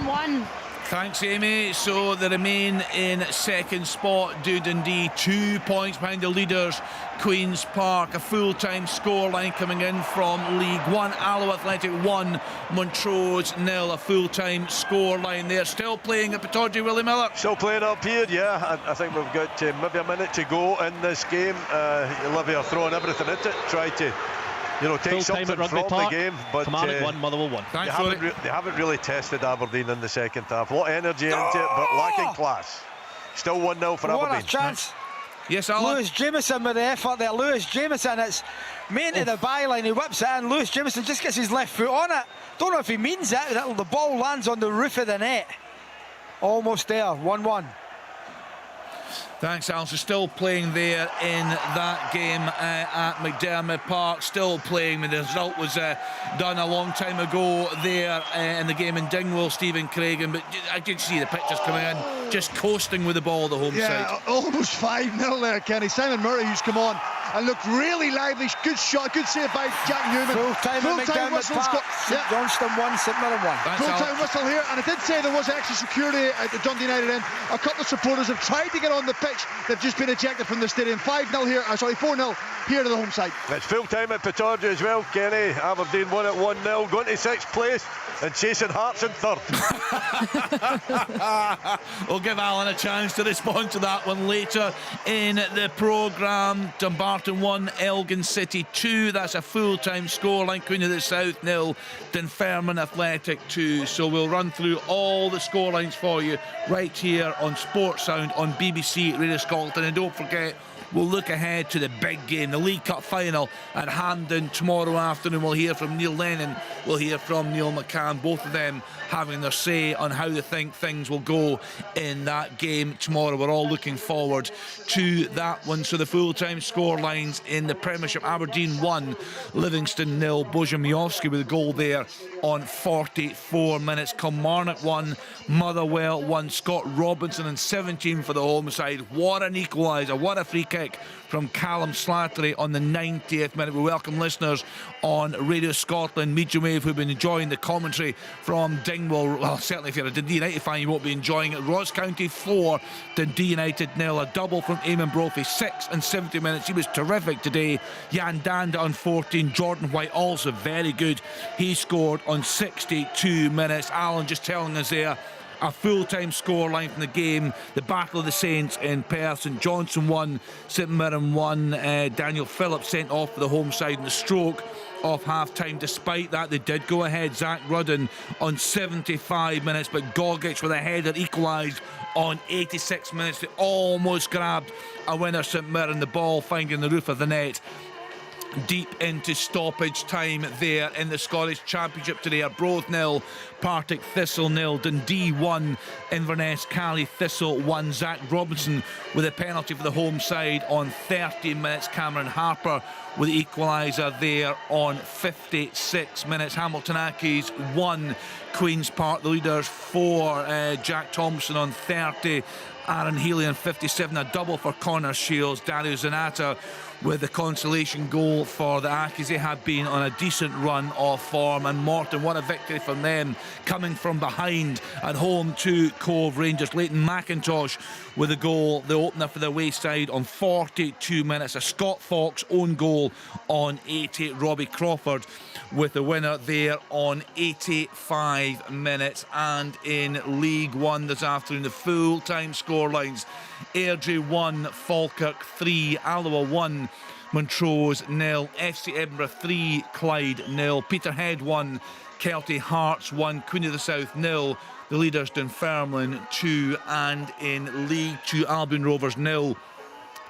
1-1. Thanks, Amy. So they remain in second spot. Do Dundee 2 points behind the leaders, Queen's Park. A full-time scoreline coming in from League One. Alloa Athletic 1, Montrose 0. A full-time scoreline there. Still playing at Pittodrie, Willie Miller. Still playing up here, yeah. I think we've got maybe a minute to go in this game. Livy are throwing everything at it, try to take something from the game, but Kilmarnock 1, Motherwell 1. They haven't really tested Aberdeen in the second half. A lot of energy into it, but lacking class. Still 1-0 for Aberdeen. What a chance. Yes, Alan. Lewis Jameson with the effort there. Lewis Jameson, it's main to the byline. He whips it in. Lewis Jameson just gets his left foot on it. Don't know if he means it. The ball lands on the roof of the net. Almost there. 1-1. Thanks, Alice. Still playing there in that game at McDermott Park. Still playing. The result was done a long time ago there in the game in Dingwall, Stephen Craigan. But I did see the pictures coming in, just coasting with the ball the home side. Almost 5-0 there, Kenny. Simon Murray, who's come on and looked really lively. Good shot, good save by Jack Newman. Full-time whistle. St Johnstone 1, St Mirren 1. Full-time whistle here, and I did say there was extra security at the Dundee United end. A couple of supporters have tried to get on the pitch. They've just been ejected from the stadium. 5-0 here, 4-0 here to the home side. It's full-time at Pittodrie as well, Kenny. Aberdeen won at 1-0, going to 6th place and chasing Hearts in 3rd. We'll give Alan a chance to respond to that one later in the programme. Dumbarton 1, Elgin City 2. That's a full-time scoreline. Queen of the South 0, Dunfermline Athletic 2. So we'll run through all the scorelines for you right here on Sports Sound on BBC Radio Scotland. And don't forget, we'll look ahead to the big game, the League Cup final at Hampden tomorrow afternoon. We'll hear from Neil Lennon, we'll hear from Neil McCann, both of them having their say on how they think things will go in that game tomorrow. We're all looking forward to that one. So the full-time scorelines in the Premiership: Aberdeen 1, Livingston 0, Bożemiowski with a goal there on 44 minutes. Kilmarnock 1, Motherwell 1, Scott Robinson in 17 for the home side. What an equaliser, what a free kick from Callum Slattery on the 90th minute. We welcome listeners on Radio Scotland medium wave who've been enjoying the commentary from Dingwall. Well, certainly if you're a Dundee United fan, you won't be enjoying it. Ross County 4, Dundee United 0. A double from Eamon Brophy, 6 and 70 minutes. He was terrific today. Jan Danda on 14. Jordan White also very good. He scored on 62 minutes. Alan just telling us there, a full-time scoreline from the game, the Battle of the Saints in Perth. St Johnstone 1, St Mirren 1. Daniel Phillips sent off for the home side in the stroke of half-time. Despite that, they did go ahead. Zach Rudden on 75 minutes, but Gogic with a header equalised on 86 minutes. They almost grabbed a winner, St Mirren. The ball finding the roof of the net deep into stoppage time there in the Scottish Championship today. Arbroath 0, Partick Thistle 0, Dundee 1, Inverness Cally Thistle 1. Zach Robinson with a penalty for the home side on 13 minutes. Cameron Harper with the equaliser there on 56 minutes. Hamilton Accies 1, Queen's Park the leaders 4. Jack Thompson on 30, Aaron Healy on 57. A double for Connor Shields. Dario Zanata with the consolation goal for the Accies. They have been on a decent run of form, and Morton, what a victory from them, coming from behind at home to Cove Rangers. Leighton McIntosh with a goal, the opener for the away side on 42 minutes. A Scott Fox own goal on 80. Robbie Crawford with the winner there on 85 minutes. And in League One this afternoon, the full-time scorelines: Airdrie 1, Falkirk 3, Alloa 1, Montrose 0, FC Edinburgh 3, Clyde 0, Peterhead 1, Kelty Hearts 1, Queen of the South 0, the leaders Dunfermline 2, and in League 2, Albion Rovers 0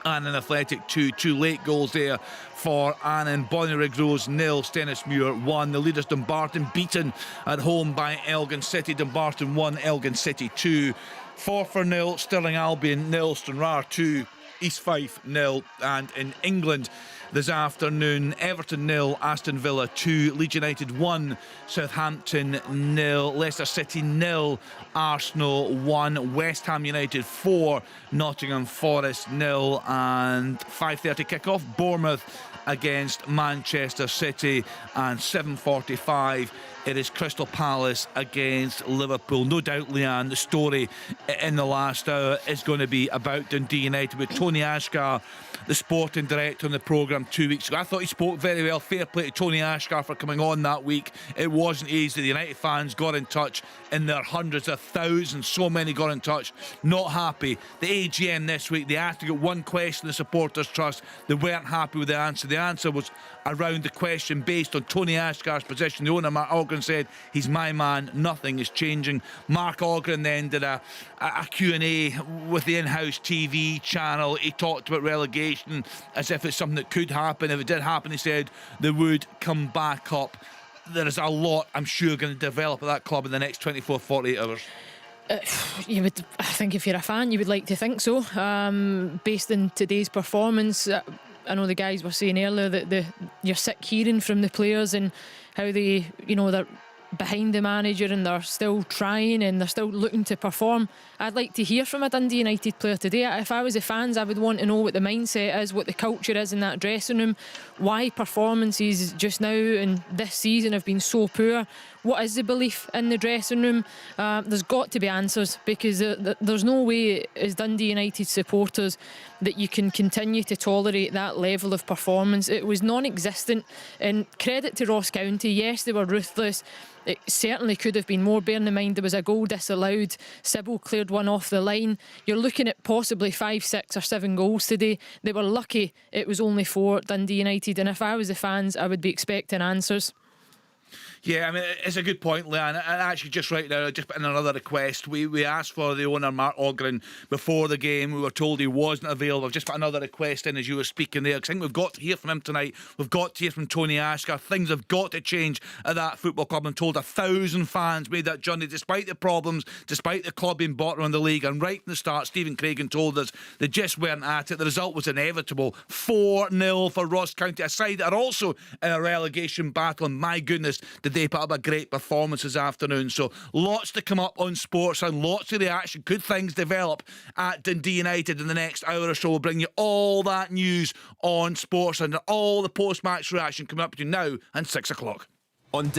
and an Athletic 2. 2 late goals there for Annan. Bonnyrigg Rose 0, Stennismuir 1. The leaders Dumbarton beaten at home by Elgin City. Dumbarton 1, Elgin City 2. Forfar 0, Stirling Albion 0, Stranraer 2, East Fife 0. And in England this afternoon, Everton 0, Aston Villa 2, Leeds United 1, Southampton 0, Leicester City 0, Arsenal 1, West Ham United 4, Nottingham Forest 0, and 5:30 kick-off, Bournemouth against Manchester City, and 7:45 it is Crystal Palace against Liverpool. No doubt, Leanne, the story in the last hour is going to be about Dundee United, with Tony Ashgar, the sporting director, on the programme 2 weeks ago. I thought he spoke very well. Fair play to Tony Ashgar for coming on that week. It wasn't easy. The United fans got in touch in their hundreds of thousands. So many got in touch, not happy. The AGM this week, they asked to get one question, the Supporters Trust. They weren't happy with the answer. The answer was around the question based on Tony Ashgar's position. The owner, Mark Ogren, said, he's my man, nothing is changing. Mark Ogren then did a Q&A with the in-house TV channel. He talked about relegation as if it's something that could happen. If it did happen, he said they would come back up. There is a lot, I'm sure, going to develop at that club in the next 24, 48 hours. You would, I think, if you're a fan, you would like to think so. Based on today's performance, I know the guys were saying earlier that you're sick hearing from the players and how they, they're behind the manager and they're still trying and they're still looking to perform. I'd like to hear from a Dundee United player today. If I was the fans, I would want to know what the mindset is, what the culture is in that dressing room, why performances just now and this season have been so poor. What is the belief in the dressing room? There's got to be answers, because there's no way as Dundee United supporters that you can continue to tolerate that level of performance. It was non-existent, and credit to Ross County. Yes, they were ruthless. It certainly could have been more, bearing in mind there was a goal disallowed. Sybil cleared one off the line. You're looking at possibly 5, 6 or 7 goals today. They were lucky it was only 4, Dundee United, and if I was the fans, I would be expecting answers. Yeah, I mean, it's a good point, Leanne. And actually, just right now, just put in another request. We asked for the owner, Mark Ogren, before the game. We were told he wasn't available. I've just put another request in as you were speaking there, because I think we've got to hear from him tonight. We've got to hear from Tony Ashgar. Things have got to change at that football club. I'm told 1,000 fans made that journey, despite the problems, despite the club being bottom of the league. And right from the start, Stephen Craigan told us they just weren't at it. The result was inevitable. 4-0 for Ross County, a side that are also in a relegation battle. And my goodness, did they put up a great performance this afternoon. So lots to come up on sports and lots of reaction. Could things develop at Dundee United in the next hour or so? We'll bring you all that news on sports and all the post-match reaction coming up to you now and 6 o'clock. On